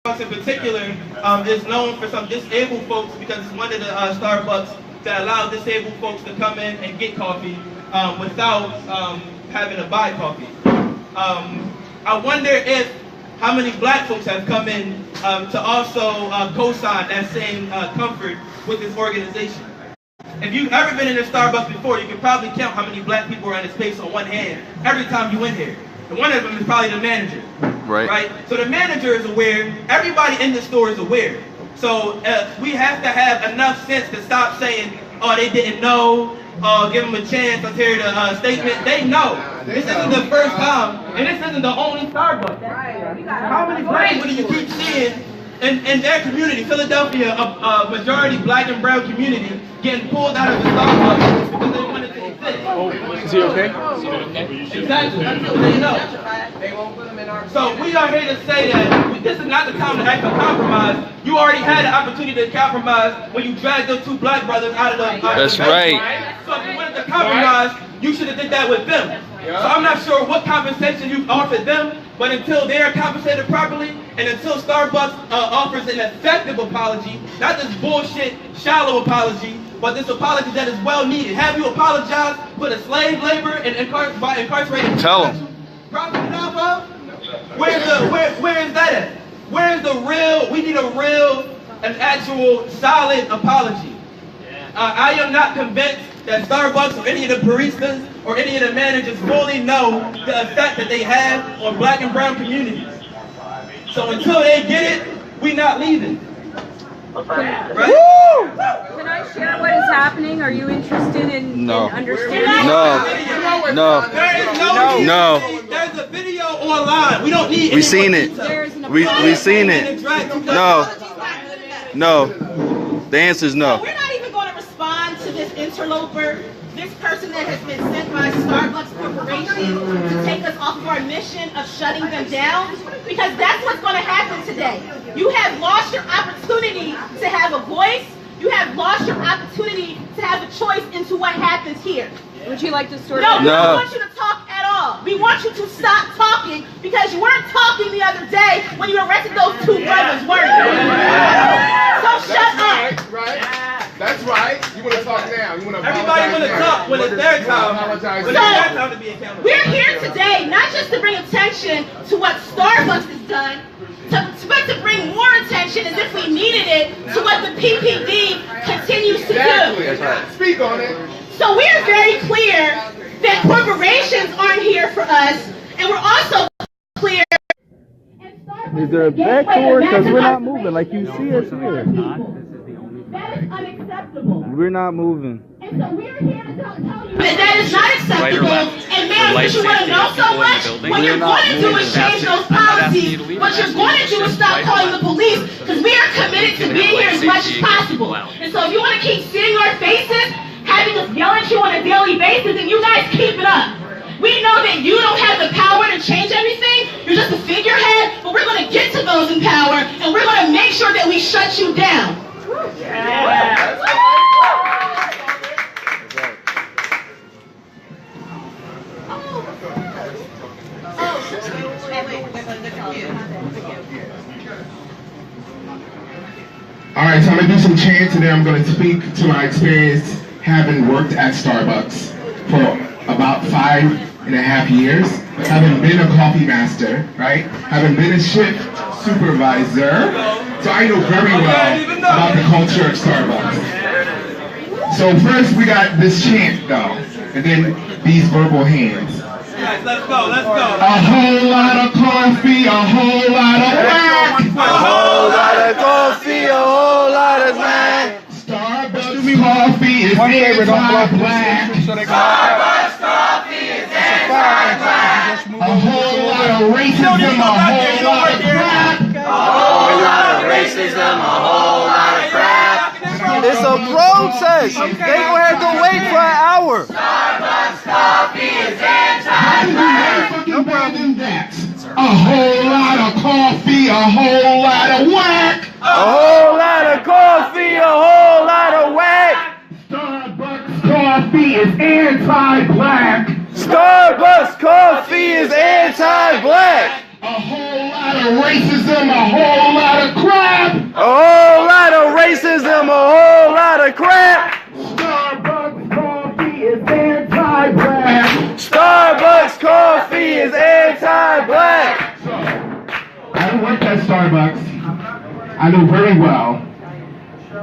in particular is known for some disabled folks because it's one of the Starbucks that allow disabled folks to come in and get coffee without having to buy coffee. I wonder if how many black folks have come in to also co-sign that same comfort with this organization. If you've ever been in a Starbucks before, you can probably count how many black people are in the space on one hand every time you in here. And one of them is probably the manager. Right? So the manager is aware. Everybody in the store is aware. So we have to have enough sense to stop saying, oh, they didn't know, give them a chance, let's hear the statement. They know. This isn't the first time, and this isn't the only Starbucks. How many black people do you keep seeing in their community, Philadelphia, a majority black and brown community, getting pulled out of the Starbucks because they wanted to exist? Oh, is he okay? Exactly. Until they know. So we are here to say that this is not the time to act for compromise. You already had the opportunity to compromise when you dragged those two black brothers out of the. That's right. So if you wanted to compromise, you should have did that with them. So I'm not sure what compensation you've offered them, but until they're compensated properly, and until Starbucks offers an effective apology, not this bullshit, shallow apology, but this apology that is well needed. Have you apologized for the slave labor and by incarcerated? Tell them. Profited off of? Where is that at? Where is the real? We need a real, an actual, solid apology. I am not convinced that Starbucks or any of the baristas or any of the managers fully know the effect that they have on black and brown communities. So until they get it, we not leaving. Right? Woo! Can I share what is happening? Are you interested in understanding? No. There is no. There's a video online. We don't need. We seen it. We seen it. No. The answer is no. We're not even going to respond to this interloper, this person that has been sent by Starbucks Corporation to take us off of our mission of shutting them down, because that's what's going to happen today. You have lost your opportunity to have a voice. You have lost your opportunity to have a choice into what happens here. Would you like to sort No, of? we don't want you to talk at all. We want you to stop talking because you weren't talking the other day when you arrested those two brothers, weren't you? So shut up. Right. That's right. You want to talk now. You want to Everybody want to talk when it's their time. When it's their time to be accountable. We're here today not just to bring attention to what Starbucks has done, but to bring more attention, as if we needed it, to what the PPD continues to do. That's right. Speak on it. So we are very clear that corporations aren't here for us, and we're also clear. Is there a back door? Because we're not moving. Like you see us here. That is unacceptable. We're not moving. And so we're here to tell you that is not acceptable. And ma'am, what you want to know so much? What you're going to do is change those policies. What you're going to do is stop calling the police, because we are committed to being here as much as possible. And so if you want to keep seeing our faces, having us yell at you on a daily basis, and you guys keep it up. We know that you don't have the power to change everything. You're just a figurehead, but we're going to get to those in power, and we're going to make sure that we shut you down. Yeah. All right, so I'm going to do some chants, and then I'm going to speak to my experience having worked at Starbucks for about 5.5 years, having been a coffee master, right? Having been a shift supervisor, so I know very well about the culture of Starbucks. So first we got this chant though, and then these verbal hands. Guys, let's go. A whole lot of coffee, a whole lot of whack. A whole lot of coffee, a whole lot of whack. Starbucks coffee is anti-black. Starbucks coffee is anti-black. A whole lot of racism, a whole lot of crap. A whole lot of racism, a whole lot of crap. It's a protest. They gonna have to wait for an hour. Starbucks coffee is anti-black. No problem. A whole lot of coffee, a whole lot of whack. A whole lot of coffee, a whole lot of whack. Starbucks coffee is anti-black. Starbucks coffee is anti-black. A whole lot of racism, a whole lot of Starbucks, I know very well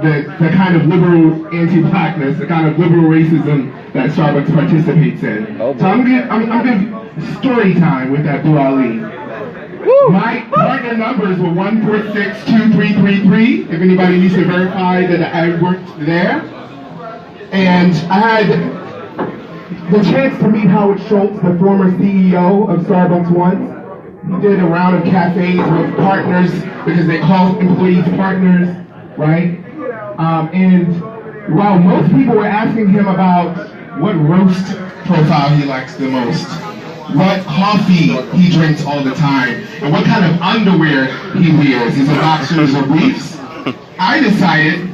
the kind of liberal anti-blackness, the kind of liberal racism that Starbucks participates in. So I'm gonna give story time with that Blue Ali. My partner numbers were 1462333. If anybody needs to verify that I worked there, and I had the chance to meet Howard Schultz, the former CEO of Starbucks once. He did a round of cafes with partners because they call employees partners, right? And while most people were asking him about what roast profile he likes the most, what coffee he drinks all the time, and what kind of underwear he wears, is it boxers or briefs, I decided,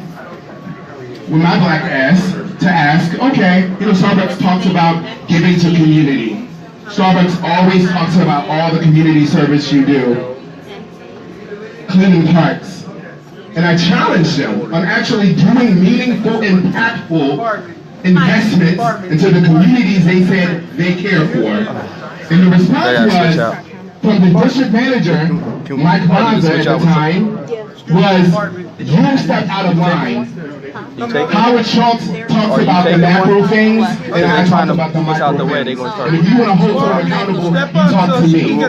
with my black ass, to ask, okay, Starbucks talks about giving to community. Starbucks always talks about all the community service you do, cleaning parks. And I challenged them on actually doing meaningful, impactful investments into the communities they said they care for. And the response was, from the district manager, Mike Mazza at the time, was, you stepped out of line. Howard Schultz talks about the macro things, and I talk about the micro things. And if you want to hold someone accountable, you talk to me.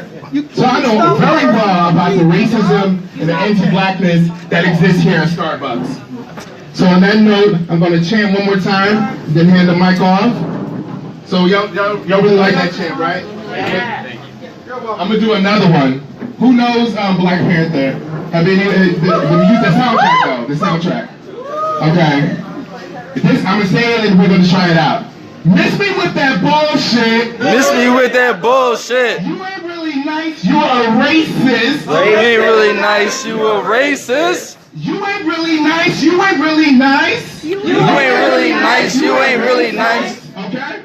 So I know very well about the racism and the anti-blackness that exists here at Starbucks. So on that note, I'm going to chant one more time, then hand the mic off. So y'all really like that chant, right? Yeah. I'm going to do another one. Who knows Black Panther? I mean, use the soundtrack though, the soundtrack. Okay. I'm going to say it and we're going to try it out. Miss me with that bullshit. Miss me with that bullshit. You ain't really nice. You a racist. You ain't really nice. You a racist. You ain't really nice. You ain't really nice. You ain't really nice. You ain't really nice. Okay.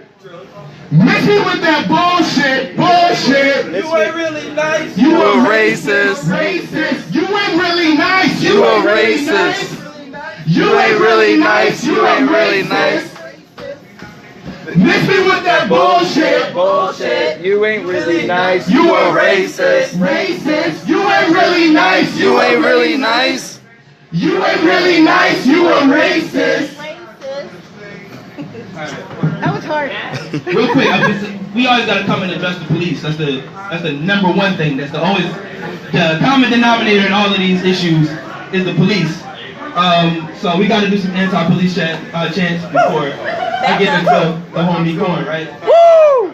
Miss me with that bullshit. Bullshit. You ain't really nice. You a racist. Racist. You ain't really nice. You a racist. You ain't really nice. You ain't really nice. Miss me with that bullshit. Bullshit. You ain't really nice. You a racist. Racist. You ain't really nice. You ain't really nice. You ain't really nice. You a racist. That was hard. Real quick, we always gotta come and address the police. That's the number one thing. That's always the common denominator in all of these issues is the police. So we gotta do some anti-police chants before I get into the homie corn, right? Woo!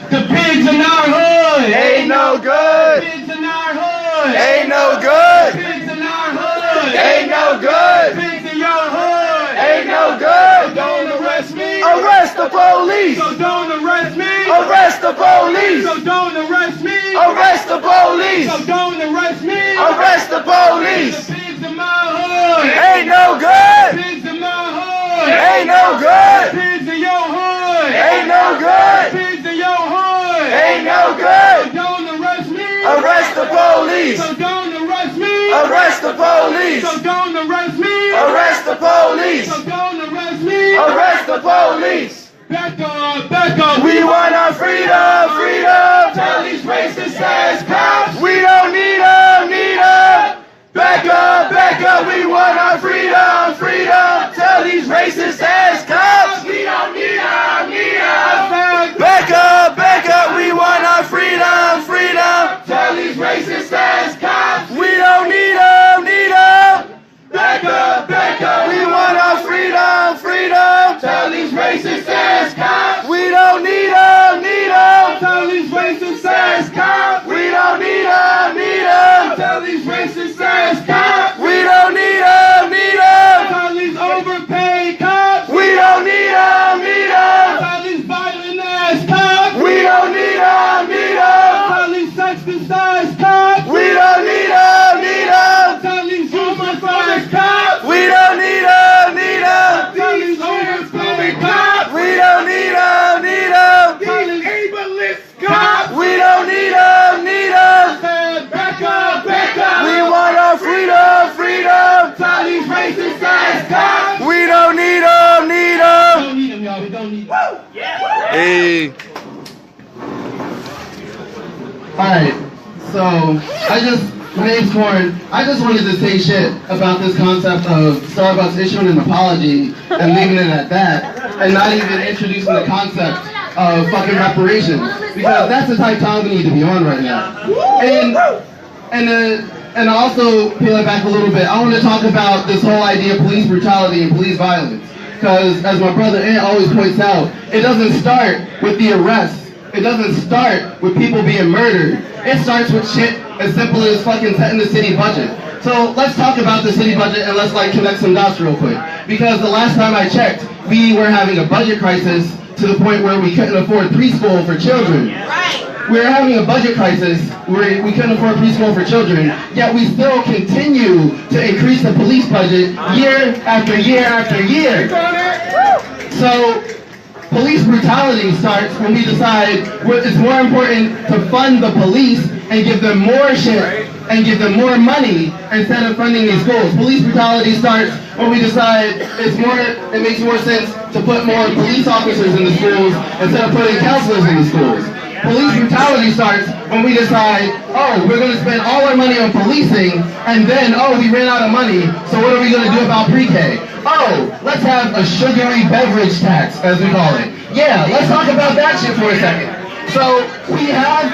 The pigs in our hood Ain't no good. Pigs in our hood Ain't no good. Pigs in our hood Ain't no good. Pigs in your hood Ain't no good. So don't arrest me. Arrest the police. So don't arrest me. Arrest the police. So don't arrest me. Arrest the police. So don't arrest me. Arrest the police. The pigs in my hood Ain't no good. Pigs in my hood Ain't no good. Pigs in your hood Ain't no good. Pigs in your hood Ain't no So good. don't arrest me. Arrest the police. So don't arrest me. Arrest the police. So don't arrest me. Arrest the police. So don't arrest me. Arrest the police. Back up, back up. We want our freedom, freedom. Tell these racist ass cops. We don't need them, need them. Back up, we want our freedom, freedom. Tell these racist ass cops. We don't need them, need them. Back up, we want our freedom, freedom. Tell these racist ass cops. We don't need them, need them. Back up, We want our freedom, freedom. Tell these racist ass cops. We don't need them, need them. Tell these racist ass cops. We don't need them, need them. Tell these racist ass cops. We don't need them, need them. Tell these overpaid cops. We don't need them, need them. Tell these violent ass cops. We don't need them, need them. Tell these sexist ass cops. We don't need them, need them. Tell these homophobic cops. We don't need them, need them. Tell these homophobic cops. We don't need them, need them. Tell these ableist cops. We don't need them, need them. Back up, back up. We want So, my name's Corn. I just wanted to say shit about this concept of Starbucks issuing an apology and leaving it at that, and not even introducing the concept of fucking reparations, because that's the type of time we need to be on right now. And also, peel it back a little bit, I want to talk about this whole idea of police brutality and police violence, because as my brother Ant always points out, it doesn't start with the arrests. It doesn't start with people being murdered. It starts with shit as simple as fucking setting the city budget. So let's talk about the city budget and let's connect some dots real quick. Because the last time I checked, we were having a budget crisis to the point where we couldn't afford preschool for children. We were having a budget crisis where we couldn't afford preschool for children, yet we still continue to increase the police budget year after year after year. So police brutality starts when we decide it's more important to fund the police and give them more shit and give them more money instead of funding these schools. Police brutality starts when we decide it makes more sense to put more police officers in the schools instead of putting counselors in the schools. Police brutality starts when we decide, oh, we're going to spend all our money on policing, and then, oh, we ran out of money, so what are we going to do about pre-K? Oh, let's have a sugary beverage tax, as we call it. Yeah, let's talk about that shit for a second. So we have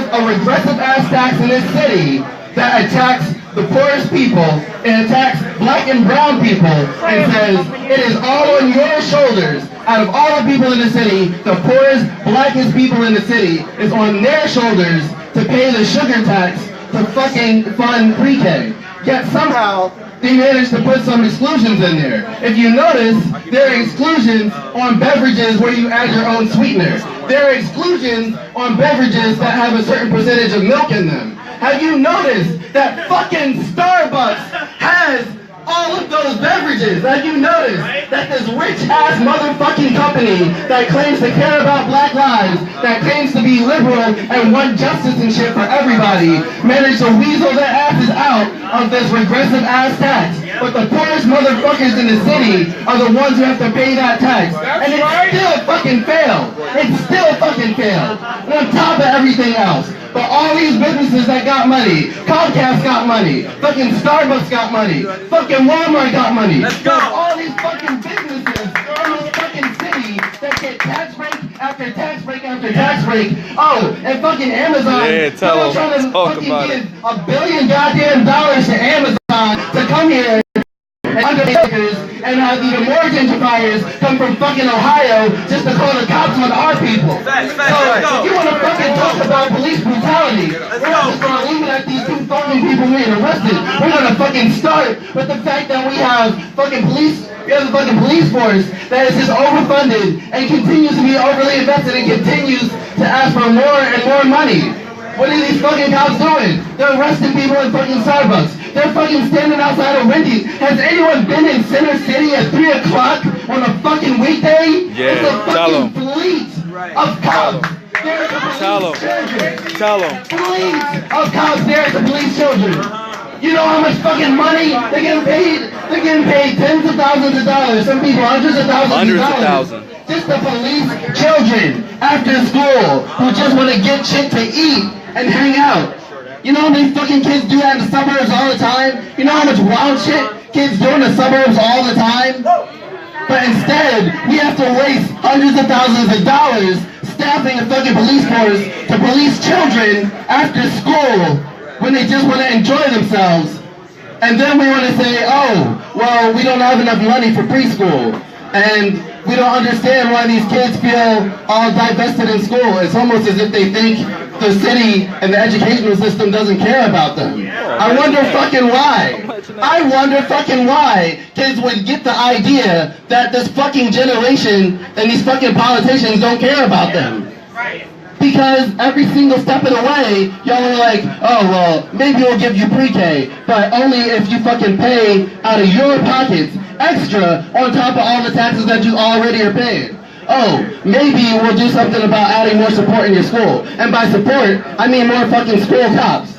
a regressive ass tax in this city that attacks the poorest people and attacks black and brown people and says it is all on your shoulders. Out of all the people in the city, the poorest, blackest people in the city is on their shoulders to pay the sugar tax to fucking fund pre-K. Yet somehow they managed to put some exclusions in there. If you notice, there are exclusions on beverages where you add your own sweetener. There are exclusions on beverages that have a certain percentage of milk in them. Have you noticed that fucking Starbucks has all of those beverages? Have you noticed that this rich-ass motherfucking company that claims to care about black lives, that claims to be liberal and want justice and shit for everybody, managed to weasel their asses out of this regressive-ass tax? But the poorest motherfuckers in the city are the ones who have to pay that tax. And it still fucking failed. It still fucking failed. On top of everything else. But all these businesses that got money, Comcast got money, fucking Starbucks got money, fucking Walmart got money. Let's go. All these fucking businesses in this fucking city that get tax break after tax break after tax break. Oh, and fucking Amazon. Yeah, tell them. Trying to Talk fucking about give it. $1 billion goddamn dollars to Amazon to come here and undertakers and have even more gentrifiers come from fucking Ohio just to call the cops on our people. So if you want to fucking talk about police brutality, we're not just going to leave it at these two fucking people being arrested. We're going to fucking start with the fact that we have fucking police. We have a fucking police force that is just overfunded and continues to be overly invested and continues to ask for more and more money. What are these fucking cops doing? They're arresting people in fucking Starbucks. They're fucking standing outside of Wendy's. Has anyone been in Center City at 3 o'clock on a fucking weekday? Yeah, it's a fucking fleet of cops. Tell them. Fleet of cops there to police children. You know how much fucking money they're getting paid? They're getting paid tens of thousands of dollars. Some people hundreds of thousands of dollars. Just to police children after school who just want to get shit to eat and hang out. You know how many fucking kids do that in the suburbs all the time? You know how much wild shit kids do in the suburbs all the time? But instead, we have to waste hundreds of thousands of dollars staffing a fucking police force to police children after school when they just want to enjoy themselves. And then we want to say, oh, well, we don't have enough money for preschool. And we don't understand why these kids feel all divested in school. It's almost as if they think the city and the educational system doesn't care about them. I wonder fucking why. I wonder fucking why kids would get the idea that this fucking generation and these fucking politicians don't care about them. Because every single step of the way, y'all are like, oh, well, maybe we'll give you pre-K, but only if you fucking pay out of your pockets extra on top of all the taxes that you already are paying. Oh, maybe we'll do something about adding more support in your school. And by support, I mean more fucking school cops.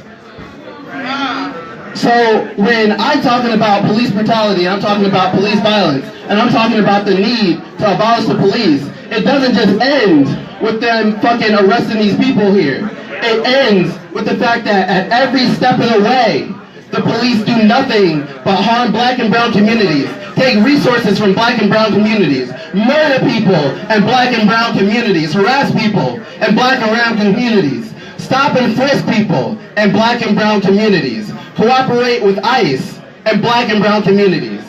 So when I'm talking about police brutality, I'm talking about police violence, and I'm talking about the need to abolish the police, it doesn't just end with them fucking arresting these people here. It ends with the fact that at every step of the way, the police do nothing but harm black and brown communities, take resources from black and brown communities, murder people in black and brown communities, harass people in black and brown communities, stop and frisk people in black and brown communities, cooperate with ICE in black and brown communities.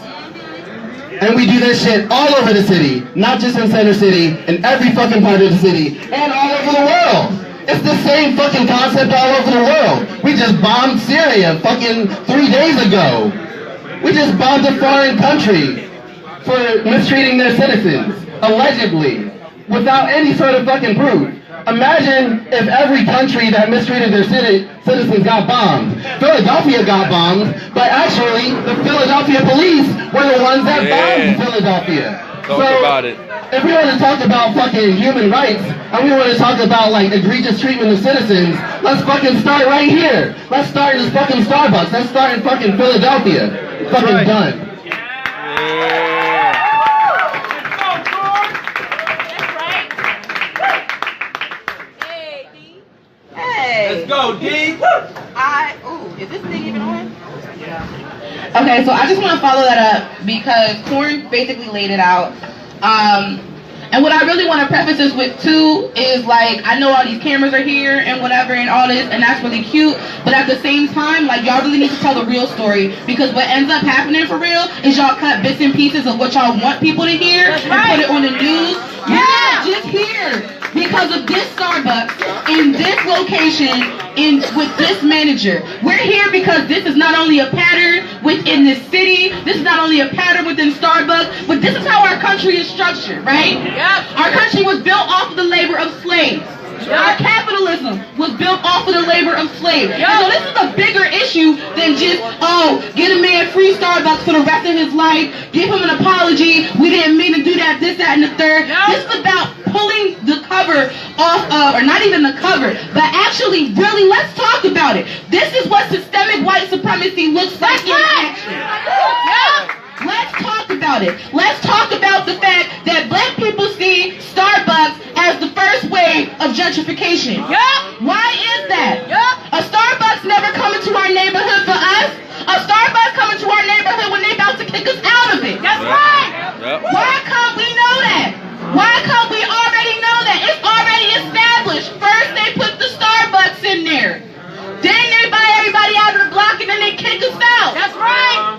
And we do this shit all over the city, not just in Center City, in every fucking part of the city, and all over the world. It's the same fucking concept all over the world. We just bombed Syria fucking 3 days ago. We just bombed a foreign country for mistreating their citizens, allegedly, without any sort of fucking proof. Imagine if every country that mistreated their citizens got bombed. Philadelphia got bombed, but actually the Philadelphia police were the ones that bombed Philadelphia. Talk about it. If we want to talk about fucking human rights, and we want to talk about like egregious treatment of citizens, let's fucking start right here. Let's start in this fucking Starbucks. Let's start in fucking Philadelphia. Fucking done. Let's go, D. Is this thing even on? Okay, so I just want to follow that up because Corn basically laid it out. And what I really want to preface this with too is like, I know all these cameras are here and whatever and all this, and that's really cute, but at the same time, like, y'all really need to tell the real story, because what ends up happening for real is y'all cut bits and pieces of what y'all want people to hear and put it on the news. You're not just here because of this Starbucks in this location with this manager. We're here because this is not only a pattern within this city, this is not only a pattern within Starbucks, but this is how our country is structured, right? Yep. Our country was built off of the labor of slaves. Yep. Our capitalism was built off of the labor of slaves. Yep. So this is a bigger issue than just, get a man free Starbucks for the rest of his life, give him an apology, we didn't mean to do that, this, that, and the third. Yep. This is about pulling the cover off of, or not even the cover, but actually really, let's talk about it. This is what systemic white supremacy looks like in action. Yep. Let's talk about it. Let's talk about the fact that black people see Starbucks as the first wave of gentrification. Yep. Why is that? Yep. A Starbucks never coming to our neighborhood for us. A Starbucks coming to our neighborhood when they about to kick us out of it. That's right. Yep. Why can't we know that? Why can't we already know that? It's already established. First they put the Starbucks in there. Then they buy everybody out of the block and then they kick us out. That's right.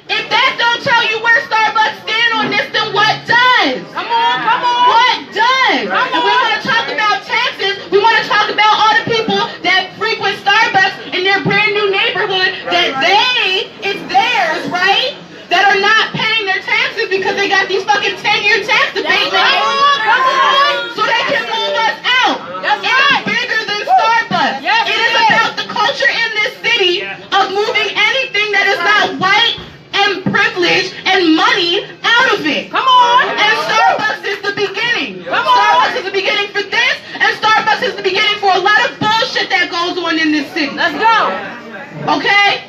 If that don't tell you where Starbucks stand on this, then what does? Come on, come on. What does? Come and we want to talk about taxes. We want to talk about all the people that frequent Starbucks in their brand new neighborhood that it's theirs, right? That are not paying their taxes because they got these fucking 10-year tax abatements. Come on. So they can move us out. That's right. It's bigger than Starbucks. Yes, it is about the culture in this city of moving anything that is not white and privilege and money out of it. Come on. And Starbucks is the beginning. Come on. Starbucks is the beginning for this, and Starbucks is the beginning for a lot of bullshit that goes on in this city. Let's go. Okay?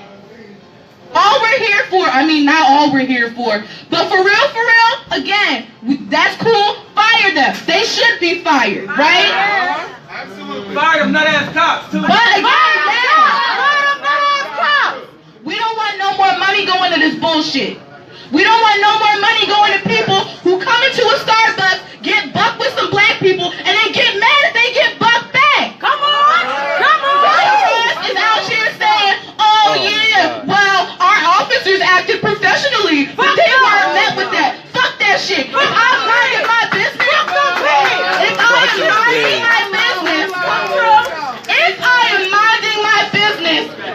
All we're here for, not all we're here for, but for real, again, that's cool. Fire them. They should be fired, right? Absolutely. Fire them nut-ass cops, too. But again, fire them nut-ass cops. We don't want no more money going to this bullshit. We don't want no more money going to people who come into a Starbucks, get bucked with some black people, and then get mad if they get bucked back. Come on. Come on. Is out here saying, well, our officers acted professionally, but they weren't met with that. Fuck that shit. If I'm minding my business,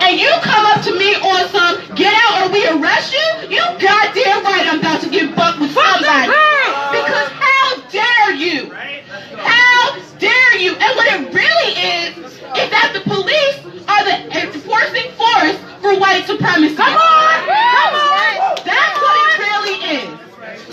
and you come up to me on some get out or we arrest you, you goddamn right I'm about to get bucked with somebody. Because how dare you? How dare you? And what it really is that the police are the enforcing force for white supremacy. Come on! Come on! That's what it really is.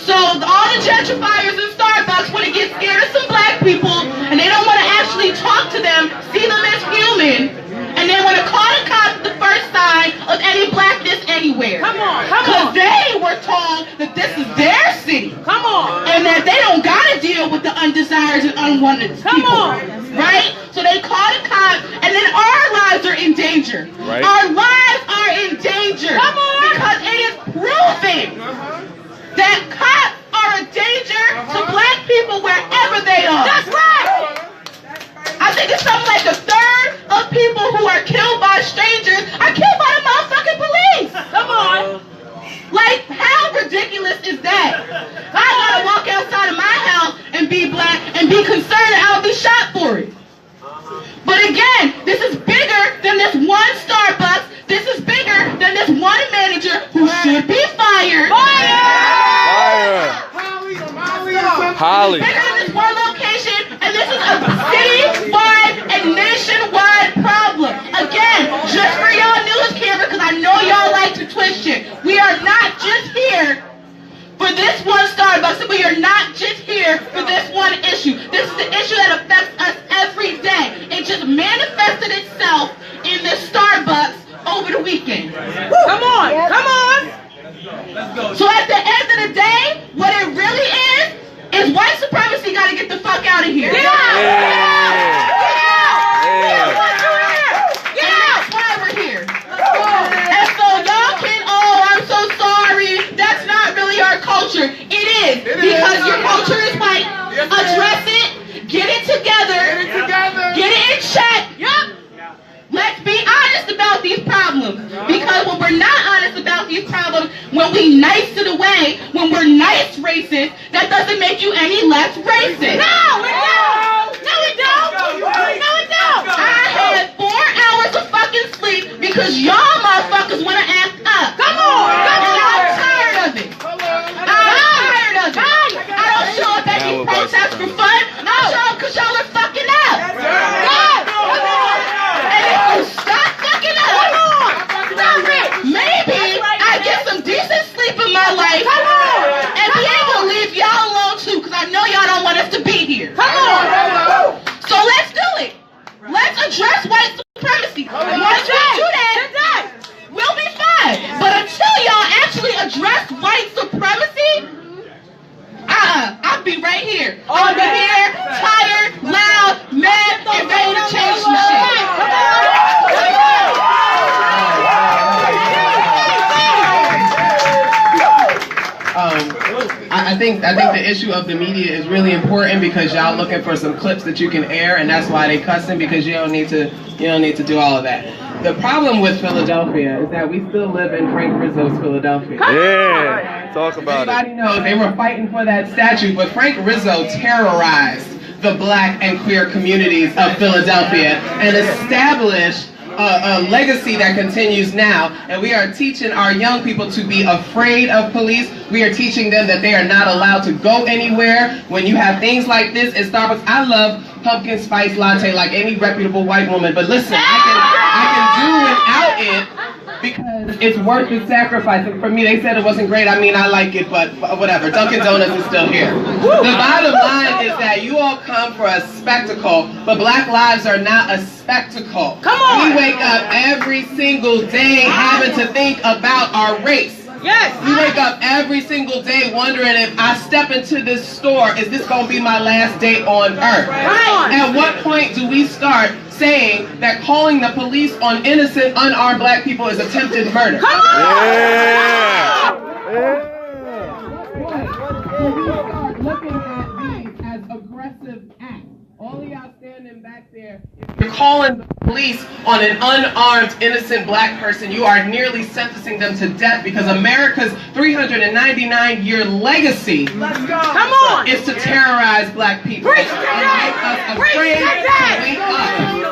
So all the gentrifiers in Starbucks want to get scared of some black people and they don't want to actually talk to them, see them as human, and they want to call the cops the first sign of any blackness anywhere. Come on, come on. Because they were told that this is their city. Come on. And that they don't got to deal with the undesired and unwanted people. Come on. Right? So they call the cops, and then our danger. Right. Our lives are in danger. Come on. Because it is proven that cops are a danger to black people wherever they are. That's right. I think it's something like a third of people who are killed by strangers are killed by the motherfucking police. Come on. Like, how ridiculous is that? I gotta walk outside of my house and be black and be concerned that I'll be shot for it. But again, this is bigger than this one Starbucks. This is bigger than this one manager who should be fired. Fire! Holly. Bigger than this one location, and this is a city-wide and nationwide problem. Again, just for y'all news camera, because I know y'all like to twist shit. We are not just here for this one Starbucks, and we are not just here for this one issue. This is the issue that affects us every day. It just manifested itself in this Starbucks over the weekend. Come on, come on. Let's go. So at the end of the day, what it really is white supremacy got to get the fuck out of here. Get out! That's why we're here. And so y'all can, I'm so sorry. That's not really our culture. It is. Because your culture is white. Address it. Get it together. Get it in check. Yup. Let's be honest about these problems. Because when we're not honest about these problems, when we nice it away, when we're nice racist, that doesn't make you any less racist. No, it don't. No, it don't. No, it don't. I had 4 hours of fucking sleep because y'all motherfuckers want to act up. Come on. And I'm tired of it. I'm tired of it. I don't show up at these protests for fun. I show up because y'all are fucking up. Stop fucking up! Stop it! Maybe I get some decent sleep in my life and be able to leave y'all alone too, because I know y'all don't want us to be here. Come on! So let's do it. Let's address white supremacy. Once we do that, we'll be fine. But until y'all actually address white supremacy, I'll be right here. I'll be here, tired, loud, mad, and ready to change some shit. Come on! I think the issue of the media is really important because y'all looking for some clips that you can air, and that's why they cussing, because you don't need to do all of that. The problem with Philadelphia is that we still live in Frank Rizzo's Philadelphia. Yeah, talk about Everybody knows they were fighting for that statue, but Frank Rizzo terrorized the black and queer communities of Philadelphia and established a legacy that continues now, and we are teaching our young people to be afraid of police. We are teaching them that they are not allowed to go anywhere. When you have things like this at Starbucks, I love pumpkin spice latte like any reputable white woman, but listen, I can do without it because it's worth the sacrifice. And for me, they said it wasn't great. I mean, I like it, but whatever. Dunkin' Donuts is still here. The bottom line is that you all come for a spectacle, but black lives are not a spectacle. Come on! We wake up every single day having to think about our race. Yes. We wake up every single day wondering, if I step into this store, is this going to be my last day on earth? Right. At what point do we start saying that calling the police on innocent, unarmed black people is attempted murder? Come on! Yeah. We start looking at these as aggressive acts. All of y'all standing back there, if you're calling the police on an unarmed, innocent black person, you are nearly sentencing them to death, because America's 399-year legacy is to terrorize black people. Preach today! Preach today!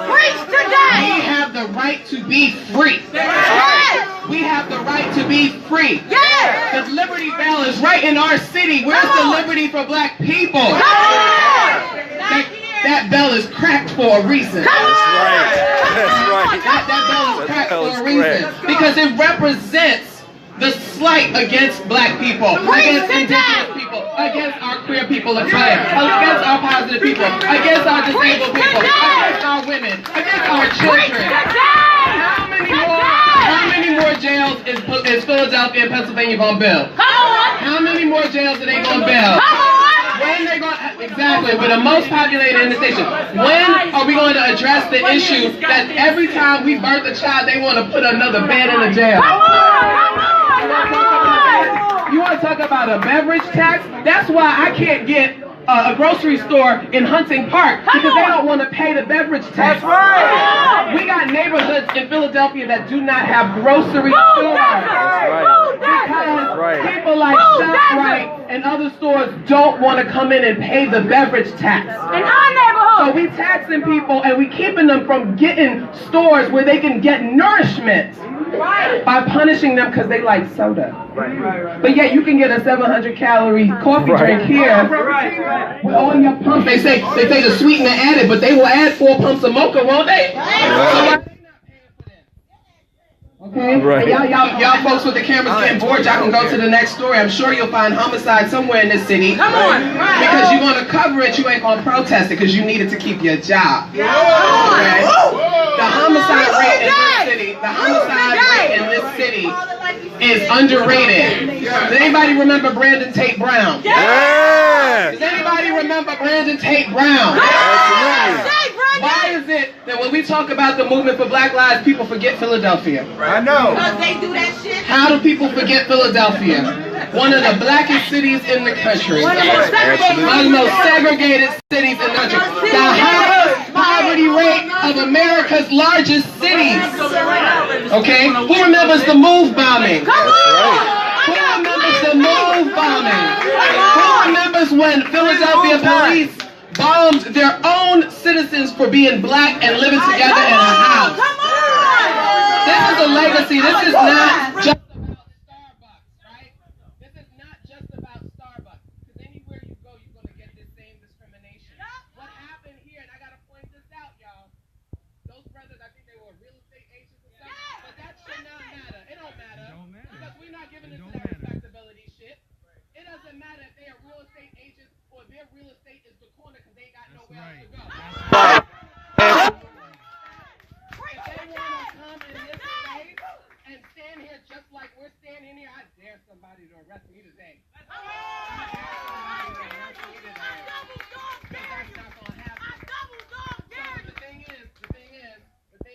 Preach today! We have the right to be free. Yes! We have the right to be free. Yes! The Liberty Bell is right in our city. Where's the liberty for black people? Come on! That bell is cracked for a reason. That's right. That's right. That bell is cracked for a reason. Because it represents the slight against black people, against indigenous people, against our queer people of color, against our positive people, against our disabled people, against our women, against our children. How many more jails is Philadelphia and Pennsylvania going to build? How many more jails are they going to build? when they going exactly, but the most populated intersection. When are we going to address the issue that every time we birth a child, they want to put another bed in the jail? You want to talk about a beverage tax? That's why I can't get a grocery store in Hunting Park because they don't want to pay the beverage tax. That's right. We got neighborhoods in Philadelphia that do not have grocery stores. That's right. Because people like ShopRite and other stores don't want to come in and pay the beverage tax. In our neighborhood. So we taxing people and we keeping them from getting stores where they can get nourishment by punishing them because they like soda. But yet you can get a 700-calorie coffee drink here with all your pumps. They say the sweetener added, but they will add 4 pumps of mocha, won't they? Okay? Right. Y'all folks with the cameras getting bored, y'all can go to the next story. I'm sure you'll find homicide somewhere in this city. Come on! Because you want to cover it, you ain't going to protest it because you need it to keep your job. Okay? The homicide rate in this city is underrated. Does anybody remember Brandon Tate Brown? Yeah! Does anybody remember Brandon Tate Brown? Absolutely. Why is it that when we talk about the movement for Black Lives, people forget Philadelphia? I know. Because they do that shit. How do people forget Philadelphia? One of the blackest cities in the country. One of the most segregated cities in the country. The highest poverty rate of America's largest cities. Okay? Who remembers the Move bombing? Who remembers the Move bombing? Who remembers when Philadelphia police bombed their own citizens for being black and living together in a house? This is a legacy. This is not just about Starbucks, right? This is not just about Starbucks. Because anywhere you go, you're going to get this same discrimination. What happened here, and I got to point this out, y'all. Those brothers, I think they were real estate agents and stuff. But that should not matter. It don't matter. Because we're not giving into that respectability shit. It doesn't matter if they are real estate agents or their real estate is the corner because they got nowhere else to go. If they want to come in this space and stand here just like we're standing here, I dare somebody to arrest me today. That's not going to happen. So the thing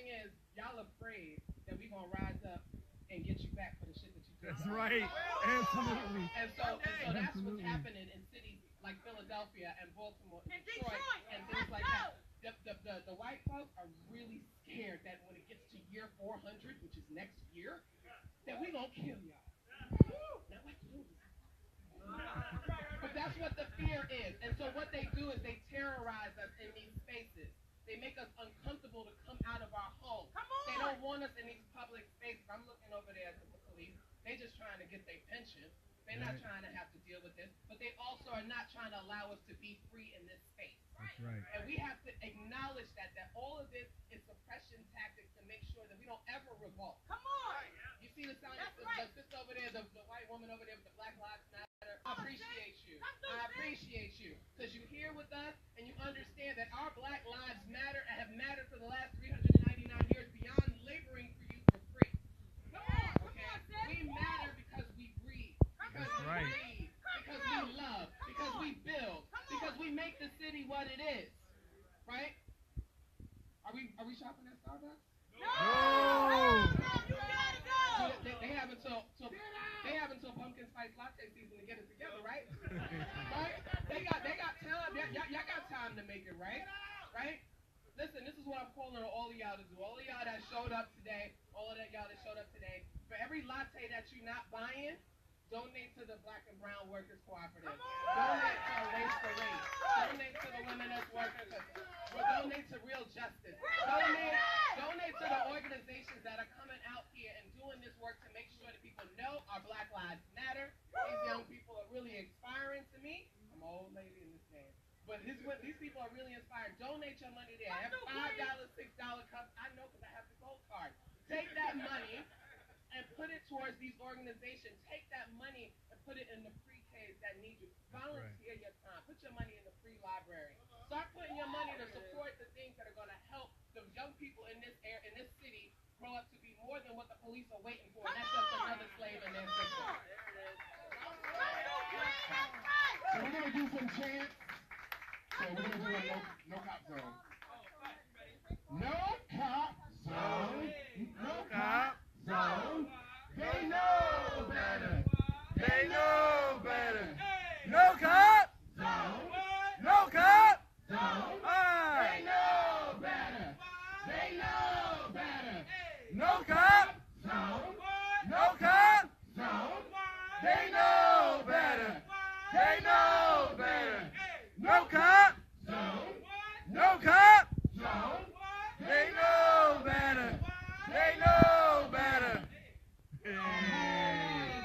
is, y'all afraid that we're going to rise up and get you back for the shit that you did. That's right. Absolutely. And so that's what's happening in cities like Philadelphia and Baltimore and Detroit and things like that. The white folks are really scared that when it gets to year 400, which is next year, that we gonna kill y'all. But that's what the fear is. And so what they do is they terrorize us in these spaces. They make us uncomfortable to come out of our home. They don't want us in these public spaces. I'm looking over there at the police. They're just trying to get their pension. They're not trying to have to deal with this, but they also are not trying to allow us to be free in this space. That's right. And we have to acknowledge that all of this is suppression tactics to make sure that we don't ever revolt. Come on! You see the sign, the sister over there, the white woman over there with the Black Lives Matter. I appreciate you. I appreciate you. Because you're here with us and you understand that our Black Lives matter and have mattered for the last 399 years beyond laboring for you for free. Come on! Okay? We matter because we breathe. Because we breathe, because we love, because we build, because we make the city what it is, right? Are we shopping at Starbucks? No. They have until pumpkin spice latte season to get it together, right? Right? They got time. Y'all got time to make it right, right? Listen, this is what I'm calling on all of y'all to do. All of y'all that showed up today, for every latte that you're not buying, donate to the Black and Brown Workers Cooperative. Donate to Race for Race. Donate to the Women as Workers. Donate to Real Justice. Donate to the organizations that are coming out here and doing this work to make sure that people know our Black Lives matter. These young people are really inspiring to me. I'm an old lady in this game. But these people are really inspired. Donate your money there. Every $5, $6 cups, I know because I have the gold card. Take that money and put it towards these organizations. Take that money and put it in the pre-Ks that need you. Volunteer your time. Put your money in the free library. Start putting your money to support the things that are going to help the young people in this city grow up to be more than what the police are waiting for. And that's just another slave in their system. So we're going to to do some chants. So we're going to do a no cop zone. No cop zone. No cop zone. They know better. They know better. No cop. No cop. They know better. They know better. No cop. No cop. They know better. They know better. No cop. No cop. They know better. They know better.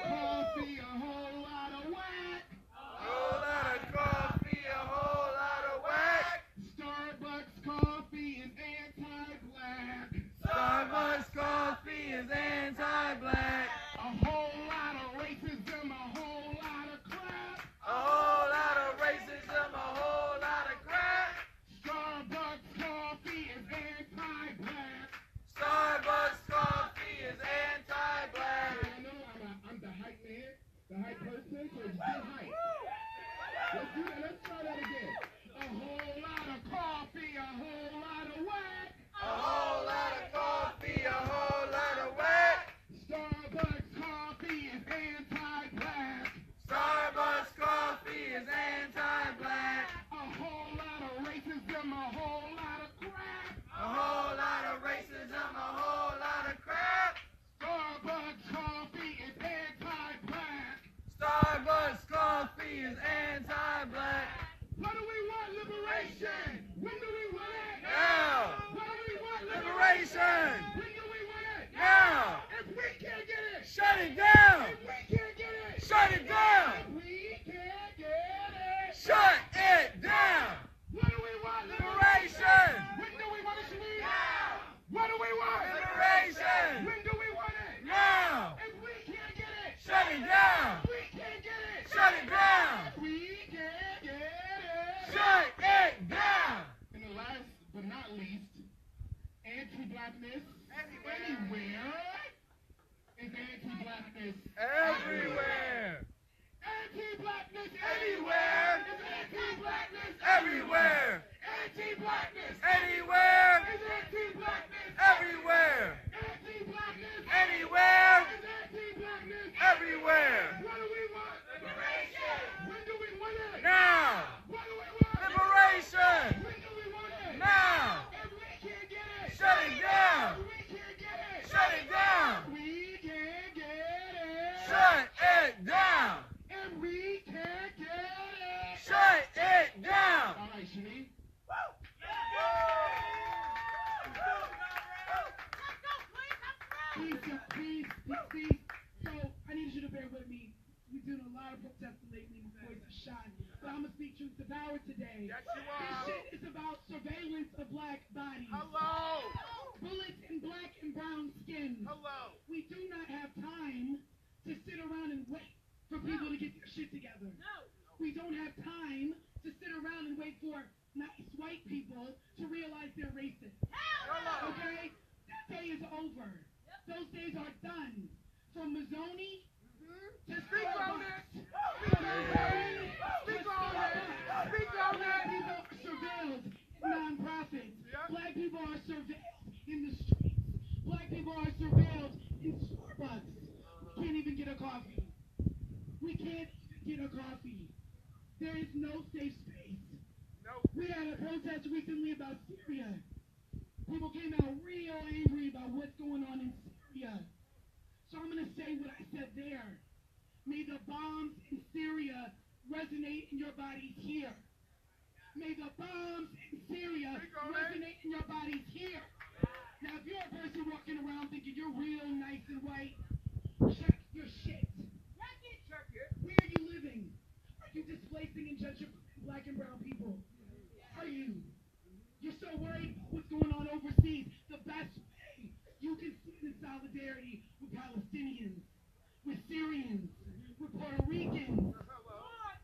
Coffee, a whole lot of whack. Whole lot of coffee, a whole lot of whack. Starbucks coffee is anti-black. Starbucks coffee is anti-black. A whole lot of racism, a whole lot of crap. A whole lot of racism, a whole lot of crap. Starbucks coffee is anti-black. Starbucks coffee is anti-black. I'm the hype man, the hype person, so it's good hype. Let's do that. Let's try that again. A whole lot of coffee, a whole lot of whack. A whole lot of coffee, a whole lot of whack. Starbucks coffee is anti-black. Starbucks coffee is anti-black. A whole lot of racism, a whole lot of crap. A whole lot of racism, a whole lot of crap. Starbucks coffee is anti-black. Starbucks coffee is anti-black. What do we want? Liberation. When do we want it? Now. What do we want? Liberation. When do we want it? Now. If we can't get it. Shut it down. If we can't get it. Shut it down. If we can't get it. Shut it down. What do we want? Liberation. When do we want it, Shanine? Now. What do we want? Liberation. When do we want it? Now. If we can't get it. Shut it down. If we can't get it. Shut it down. If we can't get it. Shut it down. And the last but not least, anti-blackness anywhere is anti-blackness Everywhere. Anti-blackness Anywhere. is anti-blackness Everywhere. Anti-blackness Anywhere. is anti-blackness Everywhere. Anti-blackness Anywhere. is anti-blackness Everywhere. What do we want? Liberation. When do we want it? Now. What do we want? Liberation. When do we want it? Now. If we can't get it. Shut it down. If we can't get it. Shut it down. We can't get it. Shut it down. And we can't get it. Shut it down. All right, Shanine. Peace. So, I need you to bear with me. We've been doing a lot of protesting lately. My voice is shot. But I'm going to speak truth to power today. Yes, you are. This shit is about surveillance of black bodies. Hello. Bullets in black and brown skin. Hello. We do not have time to sit around and wait for people to get their shit together. We don't have time to sit around and wait for nice white people to realize they're racist. Okay? That day is over. Those days are done. From Mazzoni to Starbucks. Speak on it. Black people are surveilled in nonprofits. Black people are surveilled in the streets. Black people are surveilled in Starbucks. We can't even get a coffee. We can't even get a coffee. There is no safe space. We had a protest recently about Syria. People came out real angry about what's going on in Syria. So I'm going to say what I said there. May the bombs in Syria resonate in your bodies here. May the bombs in Syria resonate in your bodies here. Now, if you're a person walking around thinking you're real nice and white, check your shit. Where are you living? Are you displacing and judging black and brown people? Are you? You're so worried about what's going on overseas. The best way you can stand in solidarity with Palestinians, with Syrians, with Puerto Ricans,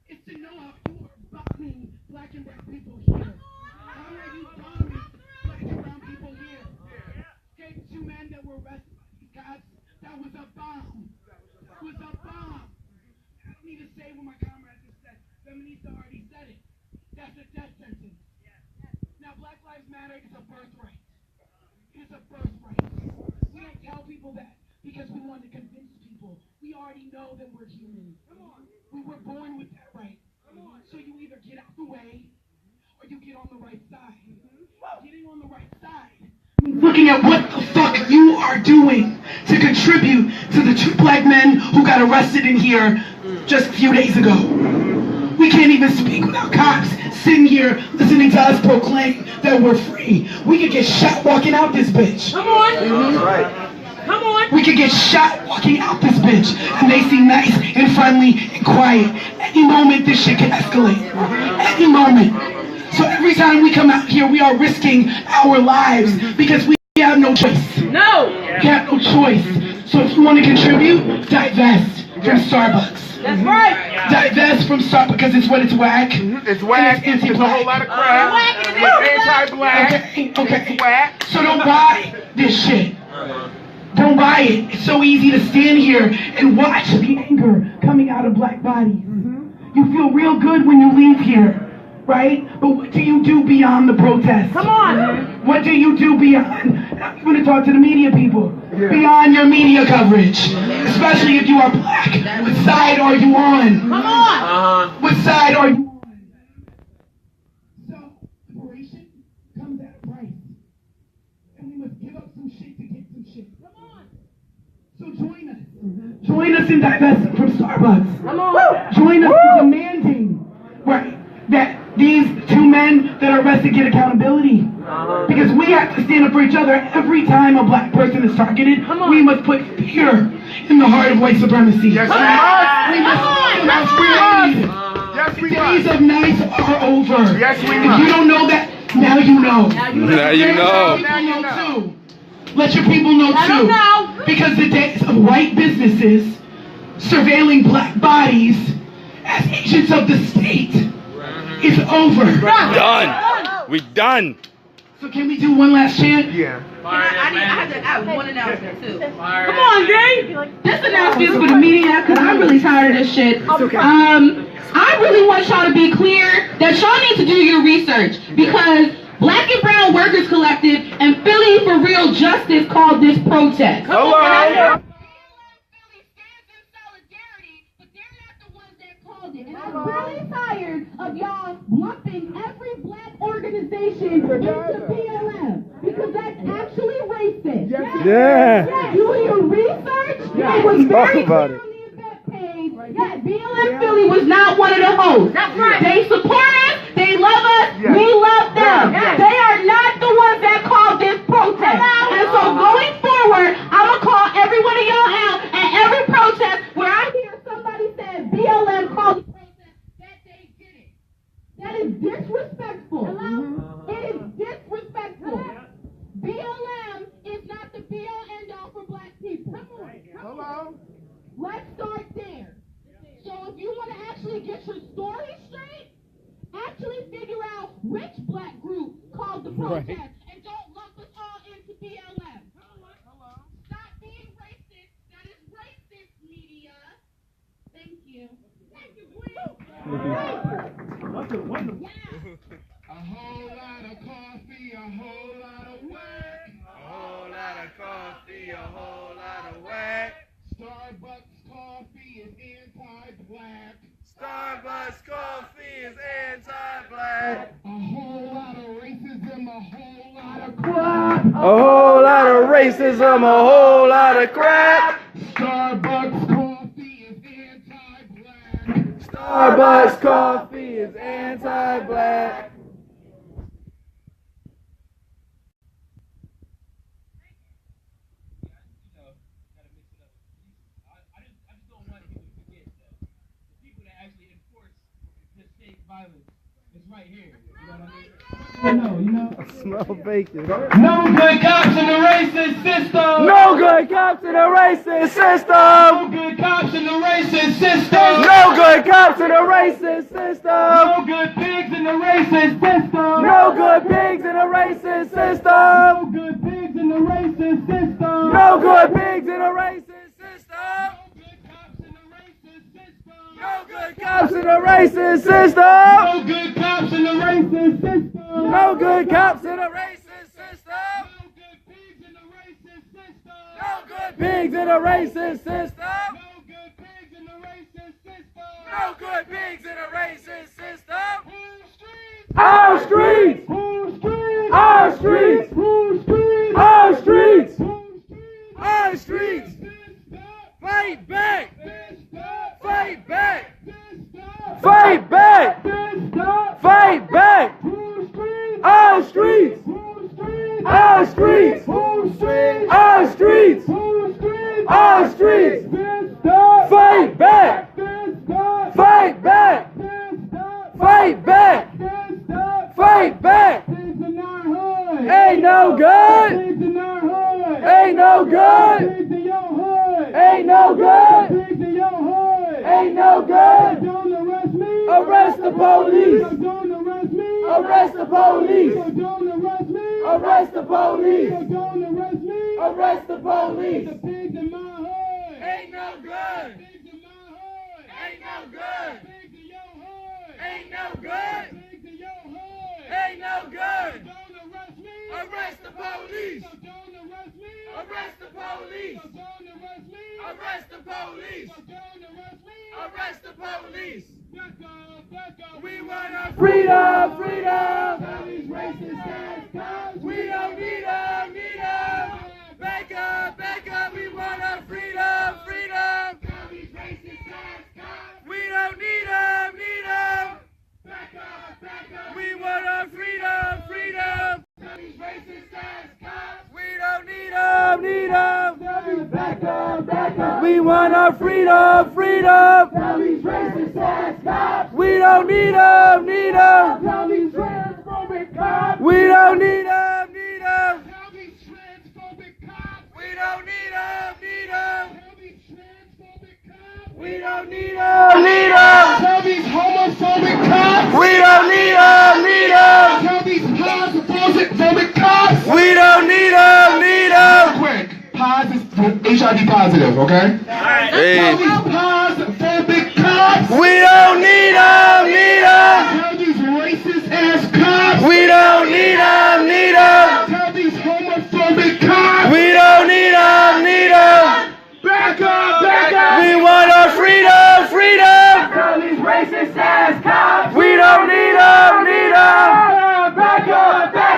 is to know how you are bombing black and brown people here. How are you bombing black and brown people here? Okay, 2 men that were arrested by these cops, that was a bomb. It was a bomb. I don't need to say what my comrades have said. Feminists already said it. That's a death sentence. Now, Black Lives Matter is a birthright. It is a birthright. We don't tell people that because we want to convince people. We already know that we're human. We were born with that right. So you either get out the way or you get on the right side. Getting on the right side, looking at what the fuck you are doing to contribute to the 2 black men who got arrested in here just a few days ago. We can't even speak without cops sitting here listening to us proclaim that we're free. We could get shot walking out this bitch. Come on. Come on. We could get shot walking out this bitch. And they seem nice and friendly and quiet. Any moment this shit can escalate. Any moment. So every time we come out here, we are risking our lives because we have no choice. No! We have no choice. So if you want to contribute, divest from Starbucks. That's right. Divest from Starbucks because it's what it's whack. It's whack. It's a whole lot of crap. It's anti-black. Okay. It's whack. So don't buy this shit. Don't buy it. It's so easy to stand here and watch the anger coming out of black bodies. You feel real good when you leave here. Right? But what do you do beyond the protest? Come on! What do you do beyond? I'm going to talk to the media people. Beyond your media coverage. Especially if you are black. What side are you on? Come on! What side are you on? So, liberation comes at a price. And we must give up some shit to get some shit. Come on! So join us. Join us in divesting from Starbucks. Come on! Join us in demanding, right, that these 2 men that are arrested get accountability. Because we have to stand up for each other. Every time a black person is targeted, we must put fear in the heart of white supremacy. Yes, we must. Yes, we must. Days of nights are over. Yes, we if must. you don't know that, now you know. Now you know. Let your people know too. Because the days of white businesses surveilling black bodies as agents of the state is over. Done. We done. So can we do one last chant? Yeah. I have to add one announcement too. Come on, Dave. This announcement is for the media because I'm really tired of this shit. I really want y'all to be clear that y'all need to do your research because Black and Brown Workers Collective and Philly for Real Justice called this protest. Hello. And I'm really tired of y'all lumping every black organization into BLM because that's actually racist. Yeah. Do your research. It was very clear on the event page. Yeah, BLM Philly was not one of the hosts. That's right. They support us. They love us. We love them. They are not the ones that called this protest. And so going forward, I'm going to call every one of y'all out at every protest where I hear somebody say BLM called the protest that they did it. That is disrespectful. It is disrespectful. BLM is not the be-all end-all for black people. Hello. Let's start there. So if you want to actually get your story straight, actually figure out which black group called the protest and don't lump us all into BLM. Stop being racist. That is racist, media. Thank you. Thank you, Gwen. Wonderful. A whole lot of coffee, a whole lot of whack. A whole lot of coffee, a whole lot of whack. Starbucks coffee is anti-black. Starbucks coffee is anti-black. A whole lot of racism, a whole lot of crap. A whole lot of racism, a whole lot of crap. Starbucks coffee is anti-black. Starbucks coffee is anti-black. Right here. You know. I smell bacon. No good cops in the racist system. No good cops in a racist system. No good cops in the racist system. No good cops in a racist system. No good pigs in the racist system. No good pigs in a racist system. No good pigs in the racist system. No good pigs in a racist system. No good cops in the racist system. No good cops cops in a racist system. No good cops in the racist system. No good cops in a racist system. No good pigs in the racist system. No good pigs in the racist system. No good pigs in a racist system. Our streets. Our streets. Our streets. Our streets. Fight back. Fight back. Fight back. Fight back. Our streets. Our streets. Our streets. Our streets. Fight back. Fight back. Fight back. Fight back. Ain't no good. Ain't no good. Ain't no good. Ain't no good. Arrest the police. Arrest the police. Arrest the police. Arrest the police. Ain't no good. Ain't no good. Ain't no good. Ain't no good. Arrest the police. Arrest the police. Arrest the police. Arrest the police. We want our freedom, freedom. Tell these racist ass cops we don't need them, need them. Back up. We want our freedom, freedom. Tell these racist ass cops we don't need them, need them. Back up. We want our freedom, freedom. Tell these racist ass cops we don't need them, need them. Back up. We want our freedom, freedom. Tell these racist ass cops we don't need them, need them. Tell these transphobic cops we don't need them, need them. Tell these transphobic cops we don't need them, need them. Tell these transphobic cops we don't need them, need them. Tell these homophobic cops We don't need them, need them. Tell these homophobic cops We don't need them, need them. Quick. HIV positive, okay? Hey. Tell these homophobic cops We don't need them, need them. Tell these racist ass cops We don't need them, need them. Tell these homophobic cops We don't need them, need them. back up. We want our freedom, freedom. Tell these racist ass cops We don't need them, need them. back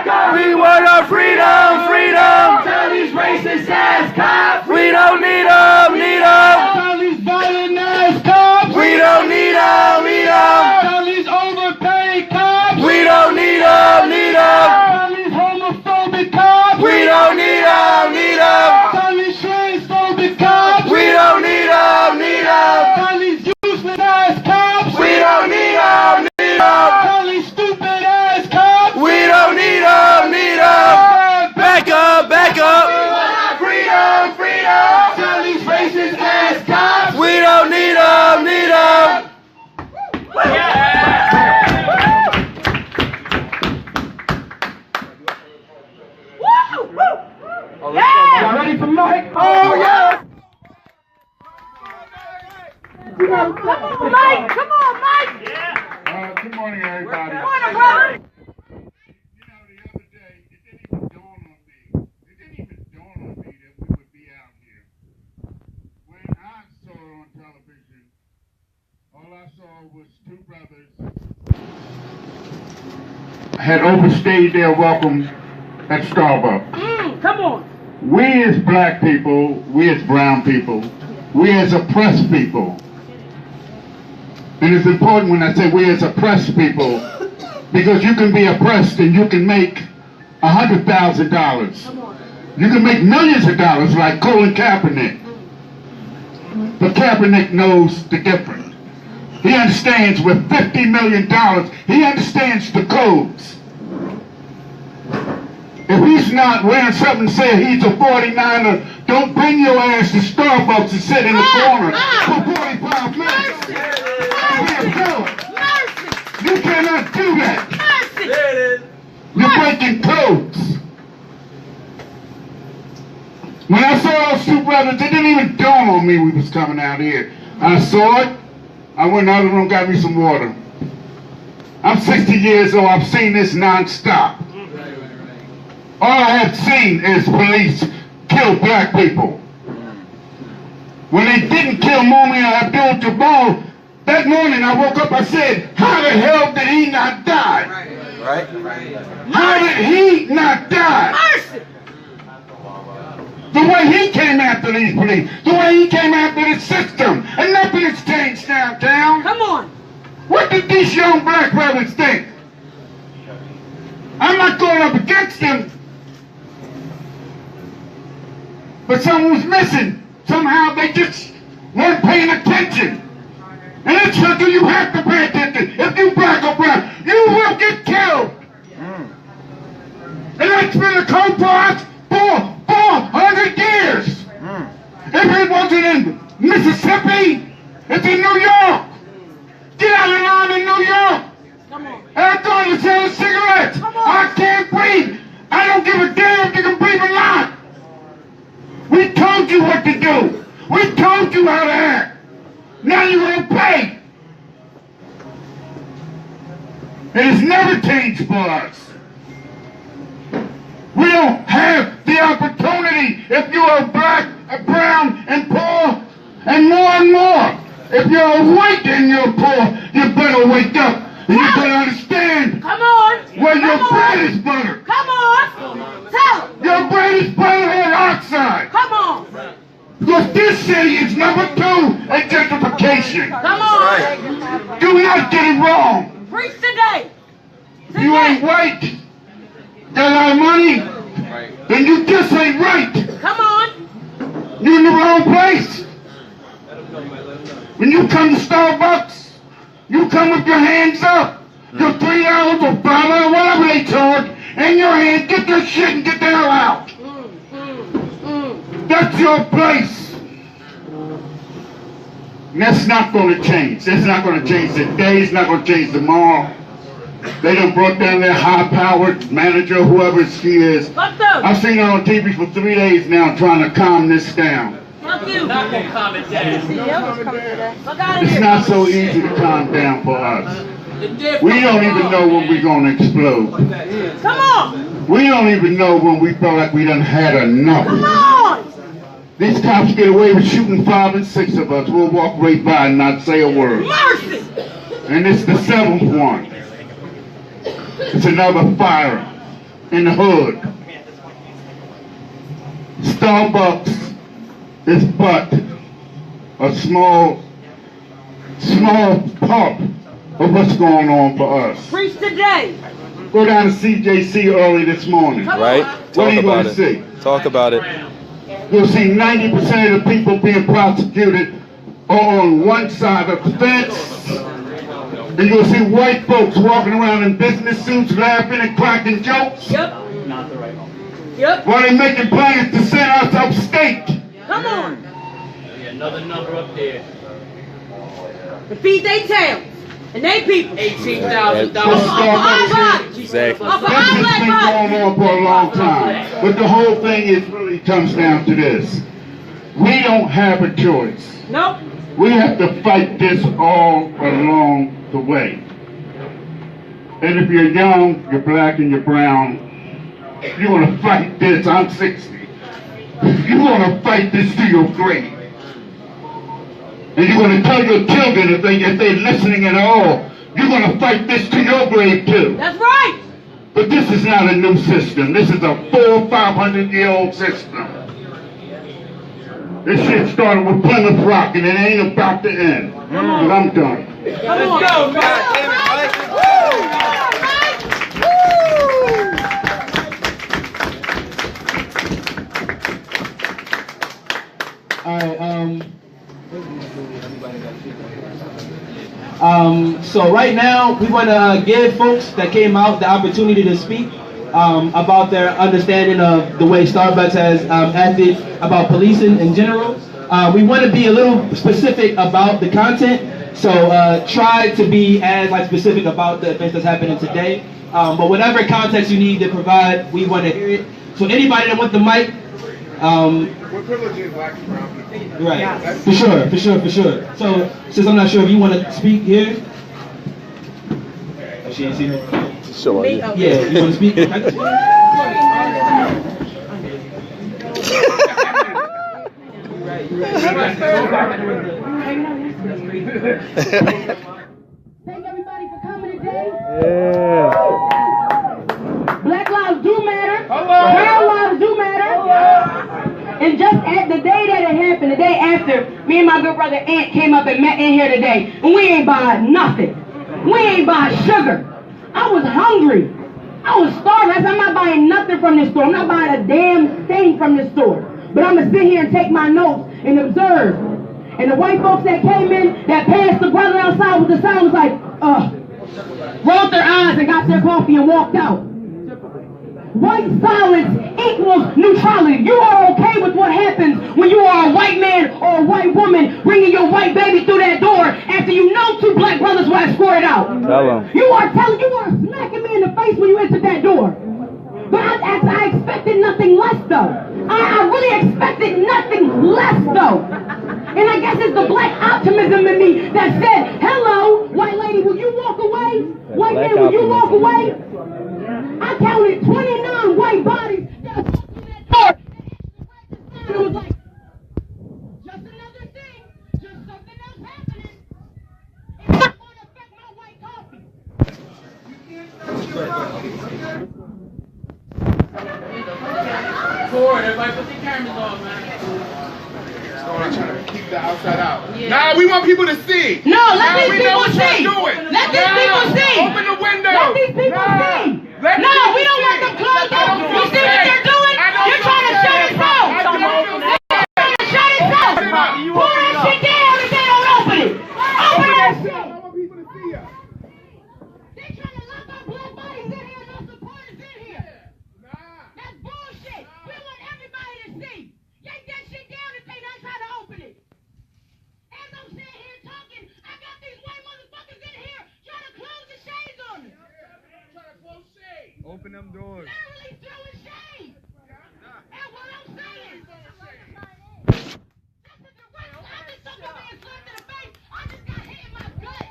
up. We want our freedom, freedom. Tell these racist ass cops We don't need them, need them. Tell these violent ass cops We don't need them, need them. Tell these overpaid cops We don't need them, need them. Tell these homophobic cops We don't need them, need them. Tell these transphobic cops We don't need them, need them. Tell these useless ass cops We don't need them, need them. Tell these stupid ass cops We don't need them, need them. Back up, back up. freedom. Tell these racist ass cops We don't need them, need them. Y'all ready for Mike? Oh yeah! Mike, come on, Mike. Good morning, everybody. Come on, brother. You know, the other day, it didn't even dawn on me that we would be out here. When I saw it on television, all I saw was two brothers had overstayed their welcome at Starbucks. Come on. We as black people, we as brown people, we as oppressed people, and it's important when I say we as oppressed people, because you can be oppressed and you can make $100,000. You can make millions of dollars like Colin Kaepernick. But Kaepernick knows the difference. He understands with $50 million, he understands the codes. If he's not wearing something saying he's a 49er, don't bring your ass to Starbucks and sit in the corner for 45 minutes. You cannot do that. You're breaking codes. When I saw those two brothers, it didn't even dawn on me we was coming out here. I saw it, I went in the other room, got me some water. I'm 60 years old. I've seen this nonstop. All I have seen is police kill black people. When they didn't kill Momi Abdul-Jabbar, that morning I woke up, I said, how the hell did he not die? Right? How did he not die? The way he came after these police, the way he came after the system, and nothing has changed downtown. Come on. What did these young black brothers think? I'm not going up against them, but someone was missing. Somehow they just weren't paying attention. And it's something you have to pay attention. If you black or brown, you will get killed. And that's been a code for us for 400 years. If it wasn't in Mississippi, it's in New York. Get out of line in New York. Come on. And I'm going to sell cigarettes. I can't breathe. I don't give a damn if you can breathe or not. We told you what to do. We told you how to act. Now you're going to pay. It has never changed for us. We don't have the opportunity if you are black, brown, and poor, and more. If you're white and you're poor, you better wake up. And you better understand. Come on. Where your bread is buttered. Come on. Tell them. Your bread is buttered on outside. Come on. Because this city is number 2 at gentrification. Come on. Do not get it wrong. Preach today. If you ain't white, got a lot of money, then you just ain't right. Come on. You're in the wrong place. When you come to Starbucks, you come with your hands up. Your $3 or $5, whatever they charge, in your hand, get your shit and get the hell out. That's your place. And that's not going to change. That's not going to change today. It's not going to change tomorrow. They done brought down their high-powered manager, whoever she is. I've seen her on TV for 3 days now trying to calm this down. Fuck you. Not gonna calm it down. It's not so easy to calm down for us. We don't even know when we're going to explode. Come on. We don't even know when we feel like we done had enough. Come on. These cops get away with shooting 5 and 6 of us. We'll walk right by and not say a word. Mercy. And it's the 7th one. It's another fire in the hood. Starbucks is but a small part of what's going on for us. Preach today. Go down to CJC early this morning. Right? What are you going to see? Talk about it. You'll see 90% of the people being prosecuted are on one side of the fence. And you'll see white folks walking around in business suits laughing and cracking jokes. Yep. While they're making plans to send us upstate. Come on. Another number up there. To feed their towns and they people. $18,000. Exactly. This has been going on for a long time. But the whole thing really comes down to this. We don't have a choice. Nope. We have to fight this all along the way. And if you're young, you're black, and you're brown, you want to fight this. I'm 60. You want to fight this to your grave. And you're going to tell your children, if they're listening at all, you're going to fight this to your grave too. That's right. But this is not a new system. This is a 400-500-year-old system. This shit started with Plymouth Rock, and it ain't about to end. But I'm done. Let's go, man. So right now, we want to give folks that came out the opportunity to speak about their understanding of the way Starbucks has acted about policing in general. We want to be a little specific about the content, so try to be as specific about the events that's happening today. But whatever context you need to provide, we want to hear it. So anybody that wants the mic, What privilege is black and brown people? Right. For sure. So, since I'm not sure if you want to speak here. Oh, she ain't seen it? Sure. Yeah, you want to speak? Thank everybody for coming today. Yeah. Black lives do matter. Brown lives do matter. And just at the day that it happened, the day after, me and my good brother Ant came up and met in here today. And we ain't buying nothing. We ain't buying sugar. I was hungry. I was starving. I said, I'm not buying nothing from this store. I'm not buying a damn thing from this store. But I'm going to sit here and take my notes and observe. And the white folks that came in, that passed the brother outside with the sign was like, rolled their eyes and got their coffee and walked out. White silence equals neutrality. You are okay with what happens when you are a white man or a white woman bringing your white baby through that door after you know two black brothers were escorted out. You are smacking me in the face when you entered that door. But I expected nothing less though. I really expected nothing less though. And I guess it's the black optimism in me that said, hello, white lady, will you walk away? White man, will you walk away? I counted 29 white bodies that walked through that door. And it was like, just another thing, just something else happening. It's not going to affect my white coffee. Everybody put their cameras on, man. I'm trying to keep the outside out. Yeah. Nah, we want people to see. No, let these people see. Let these people see. Open the window. Let these people see. No, we don't want them closed up. You see what they're doing? You're trying to shut us down. You're trying to shut us down. Pull that shit down if they don't open it. Open that shit. I want people to see us. They're trying to lock our black bodies in here and no supporters in here. That's bullshit. We want everybody to see. Yank that shit down if they not trying to open it. As I'm sitting here talking, I got these white motherfuckers in here trying to close the shades on me. Trying to close shade. Open them doors. Literally throwing shade. That's what I'm saying. That's the direct. I just took my man slapped in the face. I just got hit in my gut.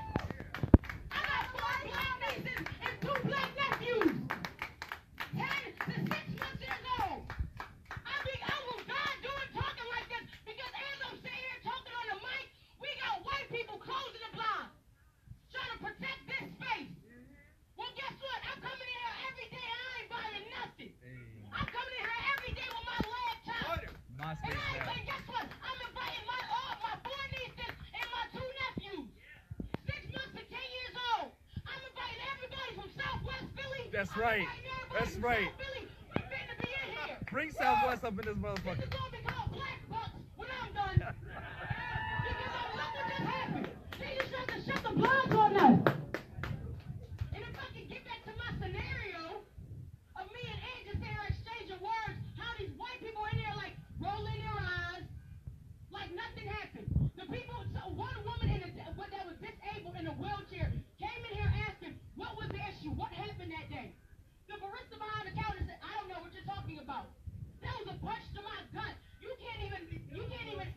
I got 4 black nieces and 2 black nephews. 10 to 6 years old. I will die doing talking like this because as I'm sitting here talking on the mic, we got white people closing the blinds, trying to protect this space. Well, guess what? I'm coming in here every day and I ain't buying nothing. I'm coming in here every day with my leg chopped. And guess what? I'm inviting my 4 nieces and my 2 nephews, 6 months to 10 years old. I'm inviting everybody from Southwest Philly. That's right. That's right. Bring Southwest up in this motherfucker. This is going to be called Black Bucks when I'm done. Because look what just happened. They just tried to shut the blinds on us. And if I can get back to my scenario of me and Ed just there exchanging words, how these white people in there like rolling their eyes like nothing happened. The people, so one woman that was disabled in a wheelchair came in here asking, what was the issue? What happened that day? The barista behind the counter said, I don't know what you're talking about. That was a punch to my gut. You can't even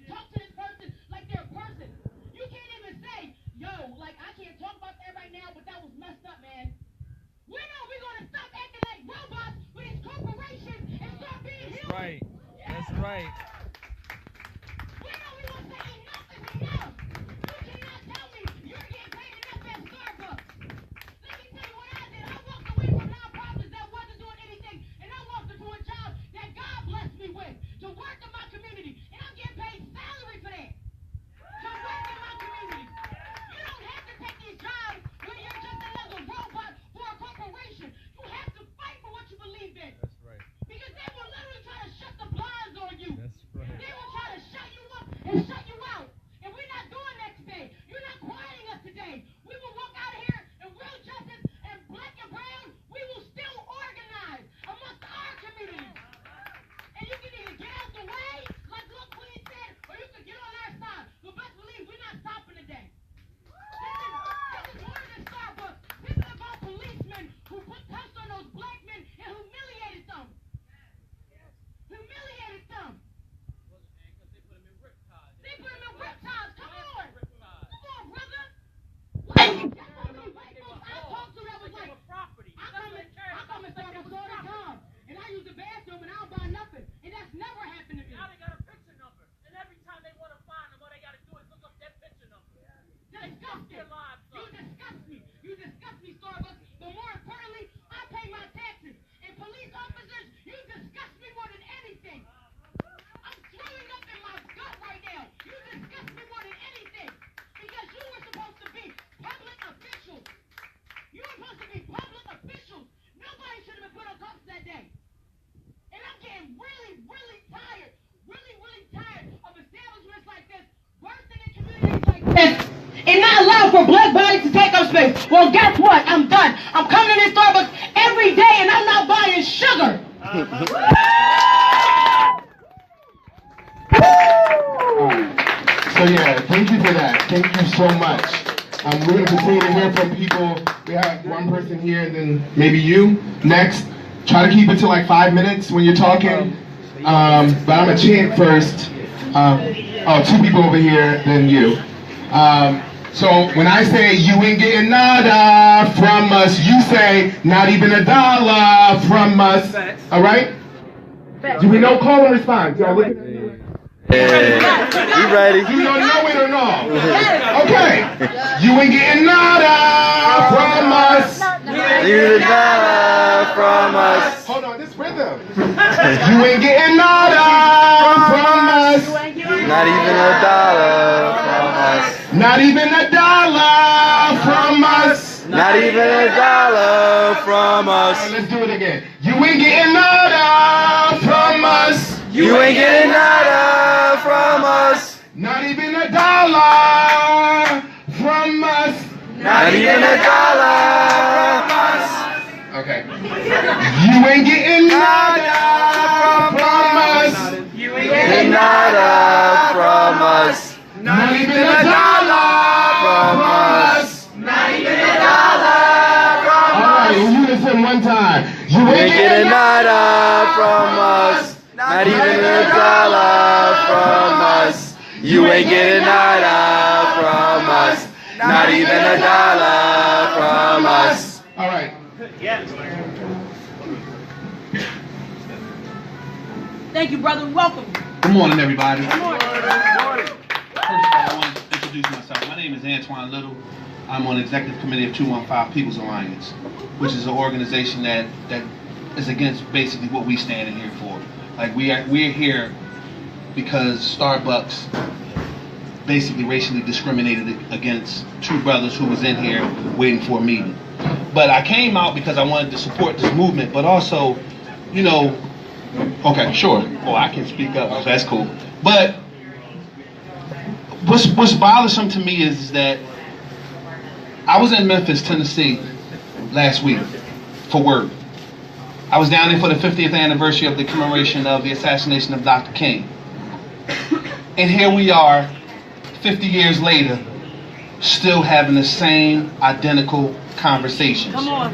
talk to this person like they're a person. You can't even say, yo, like I can't talk about that right now, but that was messed up, man. When are we gonna stop acting like robots with these corporations and start being human? Right. That's right. When are we gonna say enough is enough? You cannot tell me you're getting paid enough at Starbucks. Let me tell you what I did. I walked away from nonprofits that wasn't doing anything, and I walked into a job that God blessed me with to work in my community, and I'm getting paid salary for that. To work in my community. You don't have to take these jobs when you're just another robot for a corporation. You have to fight for what you believe in. That's right. Because they will literally try to shut the blinds on you. That's allowed for black bodies to take up space. Well, guess what? I'm done. I'm coming to this Starbucks every day and I'm not buying sugar. So yeah, thank you for that. Thank you so much. We're going to continue to hear from people. We have one person here and then maybe you next. Try to keep it to like 5 minutes when you're talking. But I'm going to chant first. Two people over here, then you. So when I say you ain't getting nada from us, you say not even $1 from us. All right? Do we know call and response? Y'all look at me. Yeah, we ready. Do y'all know it or no? Okay. You ain't getting nada from us. Even $1 from us. Hold on, this rhythm. You ain't getting nada from us. Not even $1 from us. Not even $1 from us. Not even $1 from us. All right, let's do it again. You ain't getting nada from us. You ain't getting nada from us. Not even $1 from us. Not even $1 from us. Okay. You ain't getting nada from us. You ain't getting nada from us. Not even $1 from us. Not even $1 from All right, in unison one time. You ain't getting nada from us. Not even $1 from us. You ain't getting nada from us. Not even $1 from us. All right. Thank you, brother. Welcome. Good morning, everybody. Good morning. First of all, I want to introduce myself. My name is Antoine Little. I'm on the executive committee of 215 People's Alliance, which is an organization that is against basically what we stand in here for. Like we're here because Starbucks basically racially discriminated against two brothers who was in here waiting for a meeting. But I came out because I wanted to support this movement, but also, you know, okay, sure. Oh, I can speak up. So that's cool. But what's bothersome to me is that I was in Memphis, Tennessee last week for work. I was down there for the 50th anniversary of the commemoration of the assassination of Dr. King. And here we are, 50 years later, still having the same identical conversations. Come on.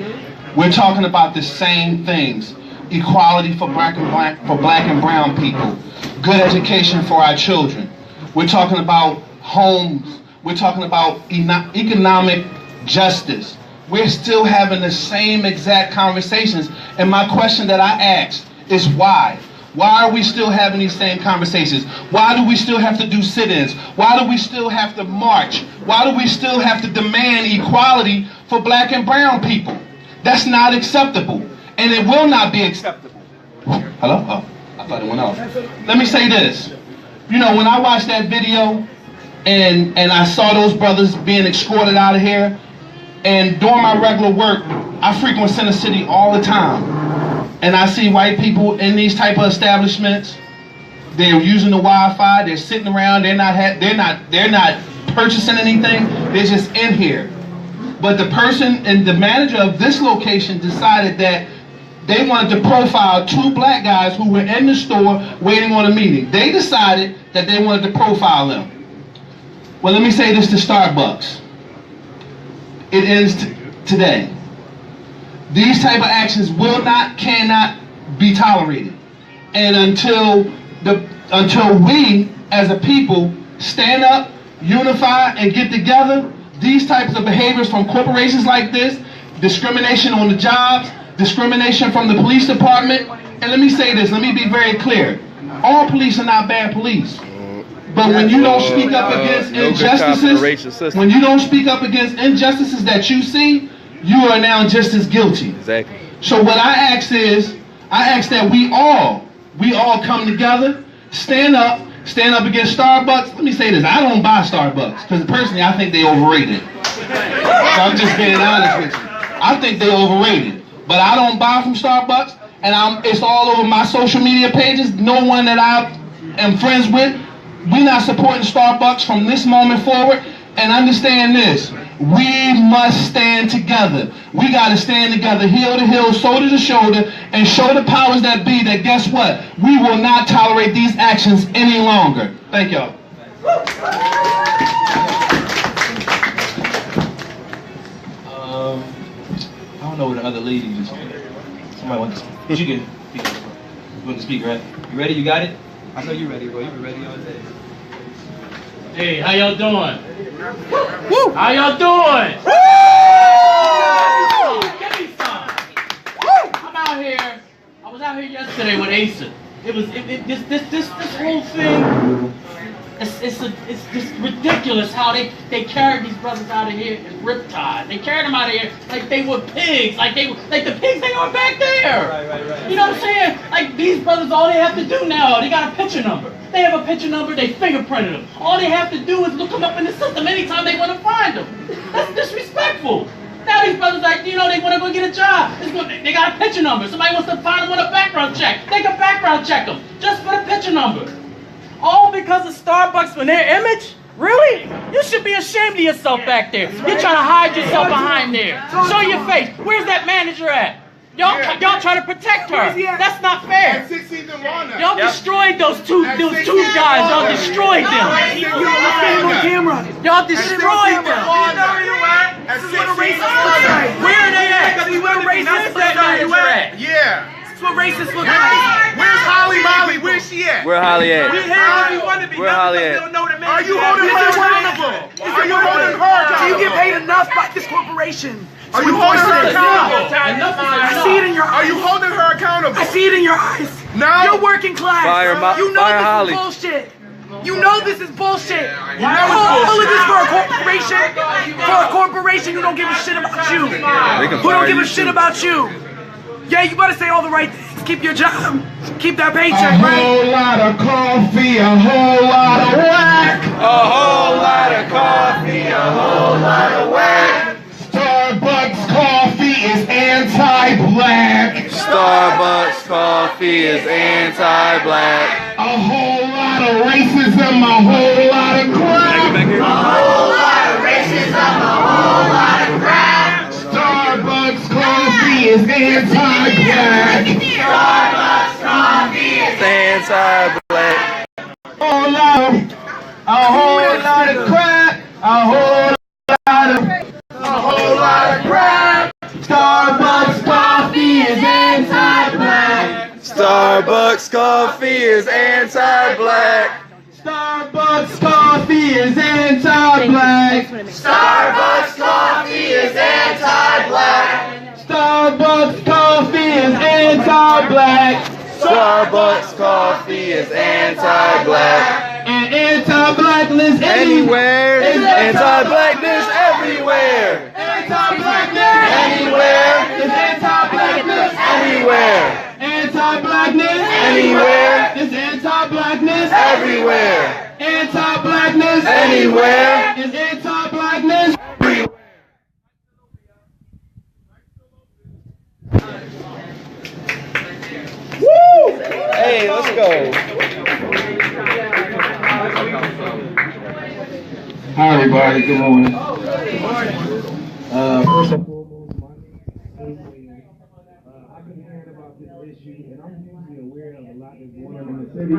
We're talking about the same things. Equality for black and brown people. Good education for our children. We're talking about homes. We're talking about economic justice. We're still having the same exact conversations. And my question that I asked is why? Why are we still having these same conversations? Why do we still have to do sit-ins? Why do we still have to march? Why do we still have to demand equality for black and brown people? That's not acceptable. And it will not be acceptable. Hello? Oh, I thought it went off. Let me say this. You know, when I watched that video and I saw those brothers being escorted out of here, and during my regular work, I frequent Center City all the time. And I see white people in these type of establishments. They're using the Wi-Fi. They're sitting around. They're not purchasing anything. They're just in here. But the person and the manager of this location decided that they wanted to profile two black guys who were in the store waiting on a meeting. They decided that they wanted to profile them. Well, let me say this to Starbucks. It ends today. These type of actions cannot be tolerated. And until we, as a people, stand up, unify, and get together, these types of behaviors from corporations like this, discrimination on the jobs, discrimination from the police department, and let me say this, let me be very clear. All police are not bad police. But when you don't speak up against injustices, when you don't speak up against injustices that you see, you are now just as guilty. Exactly. So what I ask that we all come together, stand up against Starbucks. Let me say this, I don't buy Starbucks, because personally I think they overrated. So I'm just being honest with you. I think they overrated. But I don't buy from Starbucks, and it's all over my social media pages. No one that I am friends with. We're not supporting Starbucks from this moment forward. And understand this, We must stand together. We got to stand together, heel to heel, shoulder to shoulder, and show the powers that be that guess what? We will not tolerate these actions any longer. Thank y'all. I don't know where the other lady is. Somebody wants to speak. You can speak. You want to speak, right? You ready? You got it? I know you're ready, bro. You've been ready all day. Hey, how y'all doing? Woo! How y'all doing? Woo! Give me some. Woo! I'm out here. I was out here yesterday with Asa. This whole thing. It's just ridiculous how they carried these brothers out of here in riptide. They carried them out of here like they were pigs, like the pigs they are back there. Right. You know what I'm saying? Like these brothers, all they have to do now, they got a picture number. They have a picture number, they fingerprinted them. All they have to do is look them up in the system anytime they want to find them. That's disrespectful. Now these brothers like, they want to go get a job. They got a picture number. Somebody wants to find them with a background check. They can background check them just for the picture number. All because of Starbucks for their image? Really? You should be ashamed of yourself back there. You're trying to hide yourself behind there. Show your face. Where's that manager at? Y'all try to protect her. That's not fair. Y'all destroyed those two guys. Y'all destroyed them. Y'all destroyed them. Where are they at? Where's that manager at? Yeah. What racists look like. Where's Holly Molly? Where's she at? Where Holly at? We here where we want to be. Where Holly at? Are you holding her accountable? Are you holding her accountable? Do you get paid enough by this corporation? Are you holding her accountable? I see it in your eyes. Are you holding her accountable? I see it in your eyes. No. You're working class. You know this Holly. is bullshit. You know this is bullshit. All of this for a corporation? For a corporation who don't give a shit about you. Who don't give a shit about you. Yeah, you better say all the right things. Keep your job. Keep that paycheck, right? A whole lot of coffee, a whole lot of whack. A whole lot of coffee, a whole lot of whack. Starbucks coffee is anti-black. Starbucks coffee is anti-black. A whole lot of racism, a whole lot of crap. A whole lot of racism, a whole lot of crap. Starbucks coffee is anti-black. Starbucks coffee is anti-black. A whole lot of crap. A whole lot of crap. Starbucks coffee is anti-black. Starbucks coffee is anti-black. Starbucks coffee is anti-black. Starbucks coffee is anti-black. Starbucks coffee is anti-black. Starbucks coffee is anti-black. And anti-blackness anywhere. Anti-blackness everywhere. Anti-blackness anywhere. Is anti-blackness anywhere. Anti-blackness anywhere. Is anti-blackness everywhere. Anti-blackness anywhere. Is anti-blackness everywhere. Woo! Hey, let's go. Hi everybody, good morning. First and foremost, my name is William. I've been hearing about this issue, and I'm usually aware of a lot that's going on in the city.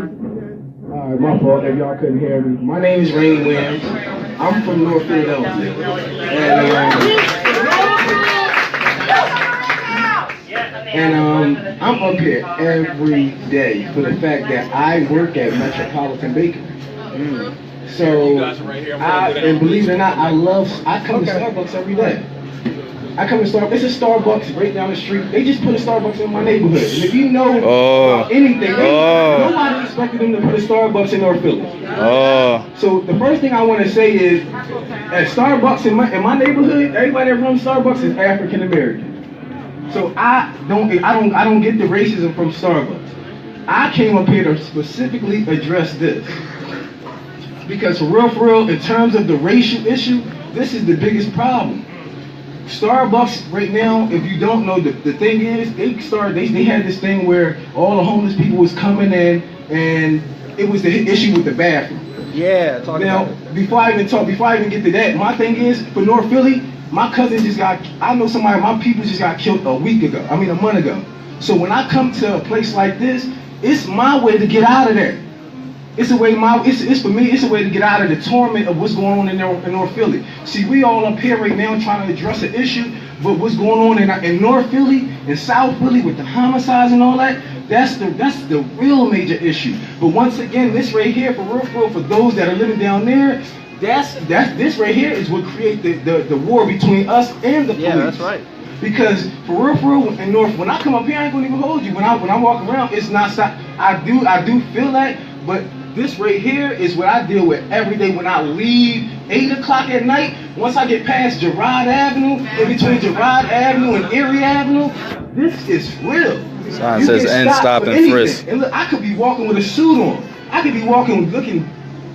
Alright, my fault if y'all couldn't hear me. My name is Rain Williams. I'm from North Philadelphia. And I'm up here every day for the fact that I work at Metropolitan Bakery. So, and believe it or not, I come to Starbucks every day. I come to Starbucks, it's a Starbucks right down the street. They just put a Starbucks in my neighborhood. And if you know anything, nobody expected them to put a Starbucks in North Philly. So the first thing I want to say is, at Starbucks in my neighborhood, everybody that runs Starbucks is African American. So I don't get the racism from Starbucks. I came up here to specifically address this. Because for real, in terms of the racial issue, this is the biggest problem. Starbucks right now, if you don't know, the thing is, they had this thing where all the homeless people was coming in, and it was the issue with the bathroom. Yeah, talk now, about it. Before I even get to that, my thing is, for North Philly, my cousin just got, I know somebody, my people just got killed a month ago. So when I come to a place like this, it's my way to get out of there. It's a way, it's for me, it's a way to get out of the torment of what's going on in North Philly. See, we all up here right now trying to address an issue, but what's going on in North Philly and South Philly with the homicides and all that, that's the real major issue. But once again, this right here, for real, for those that are living down there, this right here is what create the war between us and the police. Yeah, that's right. Because for real, in North, when I come up here, I ain't gonna even hold you. When I walk around, it's not stop. I do feel that, but this right here is what I deal with every day when I leave 8 o'clock at night. Once I get past Girard Avenue, in between Girard Avenue and Erie Avenue, this is real. Sign says end, stop, and frisk. And look, I could be walking with a suit on. I could be walking looking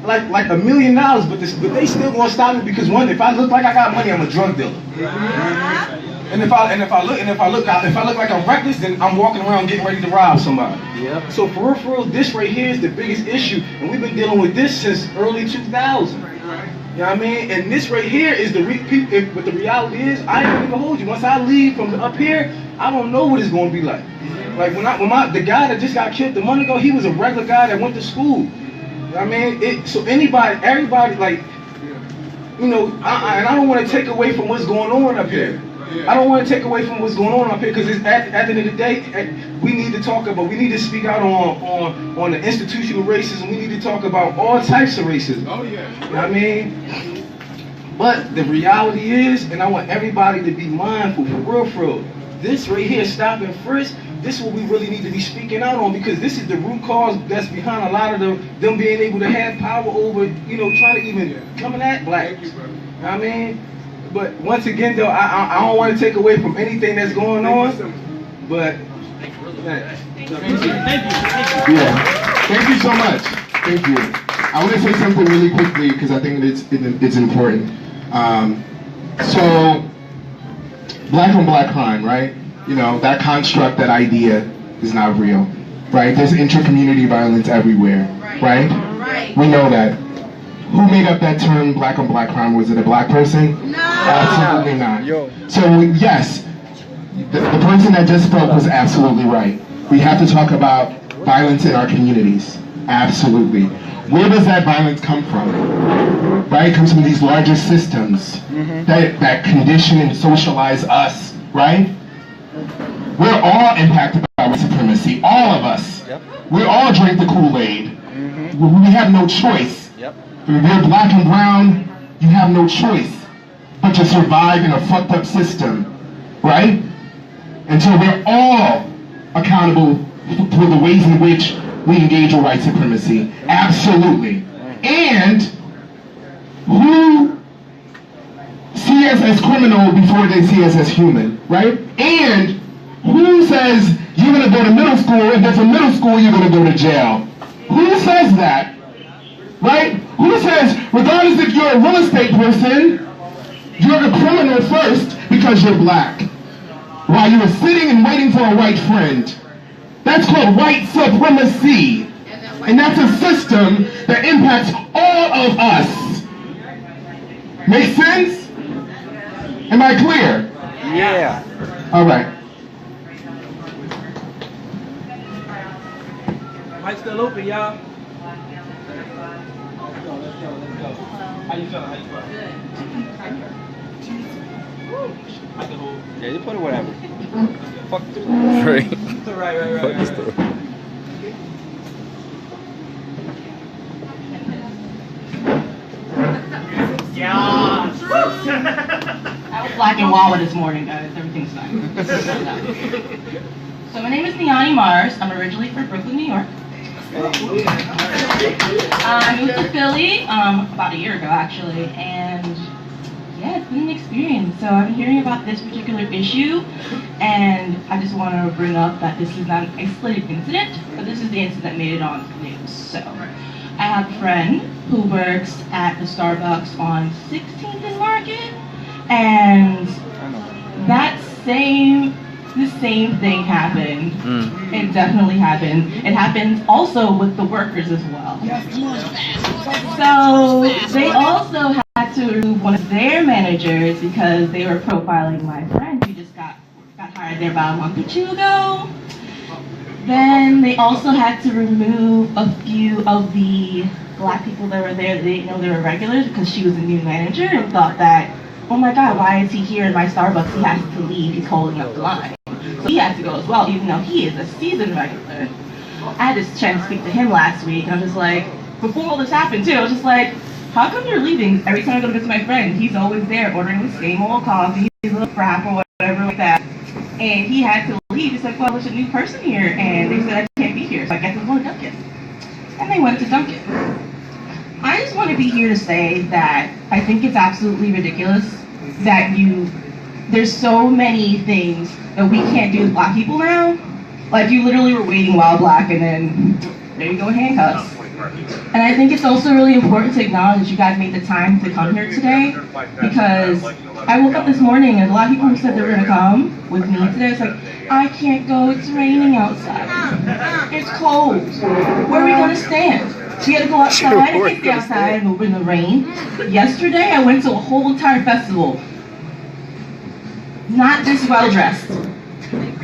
like $1 million, but they still gonna stop me because one, if I look like I got money, I'm a drug dealer. And if I look like I'm reckless, then I'm walking around getting ready to rob somebody. Yep. So for real, this right here is the biggest issue, and we've been dealing with this since early 2000. You know what I mean? And this right here is but the reality is, I ain't gonna even hold you. Once I leave from up here, I don't know what it's gonna be like. Like the guy that just got killed a month ago, he was a regular guy that went to school. You know what I mean? So everybody, like, you know, and I don't want to take away from what's going on up here. I don't want to take away from what's going on up here because at the end of the day, we need to speak out on the institutional racism. We need to talk about all types of racism. Oh yeah. You know what I mean? But the reality is, and I want everybody to be mindful, for real, this right here, stop and frisk, this is what we really need to be speaking out on, because this is the root cause that's behind a lot of them being able to have power over, you know, trying to even coming at blacks. You know what I mean? But once again, though, I don't want to take away from anything that's going on. But thank you so much. Thank you. I want to say something really quickly because I think it's important. So, black on black crime, right? You know, that construct, that idea is not real, right? There's intra-community violence everywhere, right? We know that. Who made up that term, black on black crime? Was it a black person? No. Absolutely not. So yes, the person that just spoke was absolutely right. We have to talk about violence in our communities. Absolutely. Where does that violence come from? Right? It comes from these larger systems that condition and socialize us, right? We're all impacted by white supremacy, all of us. Yep. We all drink the Kool-Aid. We have no choice. Yep. If you're black and brown, you have no choice but to survive in a fucked up system, right? And so we're all accountable for the ways in which we engage with white supremacy. Absolutely. And who see us as criminal before they see us as human, right? And who says you're gonna go to middle school, if there's a middle school, you're gonna go to jail? Who says that? Right? Who says, regardless if you're a real estate person, you're a criminal first because you're black, while you were sitting and waiting for a white friend? That's called white supremacy. And that's a system that impacts all of us. Make sense? Am I clear? Yeah. All right. Mic's still open, y'all. How you feeling? I can hold. Yeah, you put it whatever. Fuck the story. Right. Fuck the story. I was black and Wawa this morning, guys. Everything's fine. So my name is Niani Mars. I'm originally from Brooklyn, New York. I moved to Philly about a year ago, actually, and yeah, it's been an experience. So I've been hearing about this particular issue, and I just want to bring up that this is not an isolated incident, but this is the incident that made it on the news. So I have a friend who works at the Starbucks on 16th and Market, and the same thing happened. It definitely happened. It happens also with the workers as well. So they also had to remove one of their managers because they were profiling my friend who just got hired there about a month or two ago. Then they also had to remove a few of the black people that were there that they didn't know they were regulars because she was a new manager and thought that, oh my God, why is he here in my Starbucks? He has to leave, he's holding up the line. So he had to go as well, even though he is a seasoned regular. I had this chance to speak to him last week, and I was just like, before all this happened too, I was just like, how come you're leaving? Every time I go to visit my friend, he's always there ordering the same old coffee, his little frap or whatever like that. And he had to leave. He's like, well, there's a new person here, and they said I can't be here, so I guess I'm going to Dunkin'. And they went to Dunkin'. I just want to be here to say that I think it's absolutely ridiculous that there's so many things that we can't do with black people now. Like, you literally were waiting while black, and then there you go, handcuffs. And I think it's also really important to acknowledge that you guys made the time to come here today, because I woke up this morning and a lot of people who said they were going to come with me today, it's like, I can't go, it's raining outside. It's cold. Where are we going to stand? So you had to go outside. I can't stay outside and move in the rain. Yesterday I went to a whole entire festival, not just well dressed,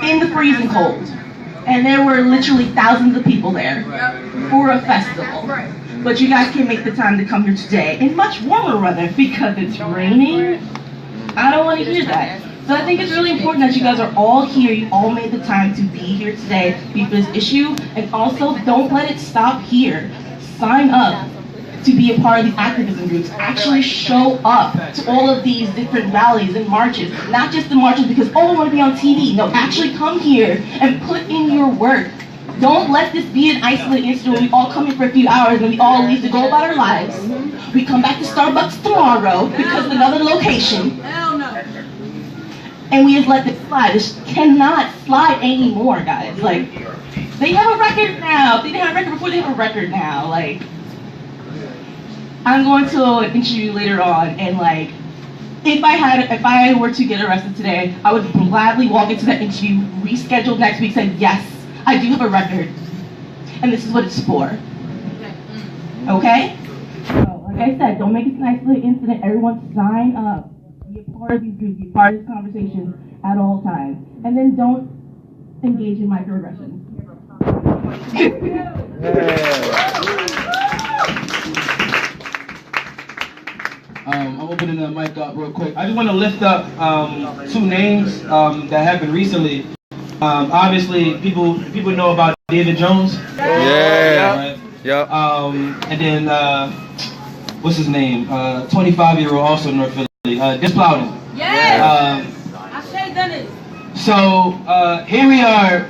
in the freezing cold. And there were literally thousands of people there for a festival. But you guys can make the time to come here today in much warmer weather because it's raining. I don't want to hear that. So I think it's really important that you guys are all here. You all made the time to be here today, be for this issue. And also, don't let it stop here. Sign up to be a part of these activism groups. Actually show up to all of these different rallies and marches. Not just the marches because, oh, I want to be on TV. No, actually come here and put in your work. Don't let this be an isolated incident where we all come here for a few hours and we all leave to go about our lives. We come back to Starbucks tomorrow because of another location. Hell no. And we just let this slide. This cannot slide anymore, guys. Like, they have a record now. If they didn't have a record before, they have a record now. Like, I'm going to an interview later on, and like, if I were to get arrested today, I would gladly walk into that interview, rescheduled next week, saying, yes, I do have a record, and this is what it's for. Okay? So, like I said, don't make it an isolated incident. Everyone sign up. Be a part of these groups, be a part of this conversation at all times. And then don't engage in microaggressions. I'm opening the mic up real quick. I just want to lift up two names that happened recently. Obviously, people know about David Jones. Yeah. Right? Yep. And then what's his name? 25-year-old, also in North Philly. Plowden. Yes. I say done it. So here we are.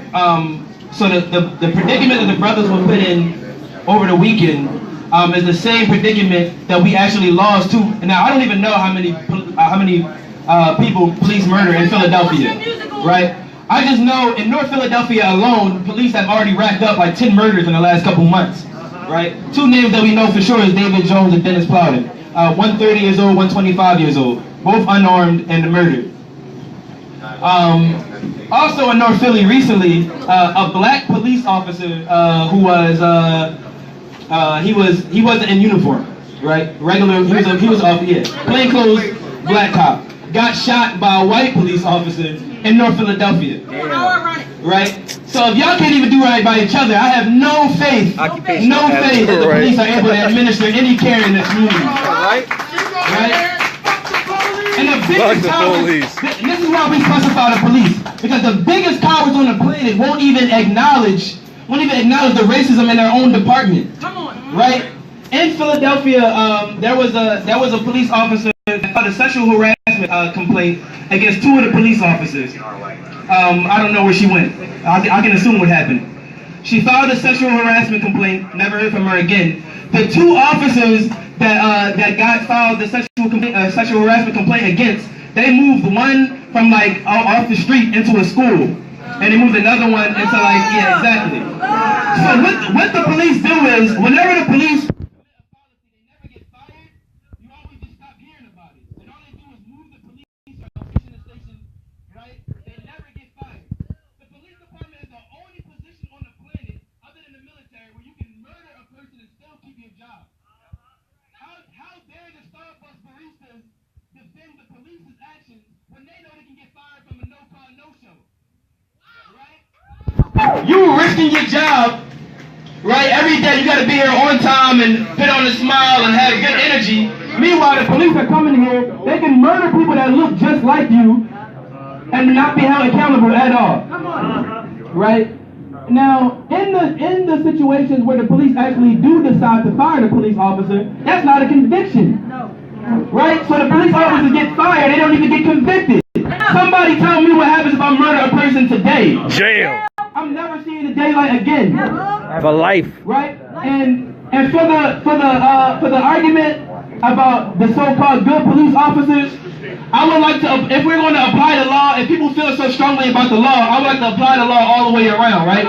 So the predicament that the brothers were put in over the weekend is the same predicament that we actually lost to. Now I don't even know how many people police murder in Philadelphia, right? I just know in North Philadelphia alone, police have already racked up like 10 murders in the last couple months, right? Two names that we know for sure is David Jones and Dennis Plowden. One 30 years old, one 25 years old, both unarmed and murdered. Also in North Philly recently, a black police officer who was he wasn't in uniform, right? Regular, he was off, plainclothes black cop got shot by a white police officer in North Philadelphia. Right? So if y'all can't even do right by each other, I have no faith that the police are able to administer any care in this community. Right? And the biggest cowards, this is why we specify the police, because the biggest cowards on the planet won't even acknowledge the racism in their own department. Come on. Right? In Philadelphia, there was a police officer that filed a sexual harassment complaint against two of the police officers. I don't know where she went. I can assume what happened. She filed a sexual harassment complaint. Never heard from her again. The two officers that filed the sexual harassment complaint against, they moved one from like off the street into a school, and they moved another one into like exactly. So what the police do is whenever the police risking your job, right? Every day you got to be here on time and put on a smile and have good energy. Meanwhile, the police are coming here. They can murder people that look just like you and not be held accountable at all. Right? Now, in the situations where the police actually do decide to fire the police officer, that's not a conviction. Right? So the police officers get fired, they don't even get convicted. Somebody tell me what happens if I murder a person today. Jail. I'm never seeing the daylight again. For life. Right? And for the argument about the so-called good police officers, I would like to, if we're going to apply the law, if people feel so strongly about the law, I would like to apply the law all the way around, right?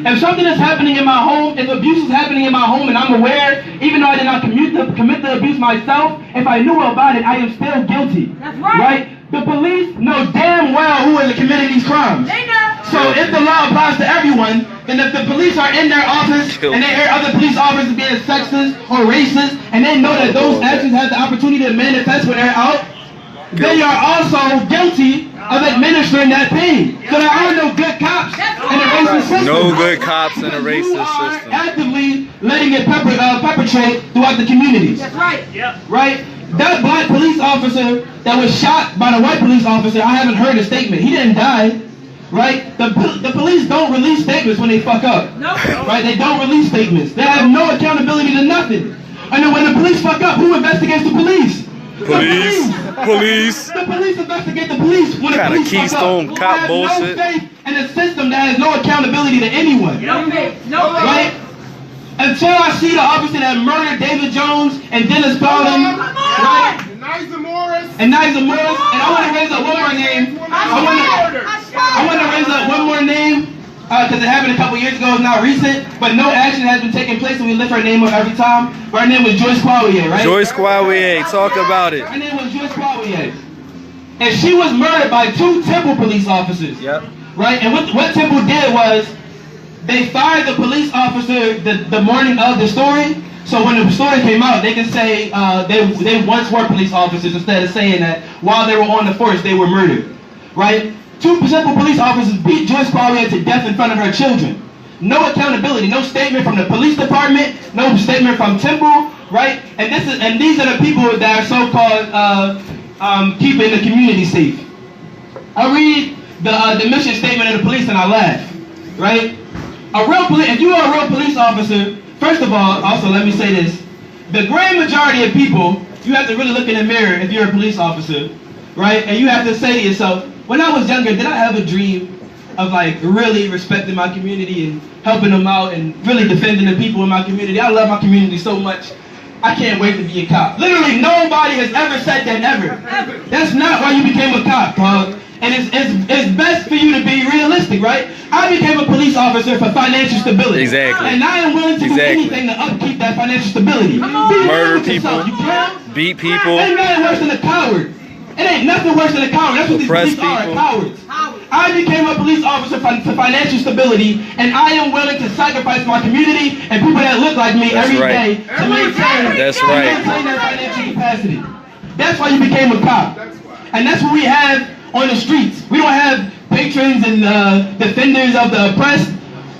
If something is happening in my home, if abuse is happening in my home and I'm aware, even though I did not commit the abuse myself, if I knew about it, I am still guilty. That's right. The police know damn well who is committing these crimes. They know. So if the law applies to everyone, then if the police are in their office and they hear other police officers being sexist or racist, and they know that those actions have the opportunity to manifest when they're out, they are also guilty of administering that pain. So there are no good cops in the racist system. No good cops in a racist you are system. actively letting it perpetrate throughout the communities. That's right. Yep. Right? That black police officer that was shot by the white police officer, I haven't heard a statement. He didn't die. Right? The police don't release statements when they fuck up. No. Right? They don't release statements. They have no accountability to nothing. And then when the police fuck up, who investigates the police? Police. The police investigate the police when the police Keystone fuck up. Cop bullshit. No faith in a system that has no accountability to anyone. No faith. No faith. Right? Until I see the officer that murdered David Jones and Dennis Bowden, right? And Niza Morris. And I want to raise up one more name. I want to raise up one more name. Because it happened a couple years ago, it's not recent, but no action has been taking place, and we lift her name up every time. Her name was Joyce Quawier, right? Joyce Quawier, talk about it. Her name was Joyce Quawier. And she was murdered by 2 Temple police officers. Yep. Right? And what Temple did was, they fired the police officer the morning of the story, so when the story came out, they can say they once were police officers instead of saying that while they were on the force, they were murdered. Right? 2 Temple police officers beat Joyce Quawier to death in front of her children. No accountability, no statement from the police department, no statement from Temple, right? And these are the people that are so-called keeping the community safe. I read the mission statement of the police and I laugh, right? If you are a real police officer, first of all, also let me say this: the grand majority of people, you have to really look in the mirror if you're a police officer, right? And you have to say to yourself, when I was younger, did I have a dream of like really respecting my community and helping them out and really defending the people in my community? I love my community so much. I can't wait to be a cop. Literally nobody has ever said that ever. That's not why you became a cop, Paul. And it's best for you to be realistic, right? I became a police officer for financial stability. Exactly. And I am willing to do anything to upkeep that financial stability. Murder people, beat people. Ain't nothing worse than a coward. It ain't nothing worse than a coward. That's what these police are, cowards. I became a police officer for financial stability, and I am willing to sacrifice my community and people that look like me every day to maintain that financial capacity. That's why you became a cop. And that's what we have on the streets. We don't have patrons and defenders of the oppressed.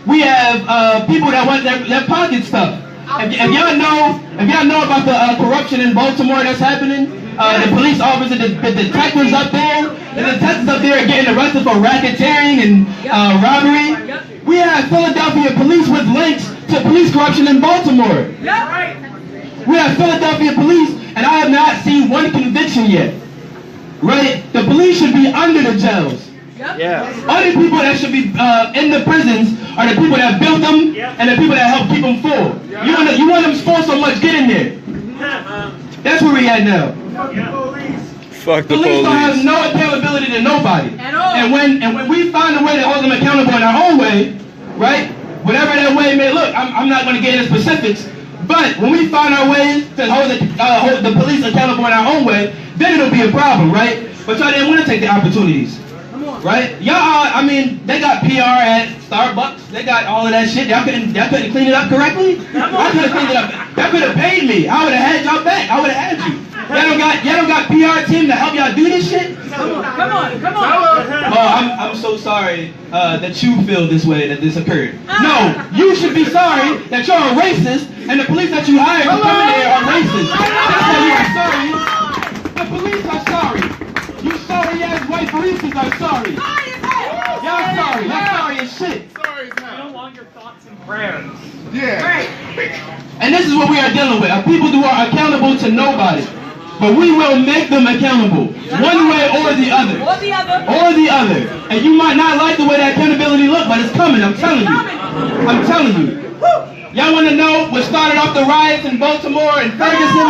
We have people that want their pocket stuff. If y'all know about the corruption in Baltimore that's happening, the police officers, the detectives up there are getting arrested for racketeering and robbery. We have Philadelphia police with links to police corruption in Baltimore. We have Philadelphia police, and I have not seen one conviction yet. Right? The police should be under the jails. Yeah. Only people that should be in the prisons are the people that built them and the people that help keep them full. You want them full so much, get in there. That's where we at now. Fuck the police don't have no accountability to nobody. At all. And when we find a way to hold them accountable in our own way, right? Whatever that way may look, I'm not going to get into specifics, but when we find our ways to hold the police accountable in our own way, then it'll be a problem, right? But y'all didn't want to take the opportunities. Right? Y'all, I mean, they got PR at Starbucks. They got all of that shit. Y'all couldn't clean it up correctly? I could have cleaned it up. Y'all could have paid me. I would have had y'all back. I would have had you. Y'all don't got don't got PR team to help y'all do this shit? Come on. Oh, I'm so sorry that you feel this way, that this occurred. No, you should be sorry that you're a racist and the police that you hired to come in here are racist. That's why you are sorry. The police are sorry. You sorry ass white police are sorry. Y'all sorry. Y'all sorry as shit. We don't want your thoughts and prayers. Yeah. Right. And this is what we are dealing with. Are people who are accountable to nobody. But we will make them accountable. One way or the other. Or the other. Or the other. And you might not like the way that accountability looks, but it's coming. I'm telling you. I'm telling you. Y'all want to know what started off the riots in Baltimore and Ferguson?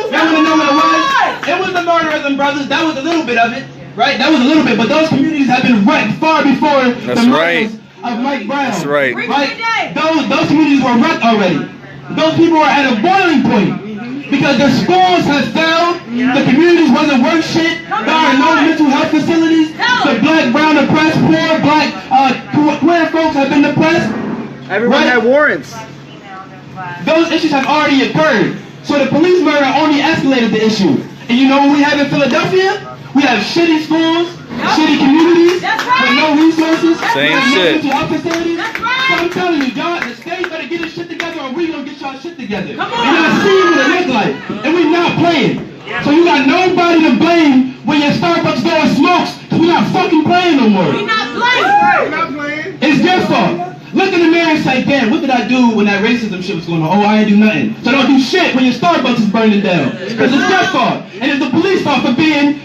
Y'all want to know what it was? It was the murderers and brothers. That was a little bit of it. Right? That was a little bit. But those communities have been wrecked far before the murders of Mike Brown. That's right. Those communities were wrecked already. Those people are at a boiling point. Because the schools have failed, the communities wasn't worth shit, there are no mental health facilities, the black, brown, oppressed, poor, black, queer folks have been oppressed. Everyone had warrants. Those issues have already occurred. So the police murder only escalated the issue. And you know what we have in Philadelphia? We have shitty schools, shitty communities, with no resources, Same no shit. mental health facilities. So I'm telling you, y'all, the state better get its shit together or we gonna get y'all shit together. And y'all see what it look like. And we not playing. So you got nobody to blame when your Starbucks door smokes, because we not fucking playing no more. We not playing. We're not playing. It's your fault. Look in the mirror and say, damn, what did I do when that racism shit was going on? Oh, I ain't do nothing. So don't do shit when your Starbucks is burning down. Because it's your fault. And it's the police fault for being,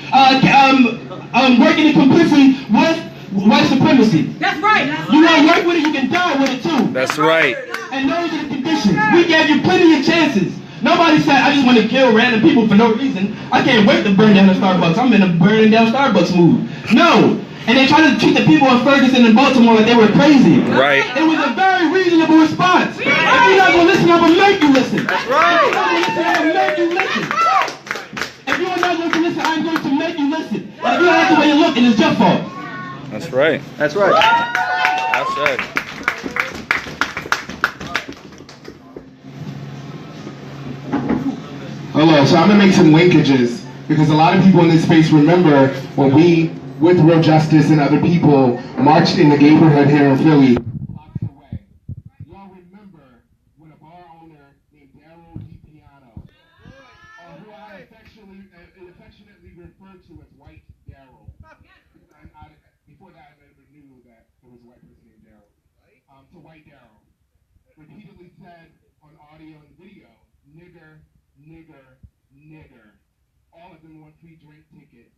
working in complicity with white supremacy. That's right. You want to work with it, you can die with it too. That's right. And those are the conditions. We gave you plenty of chances. Nobody said, I just want to kill random people for no reason. I can't wait to burn down a Starbucks. I'm in a burning down Starbucks mood. No. And they tried to treat the people of Ferguson and Baltimore like they were crazy. Right. It was a very reasonable response. If you're not going to listen, I'm going to make you listen. That's right. If you're not going to listen, I'm going to make you listen. If you're not going to listen, I'm going to make you listen. And if you don't like the way you look, it's your fault. That's right. That's right. That's right. Hello, so I'm gonna make some linkages because a lot of people in this space remember when we, with Real Justice and other people, marched in the neighborhood here in Philly. Blocks away. Y'all remember when a bar owner named Daryl DiPiano, who I affectionately referred to as White Daryl. And before that, I never knew that there was a white person named Daryl. So White Daryl repeatedly said on audio and video, nigger, nigger, nigger. All of them want free drink tickets.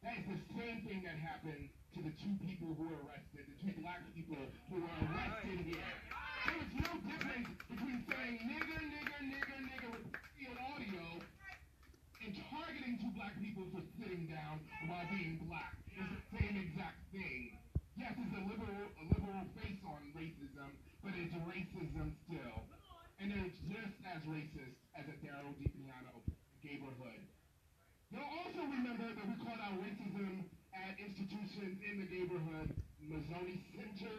That is the same thing that happened to the two people who were arrested, the two black people who were arrested here. There was no difference between saying nigger, nigger, nigger, nigger with field audio and targeting two black people for sitting down while being black. It's the same exact thing. Yes, it's a liberal face on racism, but it's racism still. And they're just as racist as a Daryl DiPiano neighborhood. Y'all also remember that we called out racism at institutions in the neighborhood, Mazzoni Center,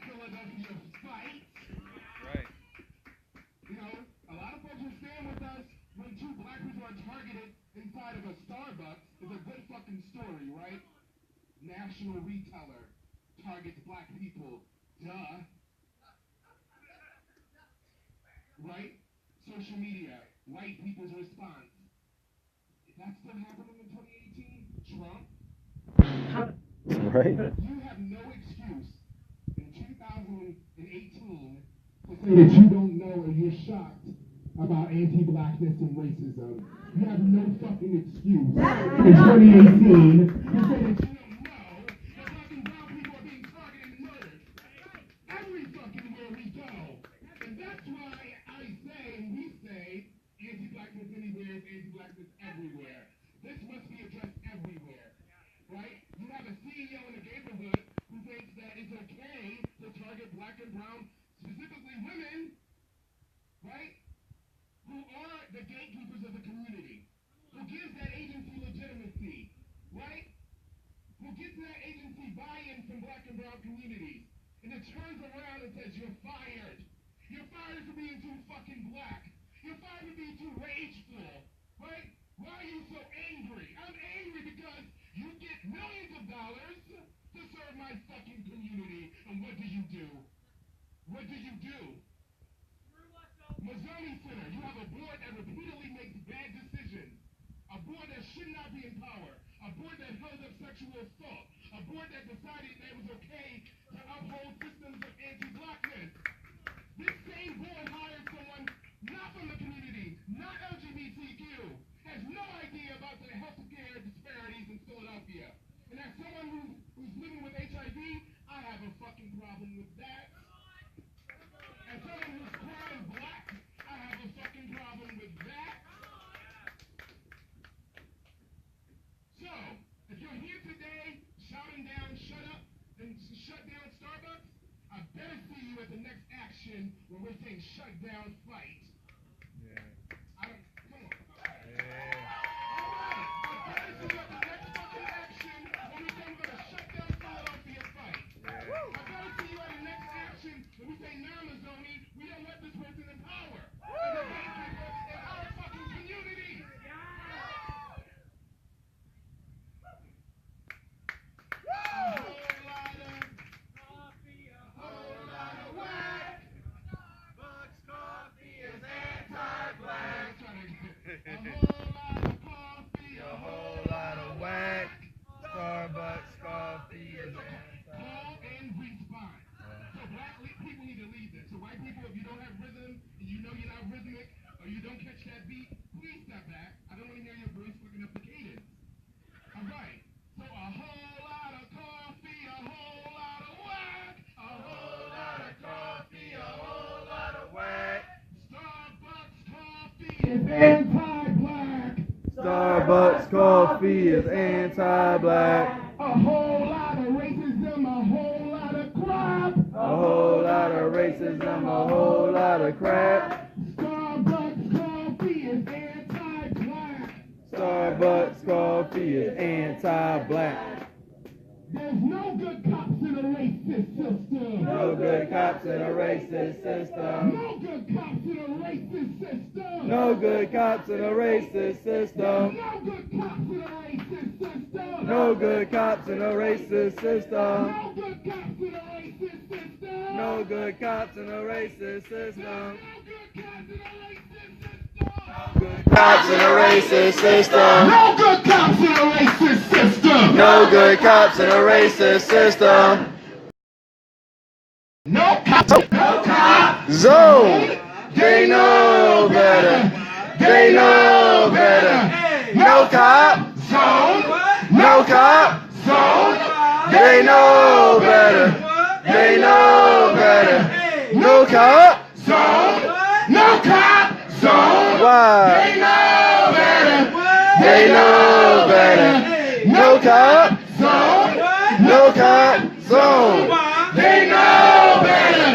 Philadelphia Fight. Right. You know, a lot of folks will stand with us when two black people are targeted inside of a Starbucks. It's a good fucking story, right? National retailer targets black people. Duh. Right? Social media, white people's response. Is that still happening in 2018? Trump? Right. You have no excuse in 2018 to say that you don't know or you're shocked about anti-blackness and racism. You have no fucking excuse in 2018 to say that you don't know that black and brown people are being targeted and murdered. Every fucking where we go. And that's why I say, and we say, anti-blackness anywhere is anti-blackness everywhere. This must be addressed everywhere, right? You have a CEO in the neighborhood who thinks that it's okay to target black and brown, specifically women, right? Who are the gatekeepers of the community, who gives that agency legitimacy, right? Who gets that agency buy-in from black and brown communities, and it turns around and says, you're fired. You're fired for being too fucking black. You're fired for being too rageful. What do? Mazzoni Center, you have a board that repeatedly makes bad decisions. A board that should not be in power. A board that held up sexual assault. A board that decided that it was okay to uphold systems of anti-blackness. This same board hired someone not from the community, not LGBTQ, has no idea about the health care disparities in Philadelphia. And as someone who's living with HIV, I have a fucking problem with that. As someone who's crying black, I have a fucking problem with that. So, if you're here today shouting down, shut up, and shut down Starbucks, I better see you at the next action when we're saying shut down fight. Yeah. Come on. Yeah. I better see you at the next fucking action when we say we're going to shut down Philadelphia fight. Yeah. I better see you at the next action when we say nah, Mazzoni, we don't want this person in power. And the white people in our fucking community. Starbucks coffee is call and respond. So black people need to lead this. So white people, if you don't have rhythm, and you know you're not rhythmic, or you don't catch that beat, please step back. I don't want to hear your voice fucking up the cadence. All right. So a whole lot of coffee, a whole lot of whack, a whole lot of coffee, a whole lot of whack. Starbucks coffee is anti-black. Starbucks coffee is anti-black. A whole lot of racism, a whole lot of crap. A whole lot of racism, a whole lot of crap. Starbucks coffee is anti-black. Starbucks coffee is anti-black. There's no good cops in a racist system. No good cops in a racist system. No good cops in a racist system. No good cops in a racist system. No good cops in a racist system. No good cops in a racist system. No good cops in a racist system. No good cops in a racist system. No good cops in a racist system. No cops. No cops. Zone. They know better. They know better. No cop. Zone. No cop. Zone. They know better. They know better. No cop. Zone. No cop. Zone. Why? They know better. They know better. No cop. Zone. No cop. Zone. They know better.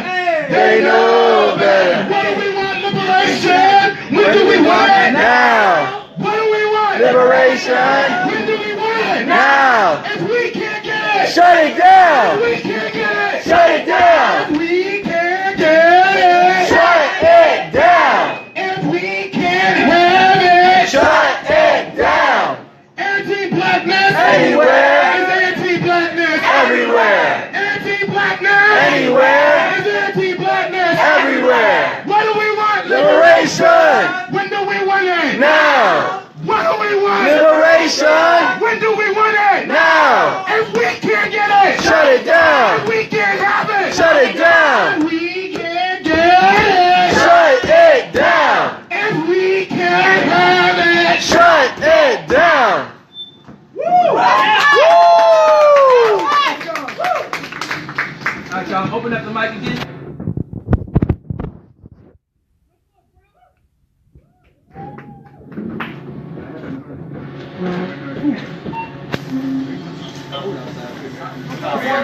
They know better. What do we want? Liberation. When do we want it? Now. What do we want? Liberation. When do we want it? Now. If we can't get it. Shut it down. If we can't get it. Shut it down. If we can't get it. Shut it down. If we can't have it. Shut it down. Anti-blackness. Anywhere. Is anti-blackness. Everywhere. Anti-blackness. Anywhere. Is anti-blackness. Everywhere. What do we want? Liberation. When do we want it? Now. What do we want? Liberation. When do we want it? Now. If we can't get it. Shut it down. If we can't have it. Shut it down. If we can't get it. Shut it down. If we can't have it. Shut it down. Woo! Woo! All right, y'all, open up the mic again.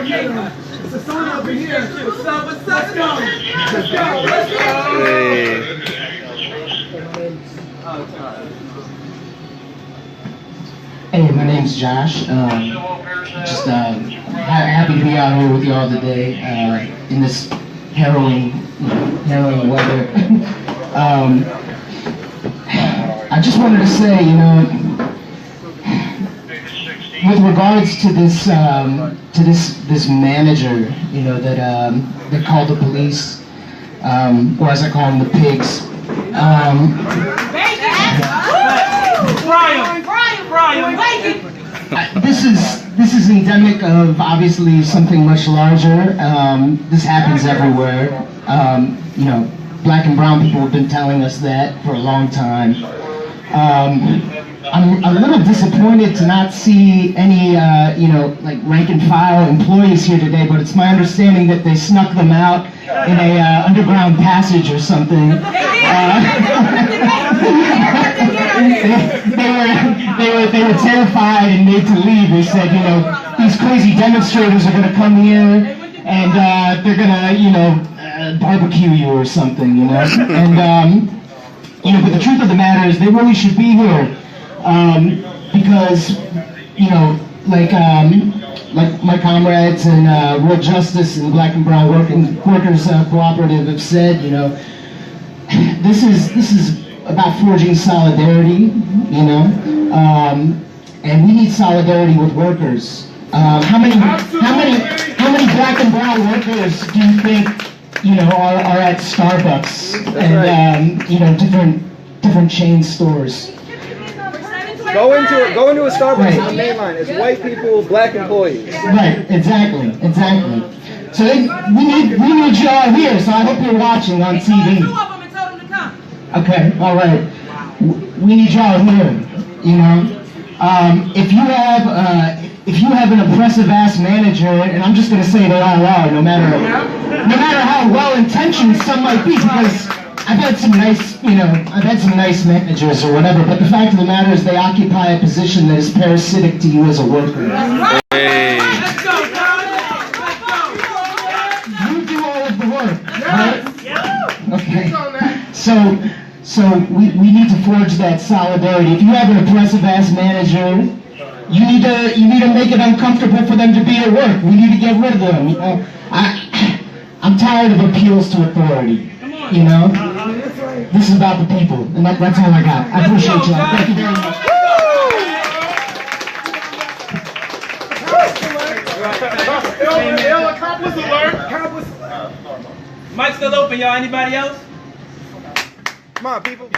It's a song over here. What's up? What's up? Let's go. Let's go. Let's go. Hey. Hey, my name's Josh. Happy to be out here with you all today in this harrowing weather. I just wanted to say, with regards to this this manager, you know, that that called the police, or as I call them, the pigs. This is endemic of obviously something much larger. This happens everywhere. You know, black and brown people have been telling us that for a long time. I'm a little disappointed to not see any, you know, like rank and file employees here today, but it's my understanding that they snuck them out in a underground passage or something. They were terrified and made to leave. They said, you know, these crazy demonstrators are going to come here and they're going to, you know, barbecue you or something, you know. And you know, but the truth of the matter is they really should be here. Because, you know, like my comrades and Real Justice and Black and Brown Workers Cooperative have said, you know, this is about forging solidarity, you know, and we need solidarity with workers. How many Black and Brown workers do you think, you know, are at Starbucks and you know, different chain stores? Go into a Starbucks on the main line. It's white people, black employees. Right, exactly. So we need y'all here. So I hope you're watching on TV. Okay, all right. We need y'all here. You know, if you have an oppressive ass manager, and I'm just gonna say they all are, no matter how well intentioned some might be, because I've had some nice managers or whatever, but the fact of the matter is they occupy a position that is parasitic to you as a worker. Hey. You do all of the work, right? Okay. So we need to forge that solidarity. If you have an oppressive ass manager, you need to make it uncomfortable for them to be at work. We need to get rid of them. You know, I'm tired of appeals to authority. You know, this is about the people, and that's all I got. I appreciate you. Thank you very much. Mic's still open, y'all. Anybody else? Come on, people.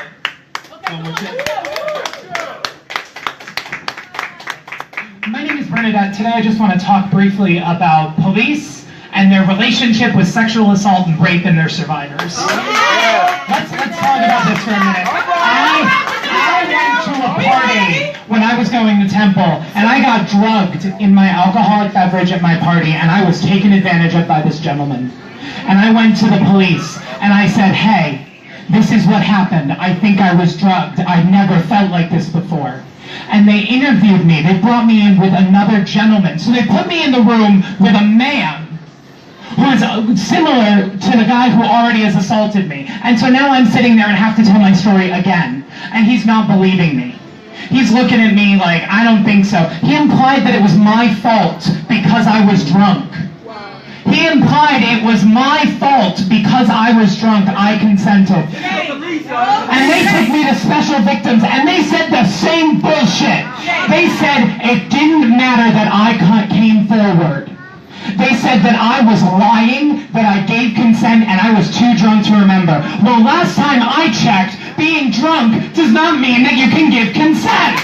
My name is Bernadette. Today I just want to talk briefly about police and their relationship with sexual assault and rape and their survivors. Let's talk about this for a minute. I went to a party when I was going to Temple, and I got drugged in my alcoholic beverage at my party, and I was taken advantage of by this gentleman. And I went to the police, and I said, hey, this is what happened. I think I was drugged. I've never felt like this before. And they interviewed me. They brought me in with another gentleman. So they put me in the room with a man who is similar to the guy who already has assaulted me. And so now I'm sitting there and have to tell my story again. And he's not believing me. He's looking at me like, I don't think so. He implied that it was my fault because I was drunk. He implied it was my fault because I was drunk. I consented. And they took me to special victims, and they said the same bullshit. They said it didn't matter that I came forward. They said that I was lying, that I gave consent, and I was too drunk to remember. Well, last time I checked, being drunk does not mean that you can give consent.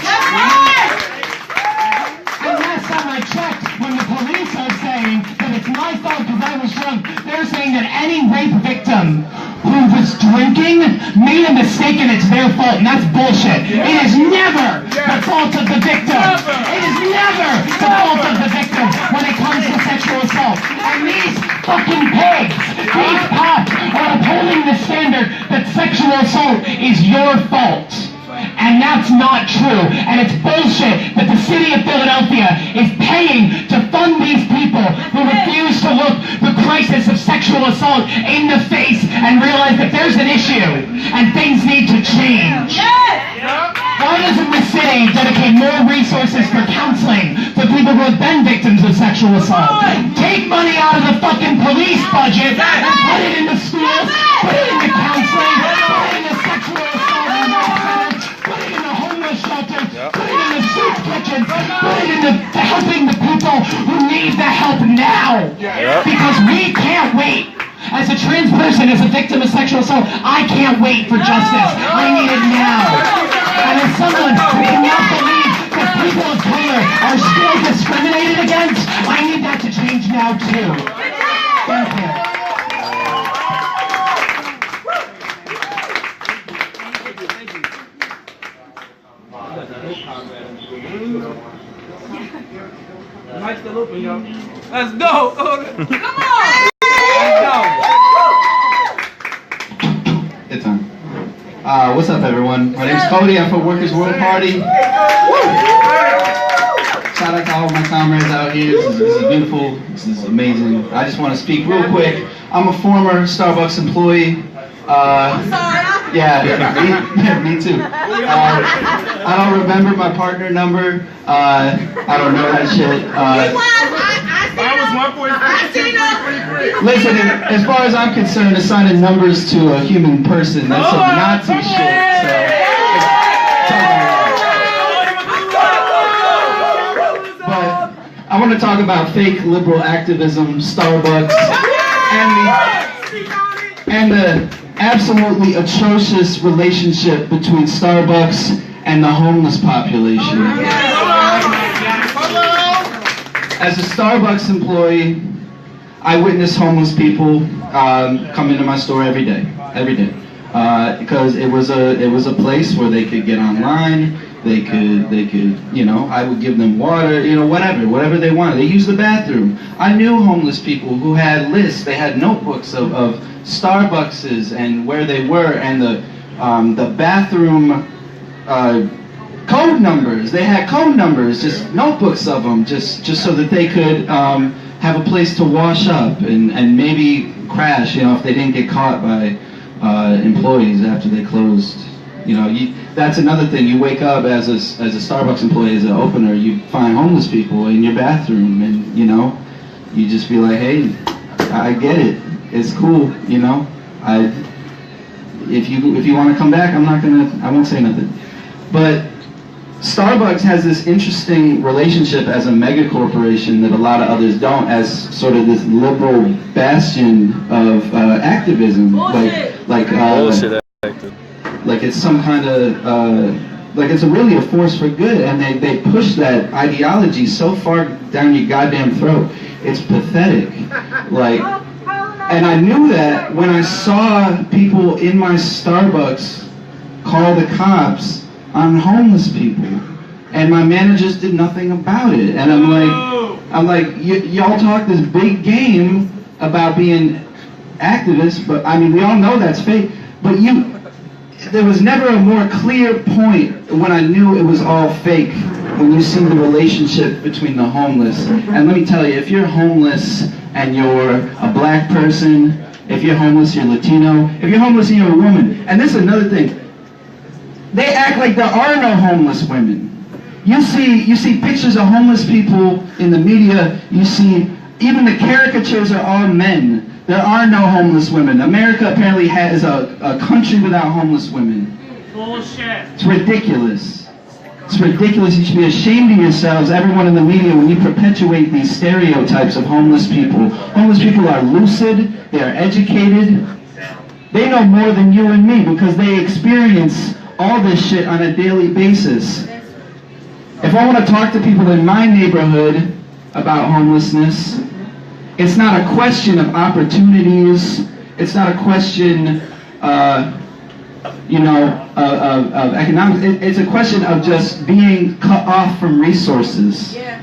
And last time I checked, when the police are saying that it's my fault because I was drunk, they're saying that any rape victim who was drinking made a mistake and it's their fault, and that's bullshit. It is never the fault of the victim. It is never the fault of the victim when it comes to sexual assault. And these fucking pigs, these cops are upholding the standard that sexual assault is your fault. And that's not true. And it's bullshit that the city of Philadelphia is paying to fund these people who refuse to look the crisis of sexual assault in the face and realize that there's an issue and things need to change. Why doesn't the city dedicate more resources for counseling for people who have been victims of sexual assault? Take money out of the fucking police budget and put it into schools, put it into counseling, put it into sexual assault, put it in the homeless shelter, put it in the soup kitchens, put it into helping the people who need the help now. Because we can't wait. As a trans person, as a victim of sexual assault, I can't wait for justice. I need it now. And as someone who cannot believe that people of color are still discriminated against, I need that to change now too. Thank you. The mic's still open, y'all. Let's go! Come on! It's on. What's up, everyone? My name's Cody. I'm from Workers' World Party. Shout out to all of my comrades out here. This is beautiful. This is amazing. I just want to speak real quick. I'm a former Starbucks employee. Yeah, me too. I don't remember my partner number. I don't know that shit. Listen, as far as I'm concerned, assigning numbers to a human person, that's some Nazi shit. But I want to talk about fake liberal activism, Starbucks, and the absolutely atrocious relationship between Starbucks and the homeless population. As a Starbucks employee, I witness homeless people come into my store every day, because it was a place where they could get online. They could, you know, I would give them water, you know, whatever they wanted. They used the bathroom. I knew homeless people who had lists. They had notebooks of Starbuckses and where they were, and the bathroom code numbers. They had code numbers, just notebooks of them, just so that they could have a place to wash up and maybe crash, you know, if they didn't get caught by employees after they closed. You know, that's another thing. You wake up as a Starbucks employee, as an opener, you find homeless people in your bathroom, and you know, you just be like, hey, I get it. It's cool, you know. If you want to come back, I won't say nothing. But Starbucks has this interesting relationship as a mega corporation that a lot of others don't, as sort of this liberal bastion of activism, like it's some kind of like it's really a force for good, and they push that ideology so far down your goddamn throat. It's pathetic. And I knew that when I saw people in my Starbucks call the cops on homeless people, and my managers did nothing about it. And I'm like, y'all talk this big game about being activists, but I mean, we all know that's fake. But there was never a more clear point when I knew it was all fake, when you see the relationship between the homeless. And let me tell you, if you're homeless and you're a black person, if you're homeless, you're Latino, if you're homeless and you're a woman, and this is another thing, they act like there are no homeless women. You see pictures of homeless people in the media, you see even the caricatures are all men. There are no homeless women. America apparently has a country without homeless women. Bullshit. It's ridiculous. It's ridiculous. You should be ashamed of yourselves, everyone in the media, when you perpetuate these stereotypes of homeless people. Homeless people are lucid, they are educated. They know more than you and me because they experience all this shit on a daily basis. If I want to talk to people in my neighborhood about homelessness, it's not a question of opportunities. It's not a question, of economics. It's a question of just being cut off from resources. Yeah.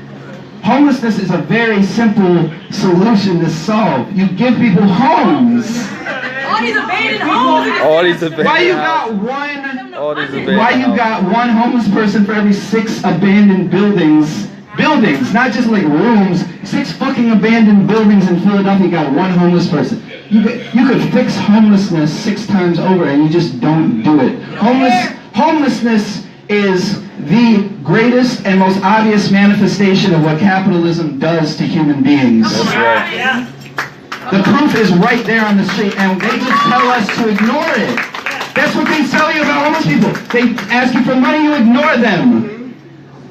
Homelessness is a very simple solution to solve. You give people homes. All these abandoned homes. Why you got one homeless person for every 6 abandoned buildings? Buildings, not just like rooms. 6 fucking abandoned buildings in Philadelphia got one homeless person. You could fix homelessness 6 times over, and you just don't do it. Homelessness is the greatest and most obvious manifestation of what capitalism does to human beings. That's right. Yeah. The proof is right there on the street, and they just tell us to ignore it. That's what they tell you about homeless people. They ask you for money, you ignore them.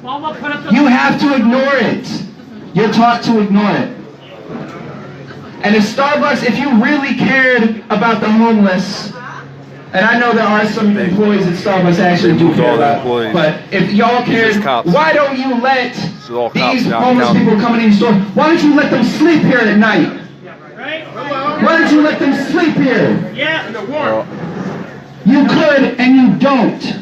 You have to ignore it. You're taught to ignore it. And if Starbucks, if you really cared about the homeless, and I know there are some employees at Starbucks that actually do care about, but if y'all cared, why don't you let these homeless people coming in the store, why don't you let them sleep here at night? Why don't you let them sleep here? You could and you don't.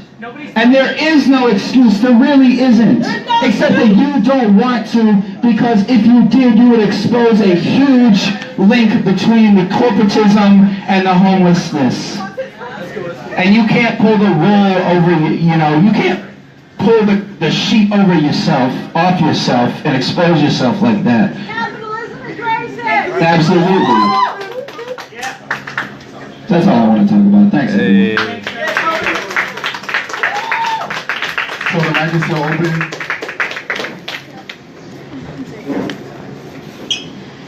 And there is no excuse, there really isn't. Except that you don't want to, because if you did, you would expose a huge link between the corporatism and the homelessness. And you can't pull the wool over, you know, you can't pull the sheet over yourself, off yourself, and expose yourself like that. Capitalism is racist! Absolutely. That's all I want to talk about. Thanks. Hey. So the mic is still open.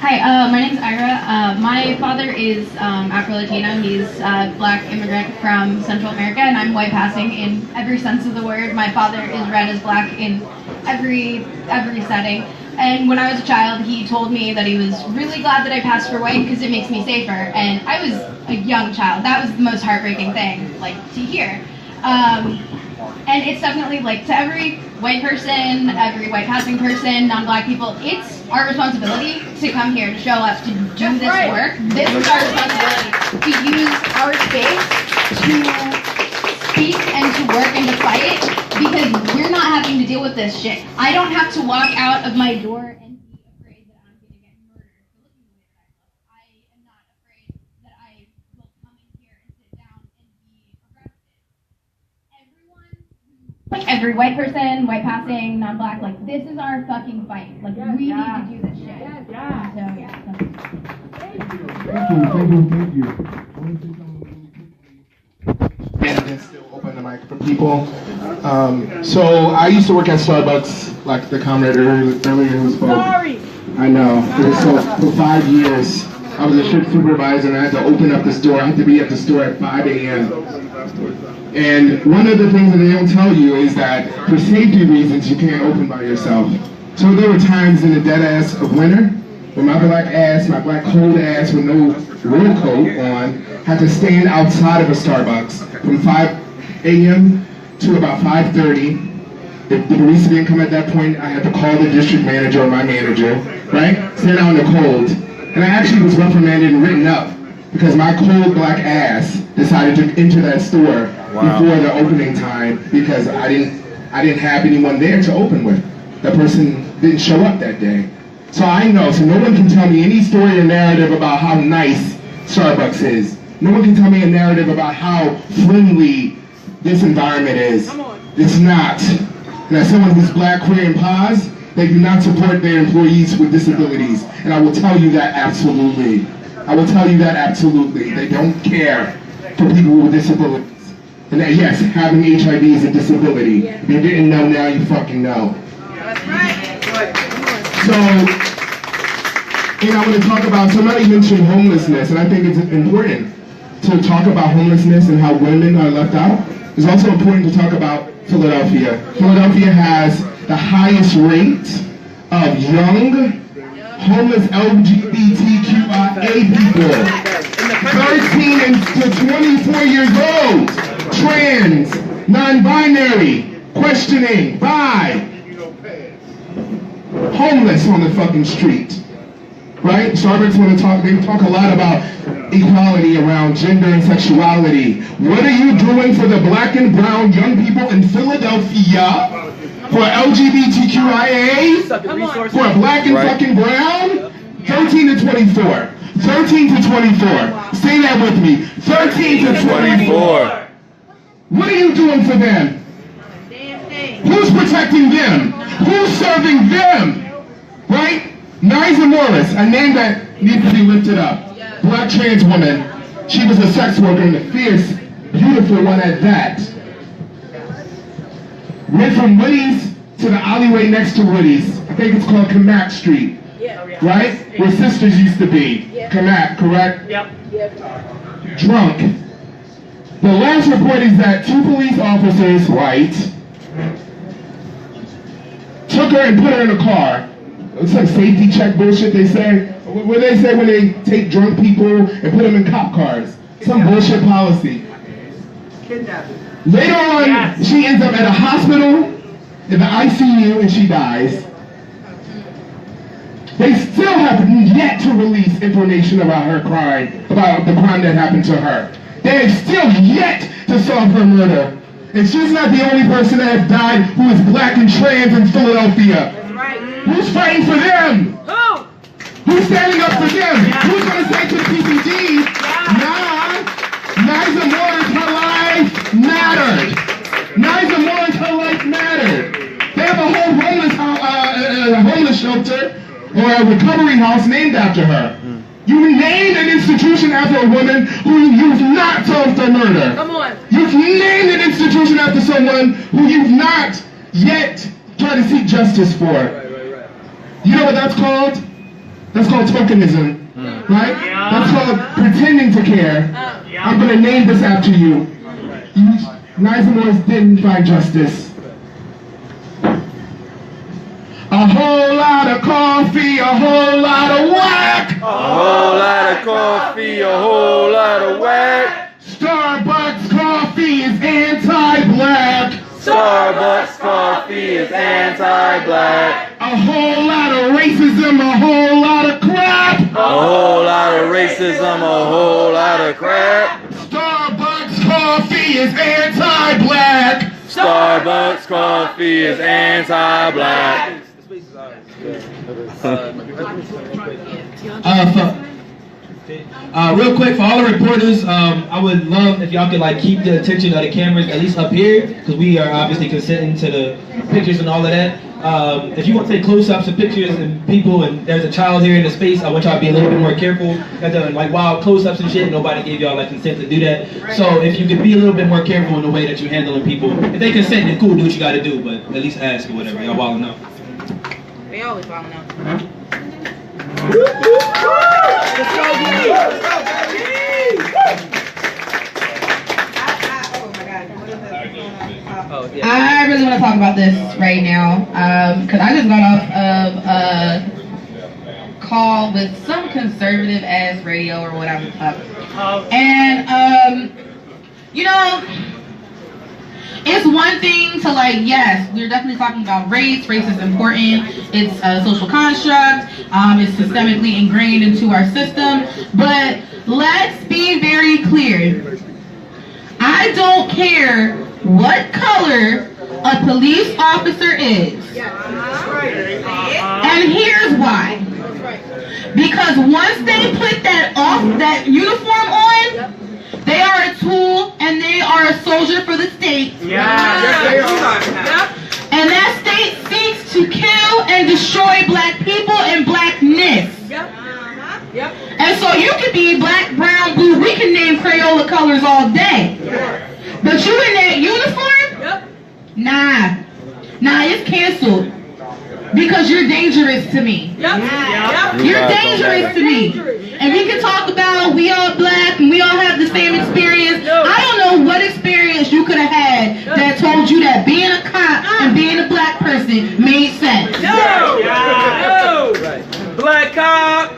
Hi, my name's Ira. My father is Afro-Latino. He's a black immigrant from Central America, and I'm white passing in every sense of the word. My father is read as black in every setting. And when I was a child, he told me that he was really glad that I passed for white because it makes me safer. And I was a young child. That was the most heartbreaking thing, like, to hear. And it's definitely, like, to every white person, every white passing person, non-black people, it's our responsibility to come here, to show up, to do this work. This is our responsibility, to use our space to speak and to work and to fight, because we're not having to deal with this shit. I don't have to walk out of my door and be afraid that I'm going to get murdered for looking the way that I look. I am not afraid that I will come in here and sit down and be arrested. Like every white person, white passing, non-black, like this is our fucking fight. Like we need to do this shit. So yeah. Thank you. And still open the mic for people. So I used to work at Starbucks, like the comrade earlier who spoke. Sorry. I know. So for 5 years, I was a shift supervisor, and I had to open up this door. I had to be at the store at 5 a.m. And one of the things that they don't tell you is that for safety reasons, you can't open by yourself. So there were times in the dead ass of winter when my black ass, my black cold ass with no real coat on, had to stand outside of a Starbucks from 5 a.m. to about 5:30. If the barista didn't come at that point, I had to call the district manager or my manager, right? Stand out in the cold. And I actually was reprimanded and written up because my cold black ass decided to enter that store before the opening time because I didn't have anyone there to open with. That person didn't show up that day. So I know, so no one can tell me any story or narrative about how nice Starbucks is. No one can tell me a narrative about how friendly this environment is. It's not. And as someone who's black, queer, and pos, they do not support their employees with disabilities. And I will tell you that absolutely. I will tell you that absolutely. They don't care for people with disabilities. And that, yes, having HIV is a disability. If you didn't know, now you fucking know. That's right. So, I want to talk about, somebody mentioned homelessness, and I think it's important to talk about homelessness and how women are left out. It's also important to talk about Philadelphia. Philadelphia has the highest rate of young, homeless LGBTQIA people. 13 to 24 years old, trans, non-binary, questioning, bi, homeless on the fucking street. Right? Starbucks want to talk, they talk a lot about equality around gender and sexuality. What are you doing for the black and brown young people in Philadelphia? For LGBTQIA? For black and fucking brown? 13 to 24. 13 to 24. Say that with me. 13 to 24. What are you doing for them? Who's protecting them? Who's serving them? Right? Niza Morris, a name that needs to be lifted up. Black trans woman. She was a sex worker and a fierce, beautiful one at that. Went from Woody's to the alleyway next to Woody's. I think it's called Kamak Street. Right? Where sisters used to be. Kamak, correct? Yep. Drunk. The last report is that 2 police officers, white, her and put her in a car. It's like safety check bullshit they say. What they say when they take drunk people and put them in cop cars. Some bullshit policy. Later on, she ends up at a hospital in the ICU and she dies. They still have yet to release information about her crime, about the crime that happened to her. They have still yet to solve her murder. And she's not the only person that has died who is black and trans in Philadelphia. Who's fighting for them? Who? Who's standing up for them? Who's going to say to the PPD, nah, Niza Moore's her life mattered. Niza Moore's her life mattered. They have a whole homeless shelter or a recovery house named after her. You named an institution after a woman who you've not solved her murder. Come on. You've named an institution after someone who you've not yet tried to seek justice for. You know what that's called? That's called tokenism, right? That's called pretending to care. I'm going to name this after you. Niza Moore's didn't find justice. A whole lot of coffee, a whole lot of whack. A whole lot of coffee, a whole lot of whack. Starbucks coffee is anti-black. Starbucks coffee is anti-black. A whole lot of racism, a whole lot of crap. A whole lot of racism, a whole lot of crap. Starbucks coffee is anti-black. Starbucks coffee is anti-black. Real quick, for all the reporters, I would love if y'all could like keep the attention of the cameras at least up here, because we are obviously consenting to the pictures and all of that. If you want to take close-ups of pictures and people, and there's a child here in the space, I want y'all to be a little bit more careful. Got done like wild close-ups and shit. Nobody gave y'all like consent to do that. So if you could be a little bit more careful in the way that you're handling people. If they consent, then cool, do what you got to do, but at least ask or whatever. Y'all wilding out. They always wilding out. I really want to talk about this right now because I just got off of a call with some conservative ass radio or whatever the fuck. And you know, it's one thing to like, yes, we're definitely talking about race. Race is important. It's a social construct. It's systemically ingrained into our system. But let's be very clear. I don't care what color a police officer is. And here's why. Because once they put that uniform on, they are a tool and they are a soldier for the state. And that state seeks to kill and destroy black people and blackness. And so you could be black, brown, blue, we can name Crayola colors all day. But you in that uniform? Nah, it's canceled. Because you're dangerous to me. You're dangerous to me. And we can talk about we all black and we all have the same experience. I don't know what experience you could have had that told you that being a cop and being a black person made sense. No! Black cop!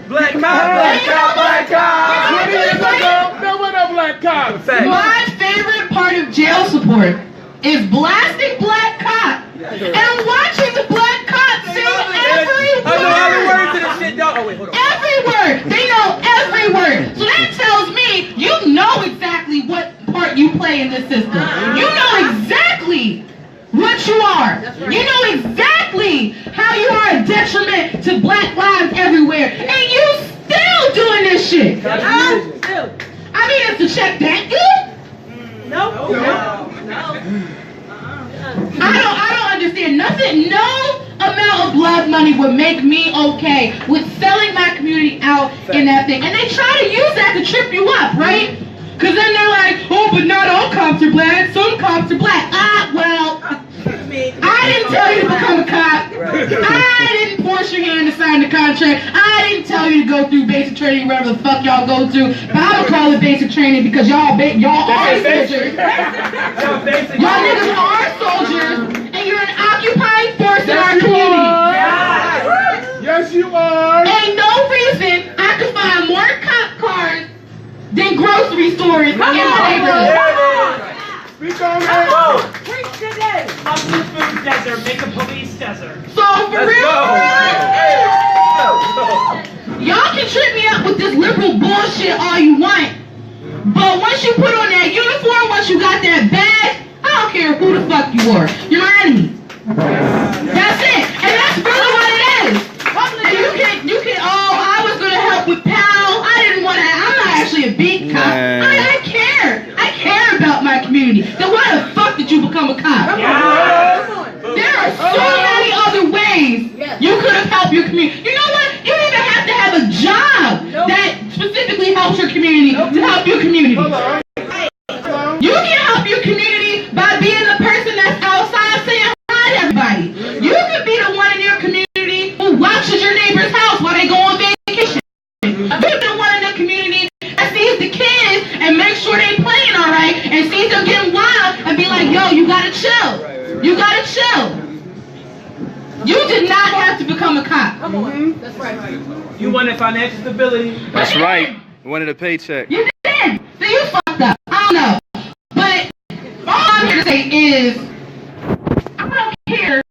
Black cop! Black cop! Black cop! 20 years ago, there were no black cops. My favorite part of jail support is blasting black cop and watching the black cop sing every word. I know all the words to this shit, dog. Oh, wait, hold on. Every word. They know every word. So that tells me you know exactly what part you play in this system. You know exactly what you are. You know exactly how you are a detriment to black lives everywhere. And you still doing this shit. I mean, is the check that good? No. I don't understand nothing. No amount of blood money would make me okay with selling my community out in that thing. And they try to use that to trip you up, right? Because then they're like, oh, but not all cops are black. Some cops are black. Well, I didn't tell you to become a cop. I didn't force your hand to sign the contract. I didn't tell you to go through basic training, whatever the fuck y'all go through. But I would call it basic training because y'all are soldiers. Y'all niggas are soldiers, and you're an occupying force in our community. desert, make a police desert. So for real, y'all can trip me up with this liberal bullshit all you want. But once you put on that uniform, once you got that badge, I don't care who the fuck you are. You're my enemy. That's it. And that's really what it is. You can, oh, I was going to help with PAL. I didn't want to, I'm not actually a beat cop. I care. I care about my community. Then why the fuck did you become a cop? There are so many other ways you could have helped your community. You know what? You don't even have to have a job that specifically helps your community to help your community. You can help your community by being the person that's outside saying hi to everybody. You could be the one in your community who watches your neighbor's house while they go on vacation. You could be the one in the community that sees the kids and makes sure they playing all right and sees them getting wild and be like, yo, you gotta chill. You gotta chill. You did not have to become a cop. Come on. That's right. You wanted financial stability. That's right. You wanted a paycheck. You did. So you fucked up. I don't know. But all I'm here to say is, I don't care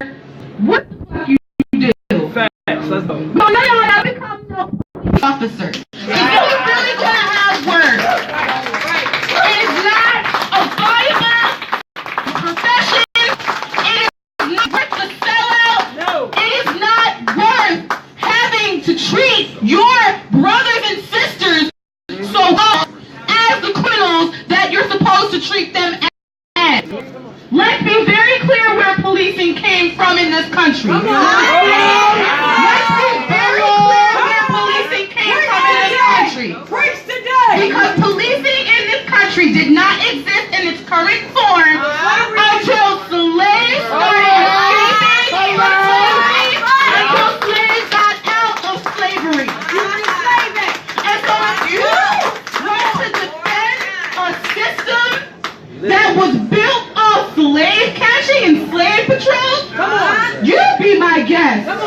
what the fuck you do. Facts. Let's go. No, I become no police officer. If you're really gonna have work, it is not a viable profession. It is not worth the sellout. No. It is not worth having to treat your brothers and sisters so well as the criminals that you're supposed to treat them as. Let's be very clear where policing came from in this country. Let's be very clear where policing came from in this country. Because policing in this country did not exist in its current form until slaves started escaping, until slaves got out of slavery. And so if you want to defend a system that was built off slave catching and slave patrols, you be my guest. Come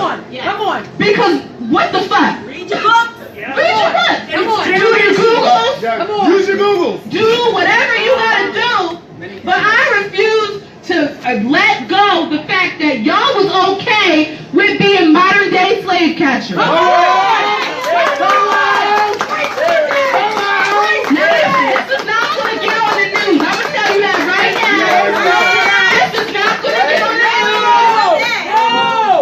on. Because what the fuck? Read your book. Read your book. Come on. Do your Googles. Come on. Use your Googles. Do whatever you gotta do. But I refuse to let go the fact that y'all was okay with being modern day slave catchers. This is not going to get on the news. I'm going to tell you that right now. This is not going to get on the news.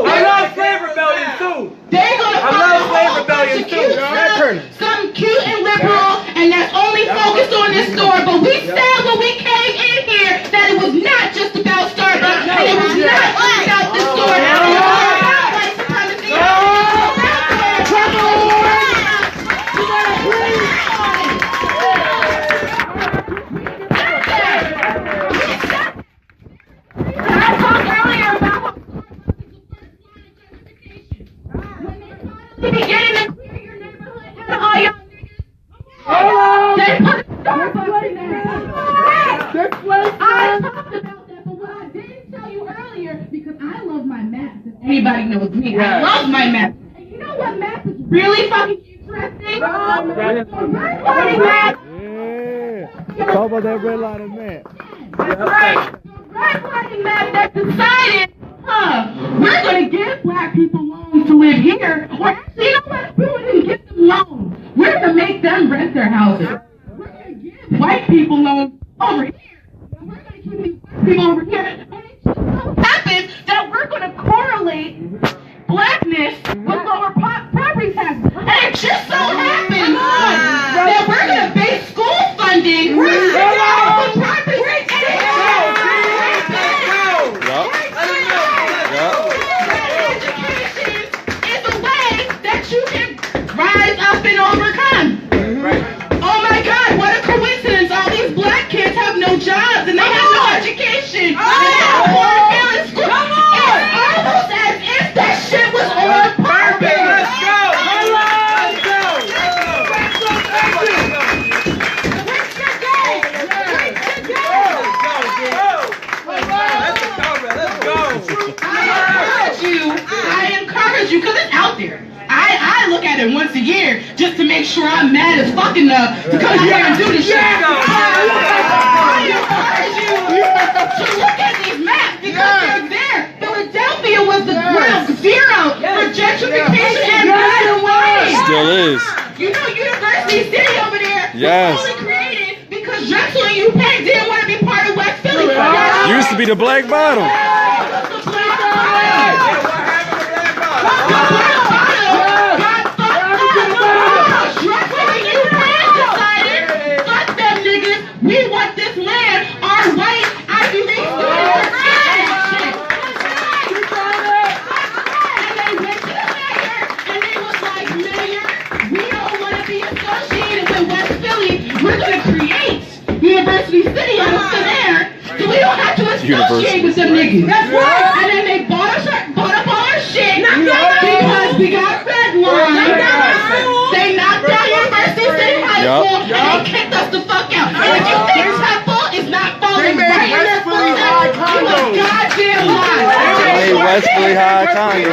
I love slave rebellion too. They're going to find a whole bunch of cute stuff, some cute and liberal, and that's only focused on this store. But we said when we came in here that it was not just about Starbucks, and it was not just about this store. It was about white supremacy. To be getting to clear your neighborhood out of all y'all niggas. They put Starbucks in there. I talked about that, but what I didn't tell you earlier, because I love my maps. If anybody knows me, I love my maps. And you know what map is really fucking interesting? Red lighting map. Talk about that red lighting map. That's right. Red lighting map that decided, we're going to give black people loans to live here. Or actually, you know what? We wouldn't even give them loans. We're going to make them rent their houses. We're going to give white people loans over here. We're going to keep these white people over here. And it just so happens that we're going to correlate blackness with lower property taxes. And it just so happens that we're going to base school funding on property taxes. You can rise up and overcome. Oh my God, what a coincidence. All these black kids have no jobs and they have no education. And they have poor parents. It's almost as if that shit was on purpose. Let's go. I encourage you, because it's out there. I look at it once a year just to make sure I'm mad as fuck enough to come out here and do this shit. I encourage you to look at these maps because they're there. You know University City over there Yes. was only created because Drexel and UPenn didn't want to be part of West Philly. Used to be the Black Bottom. We want this land, our white Ivy League students. And they went to the mayor, and they was like, Mayor, we don't want to be associated with West Philly. We're going to create University City out of thin air, so we don't have to associate with them niggas. That's right. And then they bought up all our shit because we got red line. They knocked down University City High School, and they kicked us the fuck out. And if you think Temple is not falling right, you a goddamn lie. They made West Philly High Congo.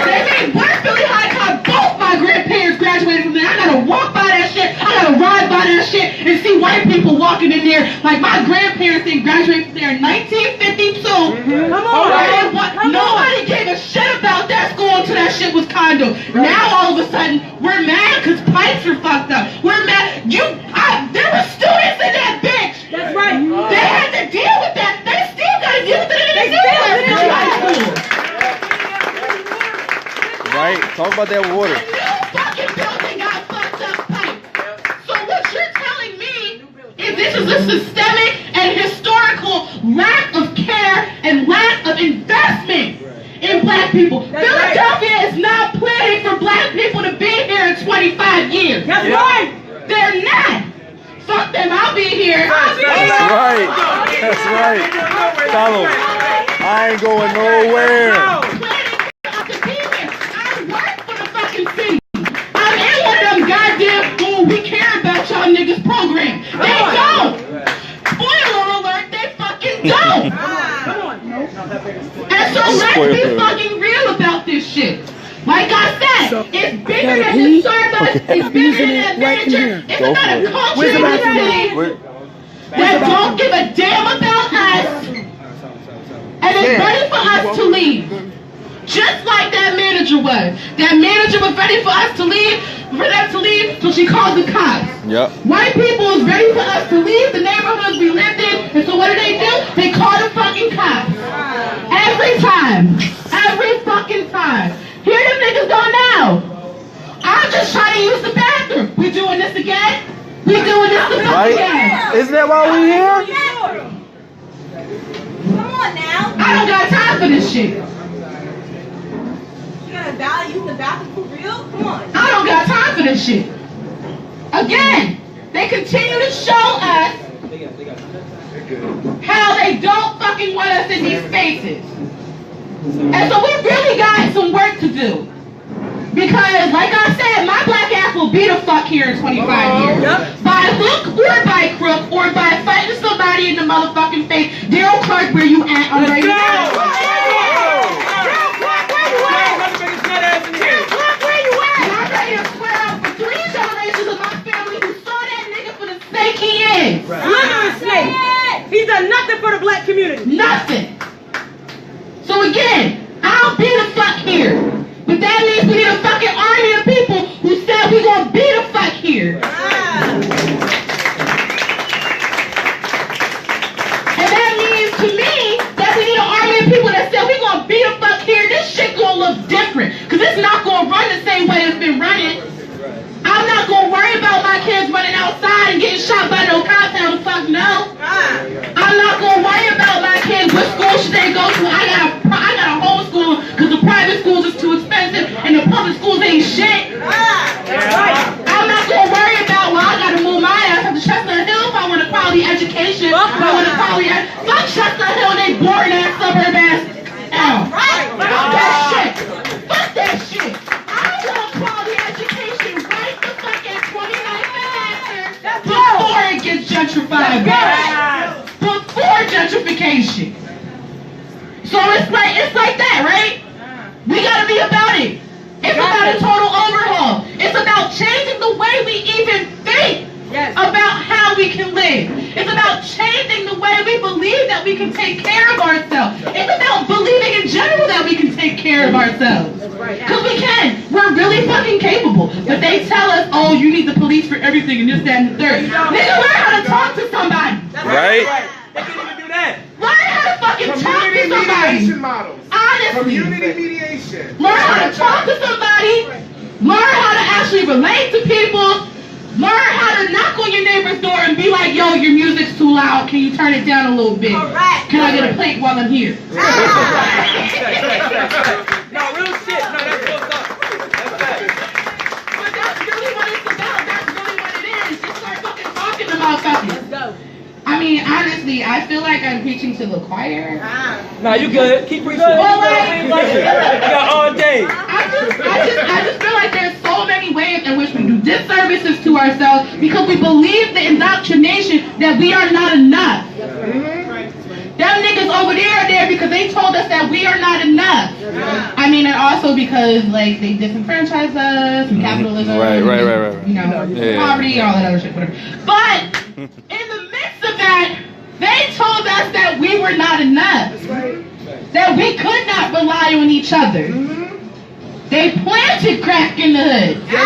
They made West Philly High Congo. Both my grandparents graduated from there. I gotta walk by that shit. I gotta ride by that shit and see white people walking in there. Like my grandparents didn't graduate from there in 1952. Come on. Nobody gave a shit about that school until that shit was condo. Now all of a sudden we're mad because pipes are fucked up. We're mad. There were students in that bitch. That's right. They had to deal with that. They still gotta deal with it in the high school. Right? Talk about that water. Fucking building got fucked up pipes. So what you're telling me is this is a systemic and historical lack of care and lack of investment in black people. Philadelphia is not planning for black people to be here in 25 years. That's right. They're not. Fuck them, I'll be here. That's right. That's right. Tell them. I ain't going nowhere. I'm in one of them goddamn we care about y'all niggas program. They don't. Spoiler alert, they fucking don't. And so let's be fucking real about this shit. Like I said, it's bigger than the Starbucks, it's bigger than that manager. It's about a culture in this city that don't give a damn about us and is ready for us to leave. Just like that manager was. That manager was ready for us to leave, so she called the cops. Yep. White people was ready for us to leave the neighborhoods we lived in, and so what do? They call the fucking cops. Every time. Every fucking time. Here them niggas go now. I'm just trying to use the bathroom. We doing this again? We doing this the fuck again? Isn't that why we here? Come on now. I don't got time for this shit. Use the bathroom for real? Come on. I don't got time for this shit. Again, they continue to show us how they don't fucking want us in these spaces. And so we really got some work to do. Because, like I said, my black ass will be the fuck here in 25 years. By hook or by crook or by fighting somebody in the motherfucking face. Daryl Clark, where you at? I'm ready to go. Look at the snake. He's done nothing for the black community. Nothing. So again, I'll be the fuck here. But that means we need a fucking army of people who said we gonna be the fuck here. And that means to me that we need an army of people that said we gonna be the fuck here. This shit gonna look different. Cause it's not gonna run the same way it's been running. I'm not gonna worry about my kids running outside and getting shot by no cops. Hell the fuck no. I'm not gonna worry about my kids. What school should they go to? I got a homeschool because the private schools is too expensive and the public schools ain't shit. I'm not gonna worry about I gotta move my ass up to Chestnut Hill if I want a quality education. If I want a quality fuck Chestnut Hill, they boring ass suburb ass. Fuck that shit. Fuck that shit. I want quality education right the fuck at 29th Manhattan before it gets gentrified. Before gentrification. So it's like that, right? We gotta be about it. It's about a total overhaul. It's about changing the way we even think about how we can live. It's about changing the way we believe that we can take care of ourselves. It's about believing in general that we can take take care of ourselves. Because we can. We're really fucking capable. But they tell us, oh, you need the police for everything and this, that, and the third. Nigga, learn how to talk to somebody. Right? They can't even do that. Learn how to fucking talk to somebody. Mediation models. Honestly. Community mediation. Learn how to talk to somebody. Learn how to actually relate to people. Learn how to knock on your neighbor's door and be like, yo, your music's too loud. Can you turn it down a little bit? Can I get a plate while I'm here? No, real shit. No, that's real stuff. That's facts. But that's really what it's about. That's really what it is. Just start fucking talking about something. Let's go. I mean, honestly, I feel like I'm preaching to the choir. Nah, you good. Keep preaching. Well, like, You got all day. I just feel like there's so many ways in which we do disservices to ourselves because we believe the indoctrination that we are not enough. Them niggas over there are there because they told us that we are not enough. I mean, and also because like they disenfranchise us from capitalism, Right. you know, poverty, all that other shit, whatever. But in the midst of that, they told us that we were not enough. That we could not rely on each other. They planted crack in the hood. One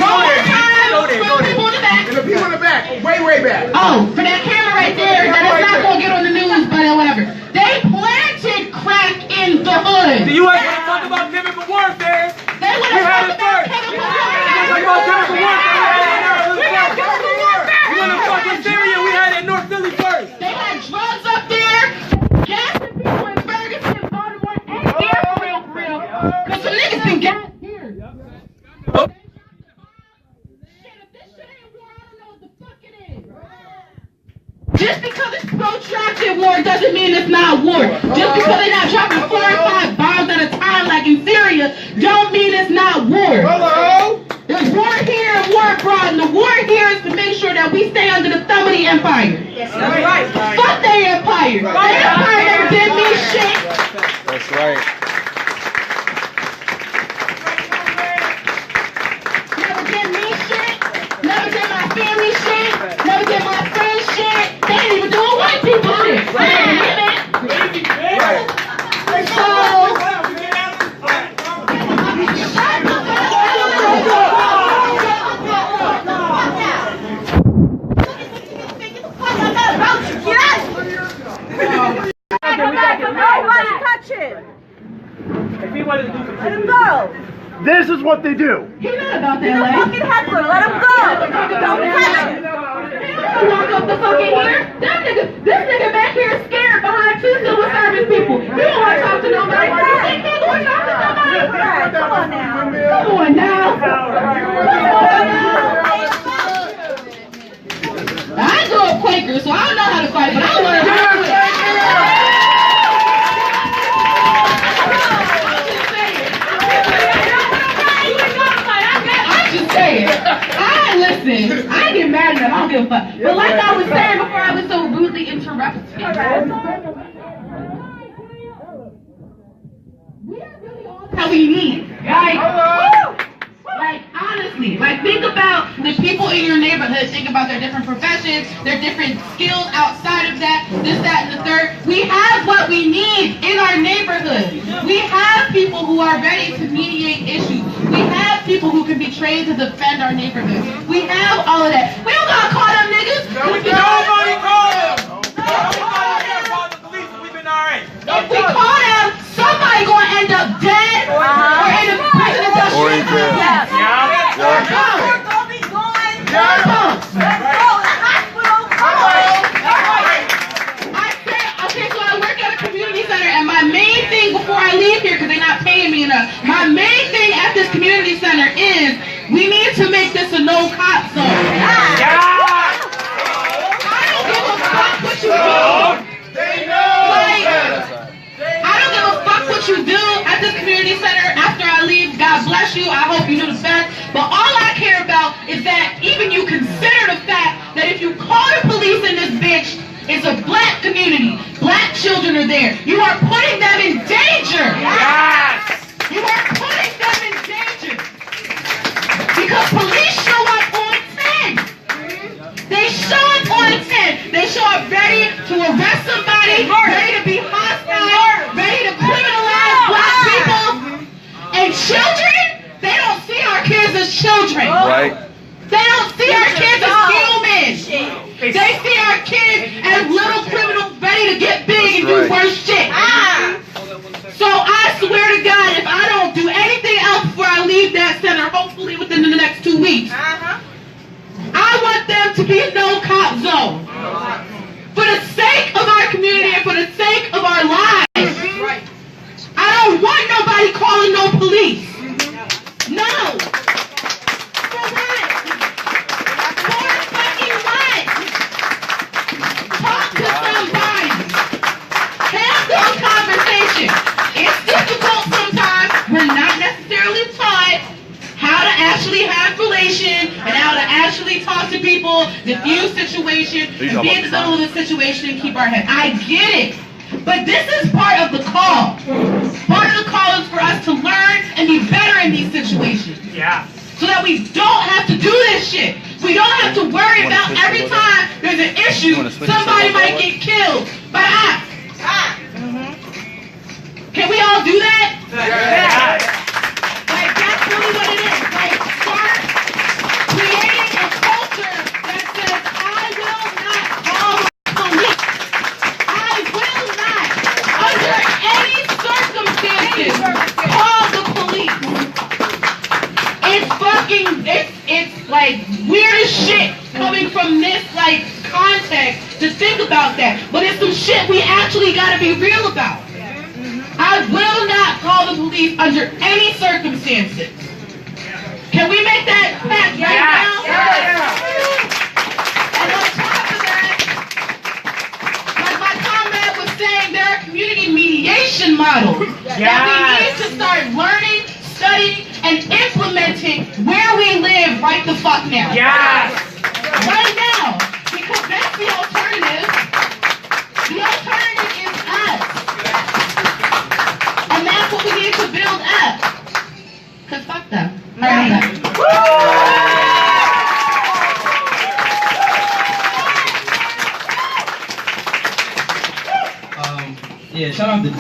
more time. People in the back. And the people in the back. Way back. Oh, for that camera right there, that is not going to get on the news, but whatever. They planted crack in the hood. Do you want to talk about chemical warfare? They want to talk about chemical warfare. We want to fuck with Syria. We had it in North Philly first. They had drugs up there, gassing people in Ferguson, Baltimore, and here for real. Because some niggas been gassed here. Just because it's protracted war doesn't mean it's not war. Just because they're not dropping 4 or 5 bombs at a time like in Syria, don't mean it's not war. Hello? There's war here and war abroad, and the war here is to make sure that we stay under the thumb of the empire. That's right. Fuck their empire. The empire never did me shit. That's right. Never did me shit. Never did my family shit. Never did my friends shit. They ain't even doing white people shit. If he wanted to do some Let him go. This is what they do. He's not about that He's a life. fucking heckler. Let him go. Don't touch him. Walk up the fucking here. This nigga back here is scared behind 2 civil service people. He don't want to talk to nobody. You think he going to talk to somebody? Come on now. Come on now. I grew up Quaker, so I don't know how to fight, but I learned how to fight. Listen, I get mad enough, I don't give a fuck. But like I was saying before I was so rudely interrupted. We are really all that we need. Like honestly, like think about the people in your neighborhood, think about their different professions, their different skills outside of that, this, that, and the third. We have what we need in our neighborhood. We have people who are ready to mediate issues. We have people who can be trained to defend our neighborhood. We have all of that. We don't gotta call them niggas. Nobody call them. Nobody call the police and we've been alright. If we call them, somebody gonna end up dead or in a prison industrial. Or in jail. Before I leave here, because they're not paying me enough, my main thing at this community center is we need to make this a no-cop zone. I don't give a fuck what you do. I don't give a fuck what you do at this community center after I leave. God bless you. I hope you do the best. But all I care about is that even you consider the fact that if you call the police in this bitch, it's a black community. Black children are there. You are putting them in danger. Yes! You are putting them in danger. Because police show up on 10. They show up on 10. They show up ready to arrest somebody, ready to be hostile. our kids as little criminals ready to get big and do worse shit. So I swear to God, if I don't do anything else before I leave that center, hopefully within the next 2 weeks, I want them to be a no-cop zone. For the sake of our community and for the sake of our lives. I don't want nobody calling no police. No. For what? For fucking what? Talk to somebody. Have a conversation. It's difficult sometimes. We're not necessarily taught how to actually have relation and how to actually talk to people, diffuse situation, and be in the middle of the situation and keep our head. I get it. But this is part of the call. Part of the call is for us to learn and be better in these situations. Yeah. So that we don't have to do this shit. We don't have to worry about every time there's an issue, somebody might get killed by us. Can we all do that? Yeah. Like, that's really what it is. Like, start creating a culture that says, I will not call the police. I will not, under any circumstances, call the police. It's fucking, it's like weird as shit coming from this, like, context to think about that. But it's some shit we actually gotta be real about. I will not call the police under any circumstances. Can we make that fact right now? And on top of that, like my comrade was saying, there are community mediation models that we need to start learning, studying, and implementing where we live right the fuck now. Right now. Because that's the alternative. The alternative is us. And that's what we need to build up. Cause fuck them. Yeah, shout out to D.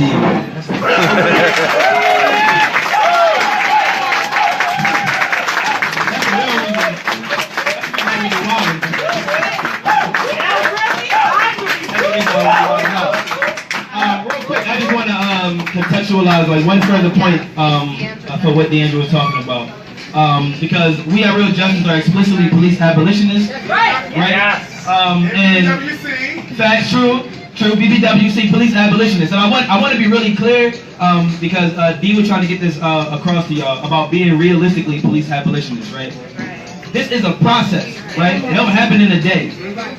Real quick, I just want to contextualize like one further point for what D'Angelo was talking about. Because we at Real Justice are explicitly police abolitionists, right? And facts, true, BBWC, police abolitionists. And I want to be really clear because D was trying to get this across to y'all about being realistically police abolitionists, right? This is a process, right? It don't happen in a day.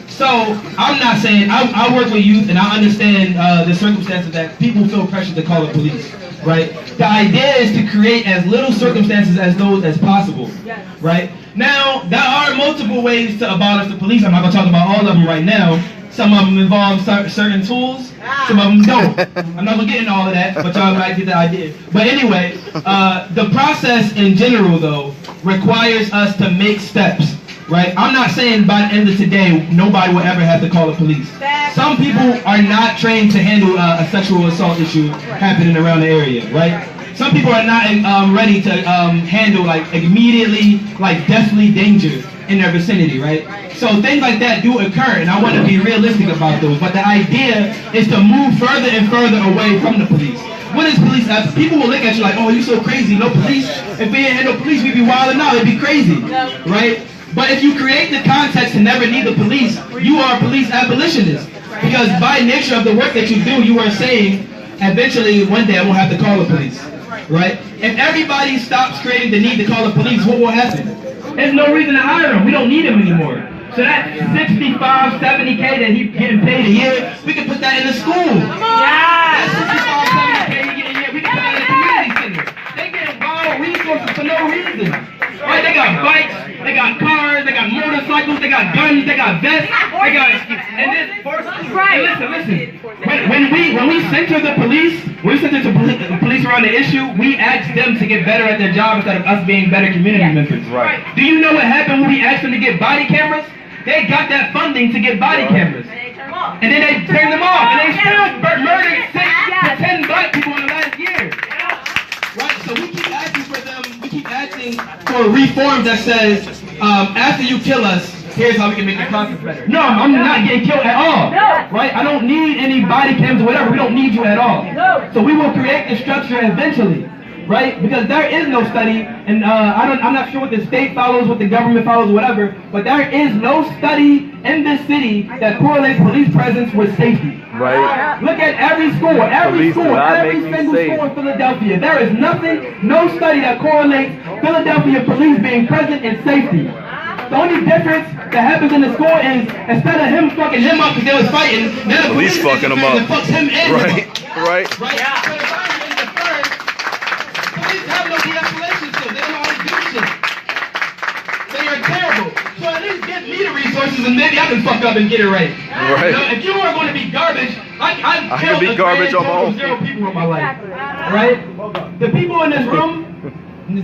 So I'm not saying, I work with youth and I understand the circumstances that people feel pressure to call the police, right? The idea is to create as little circumstances as those as possible, right? Now, there are multiple ways to abolish the police. I'm not going to talk about all of them right now. Some of them involve certain tools, some of them don't. I'm not going to get into all of that, but y'all might get the idea. But anyway, the process in general, though, requires us to make steps, right? I'm not saying by the end of today, nobody will ever have to call the police. Some people are not trained to handle a sexual assault issue happening around the area, right? Some people are not ready to handle, like, immediately, like, deathly danger in their vicinity, right? So things like that do occur, and I want to be realistic about those. But the idea is to move further and further away from the police. What is police? People will look at you like, oh, you so crazy, no police. If we ain't had no police, we'd be wilding out, it'd be crazy, right? But if you create the context to never need the police, you are a police abolitionist. Because by nature of the work that you do, you are saying, eventually, one day I won't have to call the police, right? If everybody stops creating the need to call the police, what will happen? There's no reason to hire them. We don't need them anymore. So that 65, 70K that he's getting paid a year, we can put that in the school. That 65, 70K he getting a year, we can put that in the community center. They get wild resources for no reason. Right? They got bikes, they got cars, they got motorcycles, they got guns, they got vests, they got, and then, listen. When we center the police, when we center the police around the issue, we ask them to get better at their job instead of us being better community members. Right. Do you know what happened when we asked them to get body cameras? They got that funding to get body cameras. And then they turned them off, and they still murdered 6 to 10 black people in the last year. Right, so we keep asking for reforms that says, after you kill us, here's how we can make the process better. No, I'm not getting killed at all. No. Right? I don't need any body cams or whatever. We don't need you at all. No. So we will create the structure eventually. Right? Because there is no study, and I'm not sure what the state follows, what the government follows, whatever, but there is no study in this city that correlates police presence with safety. Right. Look at every school, every single school in Philadelphia. There is nothing, no study that correlates Philadelphia police being present in safety. The only difference that happens in the school is instead of him fucking him up because they was fighting, now the police fucking him up. Fucks him and right. him up. Right. Police have no de-escalation skills. They don't know how to do shit. They are terrible. So at least give me the resources and maybe I can fuck up and get it right. Right. You know, if you are going to be garbage, I can be garbage on my own. 0 people in my life. Right? The people in this room,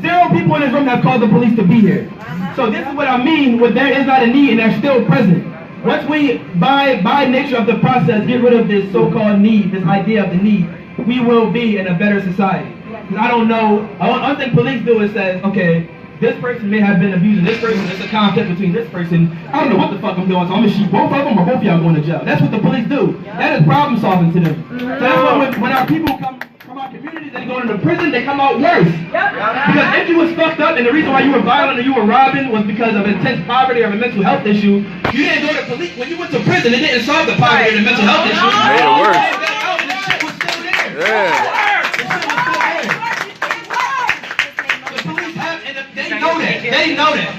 0 people in this room have called the police to be here. So this is what I mean with there is not a need and they're still present. Once we, by nature of the process, get rid of this so-called need, this idea of the need, we will be in a better society. Because I don't know, one thing police do is say, okay, this person may have been abusing this person, there's a conflict between this person, I don't know what the fuck I'm doing, so I'm gonna shoot both of them or both of y'all going to jail. That's what the police do. That is problem solving to them. So that's why when our people come from our communities and go into prison, they come out worse. Because if you was fucked up and the reason why you were violent or you were robbing was because of intense poverty or a mental health issue, you didn't go to police. When you went to prison, it didn't solve the poverty or the mental health issue. Made it worse. Yeah. They know that.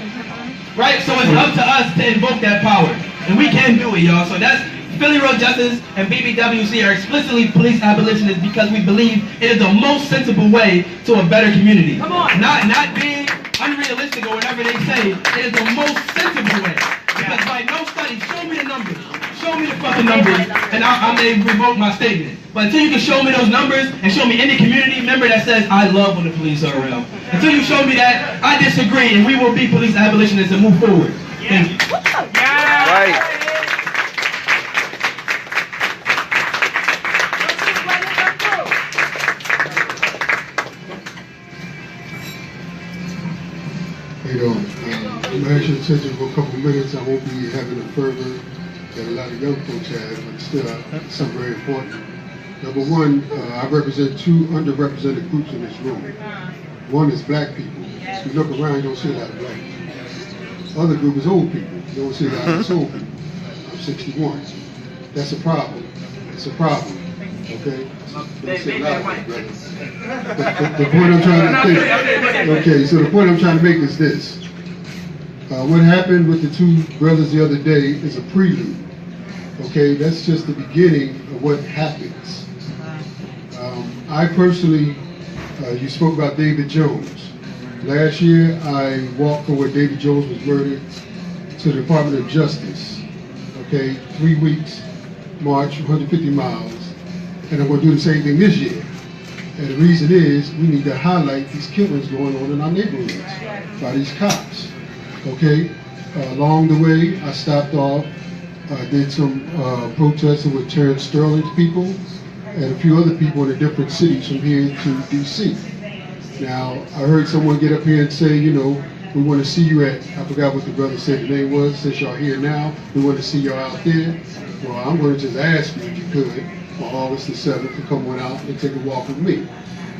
Right? So it's up to us to invoke that power. And we can do it, y'all. So that's Philly Road Justice and BBWC are explicitly police abolitionists because we believe it is the most sensible way to a better community. Come on. Not being unrealistic or whatever they say. It is the most sensible way. Because by no study, show me the numbers. Show me the fucking numbers, and I may revoke my statement. But until you can show me those numbers and show me any community member that says, I love when the police are around. Until you show me that, I disagree, and we will be police abolitionists and move forward. Thank you. Right. How you doing? I'm going to ask your attention for a couple of minutes. I won't be having a fervor that a lot of young folks have, but still, it's something very important. Number one, I represent 2 underrepresented groups in this room. One is black people. If you look around, you don't see a lot of black people. Other group is old people. You don't see a lot of old people. I'm 61. That's a problem. It's a problem. Okay? Don't say a lot of it, brother. The point I'm trying to make. Okay, so the point I'm trying to make is this. What happened with the 2 brothers the other day is a prelude. Okay, that's just the beginning of what happens. I personally, you spoke about David Jones. Last year, I walked from where David Jones was murdered to the Department of Justice. Okay, 3 weeks, march, 150 miles, and I'm going to do the same thing this year. And the reason is, we need to highlight these killings going on in our neighborhoods by these cops. Okay, along the way, I stopped off, did some protesting with Terrence Sterling's people and a few other people in the different cities from here to DC. Now, I heard someone get up here and say, you know, we want to see you at, I forgot what the brother said the name was, since y'all here now, we want to see y'all out there. Well, I'm going to just ask you if you could, on August the 7th, to come on out and take a walk with me.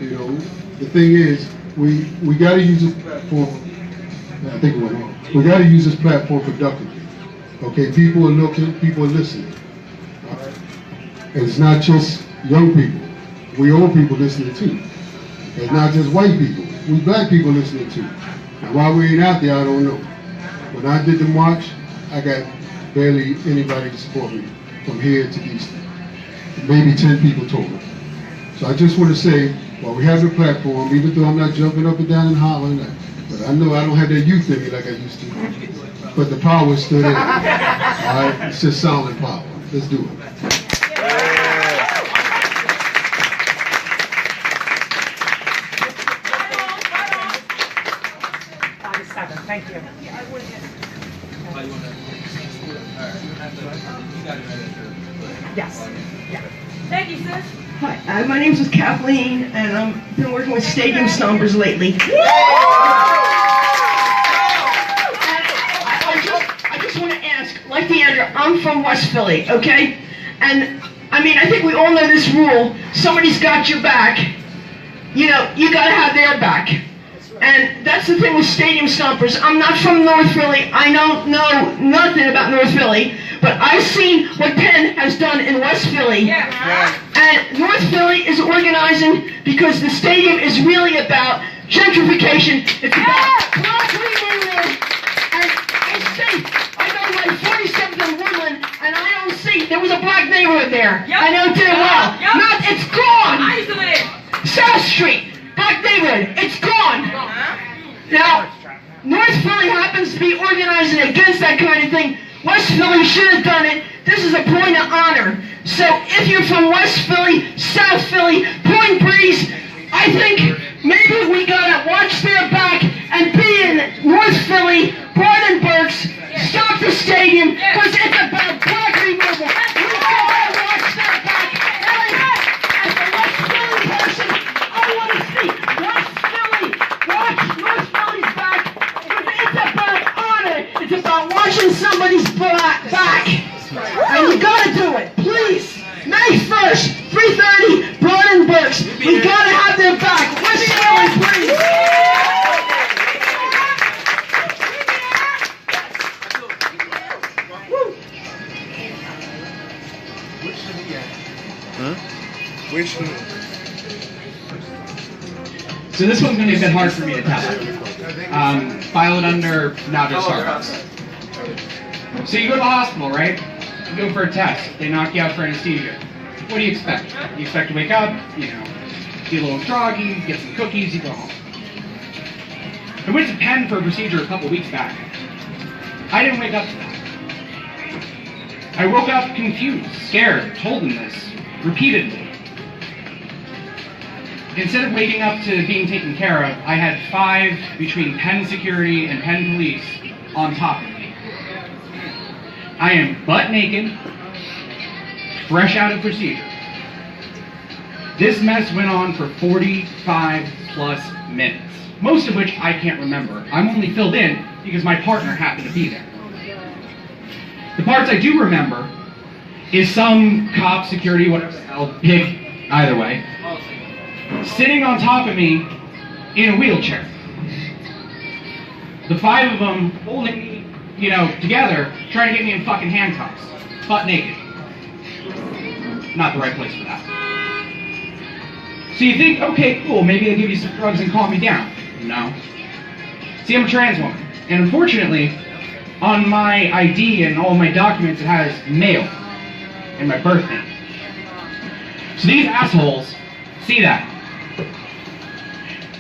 You know, the thing is, we got to use this platform, I think it went on. We got to use this platform productively. Okay, people are looking, people are listening. All right? And it's not just young people. We old people listening too. It's not just white people. We black people listening too. And why we ain't out there, I don't know. When I did the march, I got barely anybody to support me from here to DC. Maybe 10 people total. So I just want to say, while we have the platform, even though I'm not jumping up and down and hollering, but I know I don't have that youth in me like I used to. But the power is still there. All right? It's just solid power. Let's do it. Thank you. Yes. Yeah. Thank you, sis. Hi, my name is Kathleen, and I've been working with stadium stompers lately. I just want to I'm from West Philly, okay? And, I mean, I think we all know this rule. Somebody's got your back. You know, you gotta have their back. And that's the thing with stadium stompers. I'm not from North Philly. I don't know nothing about North Philly. But I've seen what Penn has done in West Philly. Yeah. And North Philly is organizing because the stadium is really about gentrification. It's about block removal. And I see, I go like 47th and Woodland, and I don't see, there was a black neighborhood there. Yep. I know damn well. Yep. Not, it's gone. I used to live. South Street, black neighborhood, it's gone. Now, North Philly happens to be organizing against that kind of thing. West Philly should have done it. This is a point of honor. So if you're from West Philly, South Philly, Point Breeze, I think maybe we gotta watch their back and be in North Philly, Brandenburgs, stop the stadium, because it's about black removal. We gotta watch their back. As a West Philly person, I want to see West Philly watch North Philly's back, because it's about honor. It's about watching somebody's back. And you gotta do it, please. May 1st, 3:30, Brandenburgs. We gotta have their back. West Philly, please. So this one's going to be a bit hard for me to tell. File it under not just Starbucks. So you go to the hospital, right? You go for a test. They knock you out for anesthesia. What do you expect? You expect to wake up, you know, be a little groggy, get some cookies, you go home. I went to Penn for a procedure a couple weeks back. I didn't wake up to that. I woke up confused, scared, told them this repeatedly. Instead of waking up to being taken care of, I had 5 between Penn security and Penn police on top of me. I am butt naked, fresh out of procedure. This mess went on for 45 plus minutes, most of which I can't remember. I'm only filled in because my partner happened to be there. The parts I do remember is some cop, security, whatever the hell, pig, either way, sitting on top of me in a wheelchair. The 5 of them holding me, you know, together, trying to get me in fucking handcuffs, butt naked. Not the right place for that. So you think, okay, cool, maybe they'll give you some drugs and calm me down. No. See, I'm a trans woman, and unfortunately, on my ID and all my documents, it has male and my birth name. So these assholes see that.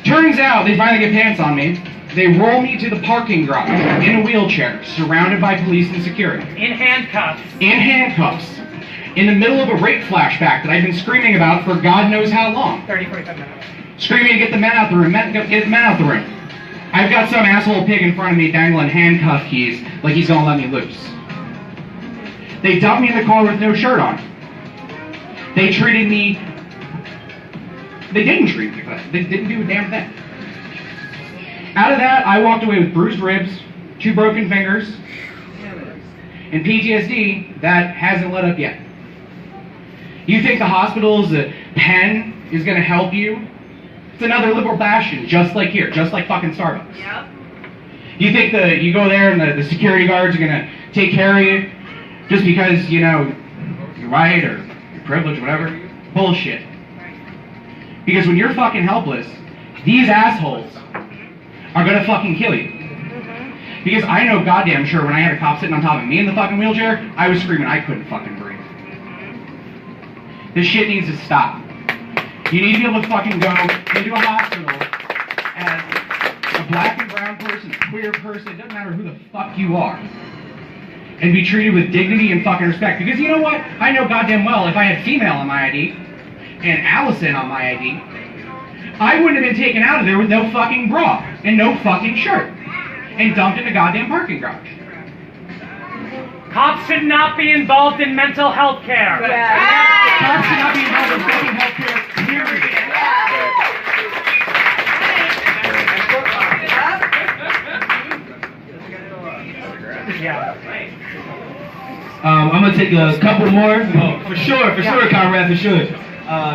Turns out they finally get pants on me. They roll me to the parking garage in a wheelchair, surrounded by police and security. In handcuffs. In handcuffs. In the middle of a rape flashback that I've been screaming about for God knows how long. 30-45 minutes. Screaming to get the men out the room, get the men out the room. I've got some asshole pig in front of me dangling handcuff keys like he's gonna let me loose. They dumped me in the car with no shirt on. They treated me... They didn't treat me good. They didn't do a damn thing. Out of that, I walked away with bruised ribs, 2 broken fingers, and PTSD that hasn't let up yet. You think the hospital's Penn is going to help you? It's another liberal bastion, just like here, just like fucking Starbucks. Yep. You think you go there and the security guards are going to take care of you just because, you know, you're white or you're privileged, whatever? Bullshit. Because when you're fucking helpless, these assholes are gonna fucking kill you. Because I know goddamn sure when I had a cop sitting on top of me in the fucking wheelchair, I was screaming I couldn't fucking breathe. This shit needs to stop. You need to be able to fucking go into a hospital as a black and brown person, a queer person, it doesn't matter who the fuck you are, and be treated with dignity and fucking respect. Because you know what? I know goddamn well if I had female on my ID, and Allison on my ID, I wouldn't have been taken out of there with no fucking bra and no fucking shirt and dumped in a goddamn parking garage. Cops should not be involved in mental health care. Yeah. Cops should not be involved in fucking health care, period. I'm gonna take a couple more. Oh, for sure, Conrad, for sure.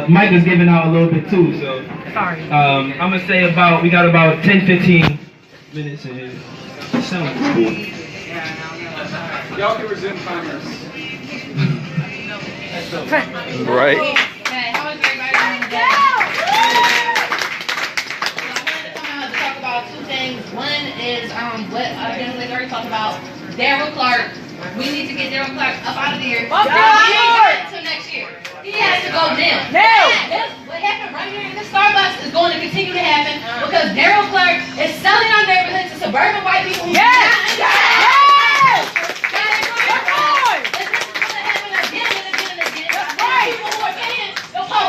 Mike is giving out a little bit too, so. Sorry. I'm gonna say we got about 10, 15 minutes in here. Sounds cool. Y'all can resume timers. Right. Okay, how was everybody doing today? To talk about two things. One is what Dennis already talked about. Daryl Clark. We need to get Daryl Clark up out of here. Until next year. He has to go now. What happened right here in the Starbucks is going to continue to happen because Daryl Clark is selling our neighborhood to suburban white people.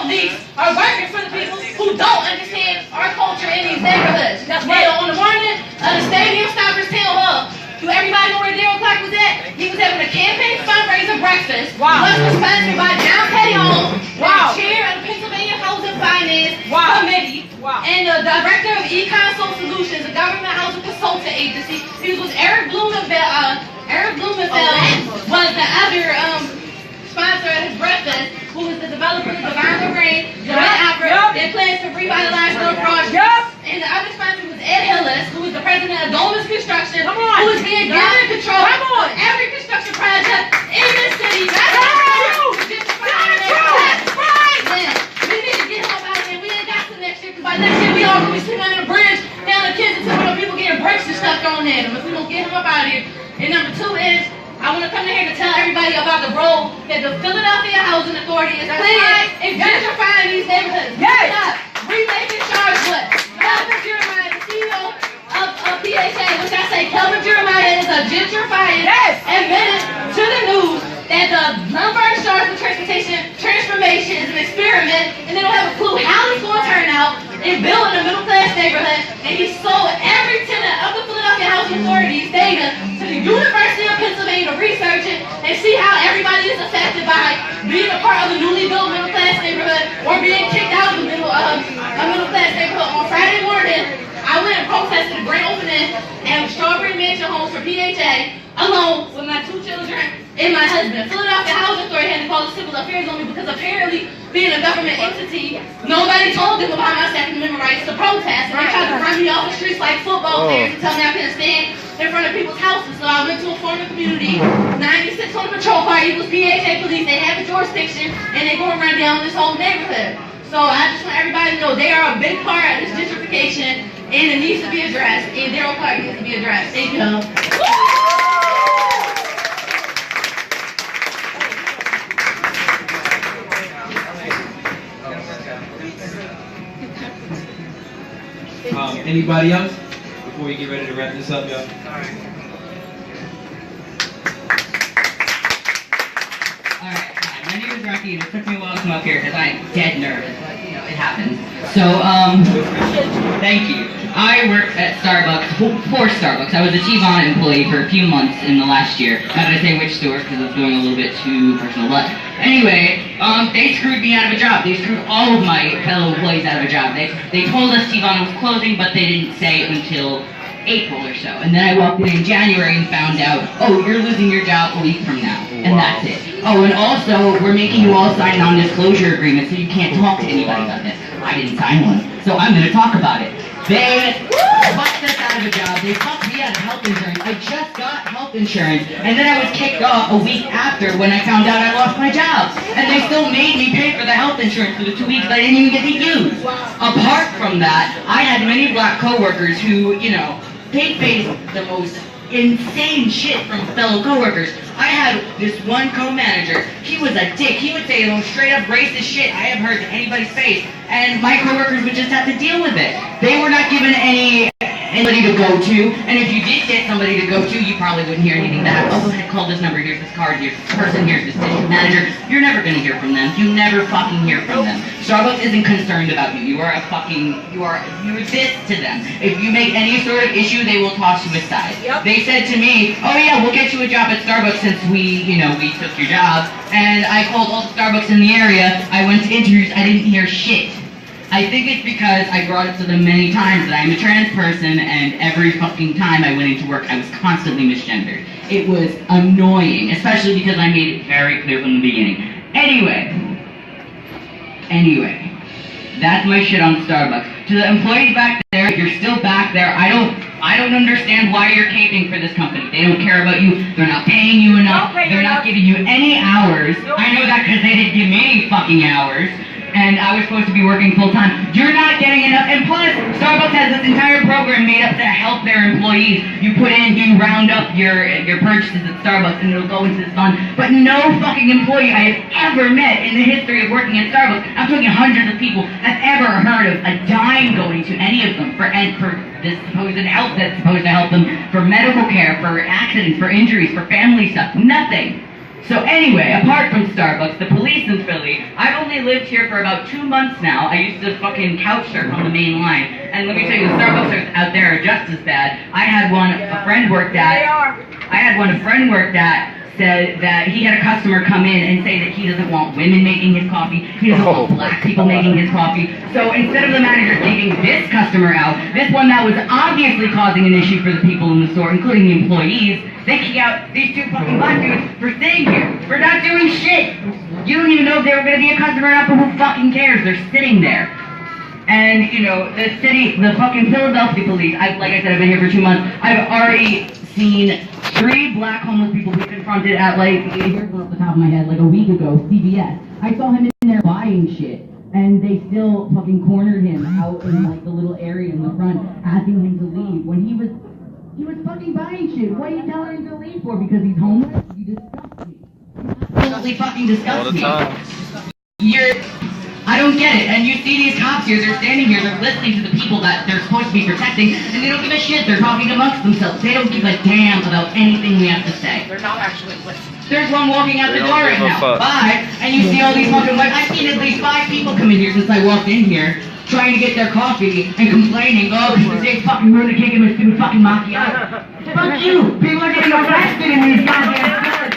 Police are working for the people who don't understand our culture in these neighborhoods. That's right. On the morning of the Stadium Stoppers Town Hall, do everybody know where Daryl Clark was at? He was having a campaign fundraiser breakfast. Wow. It was sponsored by John Pettion, chair of the Pennsylvania Housing Finance Committee, and the director of eConsult Solutions, a government housing consultant agency. He was Eric Blumenfeld. Eric Blumenfeld was the other sponsor of his breakfast, who is the developer of Divine Lorraine, the Opera, that plans to revitalize North Broad. And the other sponsor was Ed Hillis, who is the president of Domus Construction, who is being given control of every construction project in this city. That's right. We need to get him up out of here. We ain't got to next year, because by next year we all going to be sitting under the bridge down the kids until people getting bricks and stuff thrown at them. If we don't get him up out of here. And number two is, I want to come in here to tell everybody about the role that the Philadelphia Housing Authority is playing in gentrifying these neighborhoods. Remaking charge what? Kelvin Jeremiah, the CEO of PHA, which I say Kelvin Jeremiah is a gentrifier, admitted to the news that the Lumberg Charge of Transportation transformation is an experiment, and they don't have a clue how it's going to turn out in building a middle-class neighborhood. And he sold every tenant of the Philadelphia Housing Authority's data to the University of Pennsylvania to research it and see how everybody is affected by being a part of a newly built middle-class neighborhood or being kicked out of a middle-class neighborhood. On Friday morning, I went and protested the grand opening at Strawberry Mansion Homes for PHA alone with my 2 children and my husband. Philadelphia Housing Authority had to call the civil affairs on me because apparently, being a government entity, nobody told them about my Second Amendment rights to protest. And they tried to run me off the streets like football players and tell me I couldn't stand in front of people's houses. So I went to a former community, 96 on the patrol car, it was PHA police, they have a jurisdiction, and they go and run down this whole neighborhood. So I just want everybody to know they are a big part of this gentrification, and it needs to be addressed, and Daryl Clark needs to be addressed. Thank you. Anybody else? Before we get ready to wrap this up, y'all. Alright, my name is Rocky, and it took me a while to come up here because I'm dead nervous, but you know, it happens. So, thank you. I work at Starbucks, for Starbucks. I was a T-Von employee for a few months in the last year. Not gonna say which store because it's going a little bit too personal, but anyway, they screwed me out of a job. They screwed all of my fellow employees out of a job. They told us T-Von was closing, but they didn't say it until April or so. And then I walked in January and found out, oh, you're losing your job a week from now. And that's it. Oh, and also, we're making you all sign non-disclosure agreements so you can't talk to anybody about this. I didn't sign one, so I'm going to talk about it. They fucked us out of a job. They fucked me out of health insurance. I just got health insurance, and then I was kicked off a week after when I found out I lost my job. And they still made me pay for the health insurance for the 2 weeks that I didn't even get to use. Apart from that, I had many black coworkers who, you know, they faced the most insane shit from fellow coworkers. I had this one co-manager, he was a dick. He would say the most straight up racist shit I have heard to anybody's face, and my coworkers would just have to deal with it. They were not given anybody to go to, and if you did get somebody to go to, you probably wouldn't hear anything back. Oh, go ahead, call this number, here's this card, here's this person, here's this district manager. You're never gonna hear from them. You never fucking hear from them. Starbucks isn't concerned about you. You're this to them. If you make any sort of issue, they will toss you aside. They said to me, oh yeah, we'll get you a job at Starbucks since we took your job. And I called all the Starbucks in the area. I went to interviews, I didn't hear shit. I think it's because I brought it to them many times that I'm a trans person, and every fucking time I went into work, I was constantly misgendered. It was annoying, especially because I made it very clear from the beginning. Anyway, that's my shit on Starbucks. To the employees back there, if you're still back there, I don't understand why you're caping for this company. They don't care about you. They're not paying you enough. They're not giving you any hours. I know that because they didn't give me any fucking hours. And I was supposed to be working full-time. You're not getting enough. And plus, Starbucks has this entire program made up to help their employees. You round up your purchases at Starbucks and it'll go into this fund. But no fucking employee I have ever met in the history of working at Starbucks, I'm talking hundreds of people, have ever heard of a dime going to any of them for this supposed help that's supposed to help them for medical care, for accidents, for injuries, for family stuff. Nothing. So anyway, apart from Starbucks, the police in Philly, I've only lived here for about 2 months now. I used to fucking couch surf on the main line. And let me tell you, the Starbucks out there are just as bad. I had one a friend worked at said that he had a customer come in and say that he doesn't want women making his coffee, he doesn't want black people making his coffee. So instead of the manager taking this customer out, this one that was obviously causing an issue for the people in the store, including the employees, they kick out these 2 fucking black dudes for staying here, for not doing shit. You don't even know if they were going to be a customer or not, but who fucking cares? They're sitting there. And, you know, the fucking Philadelphia police, like I said, I've been here for 2 months, I've already seen 3 black homeless people be confronted at, like, here's one off the top of my head, like a week ago, CVS. I saw him in there buying shit, and they still fucking cornered him out in, like, the little area in the front, asking him to leave, when he was fucking buying shit. What are you telling him to leave for? Because he's homeless? You disgust me. You absolutely fucking disgust me. I don't get it. And you see these cops here, they're standing here, they're listening to the people that they're supposed to be protecting, and they don't give a shit. They're talking amongst themselves. They don't give a damn about anything we have to say. They're not actually listening. There's one walking out the door right now. Bye. And you see all these fucking white. I've seen at least 5 people come in here since I walked in here, trying to get their coffee and complaining, oh, because they fucking ruined the cake and my stupid fucking macchiato. Fuck you! People are getting arrested in these goddamn stores.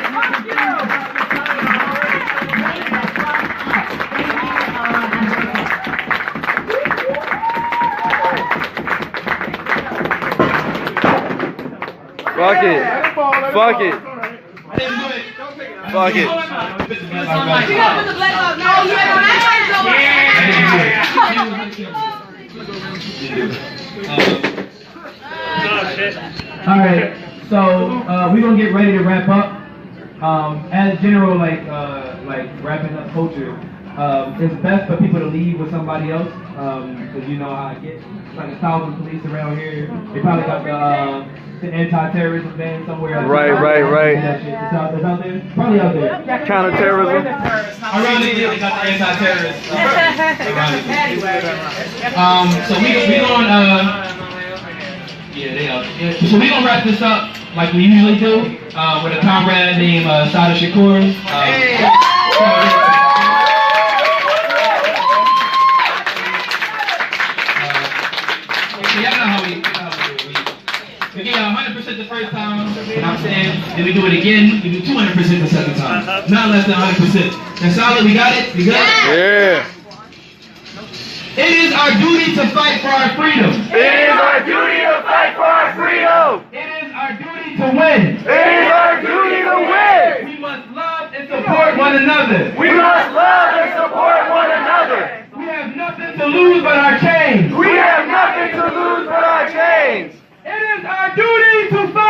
Fuck you! Fuck it. Fuck it. Fuck it. Alright, so we're gonna get ready to wrap up. As general, like wrapping up culture, it's best for people to leave with somebody else, because you know how I get. It's like 1,000 police around here. They probably got the anti-terrorism van somewhere. Right. That shit. It's out there? Probably out there. Counter-terrorism. Ironically, they got the anti-terrorists. So we going yeah, they are. So we gonna wrap this up like we usually do with a comrade named Sada Shakur. Y'all know how we get y'all 100% the first time, you know what I'm saying? Then we do it again, we do 200% the second time. Not less than 100%. That's solid, we got it? We got it? Yeah. It is our duty to fight for our freedom. It is our duty to fight for our freedom. It is our duty to win. It is our duty to win. We must love and support one another. We must love and support one another. We have nothing to lose but our chains. We have nothing to lose but our chains. It is our duty to fight.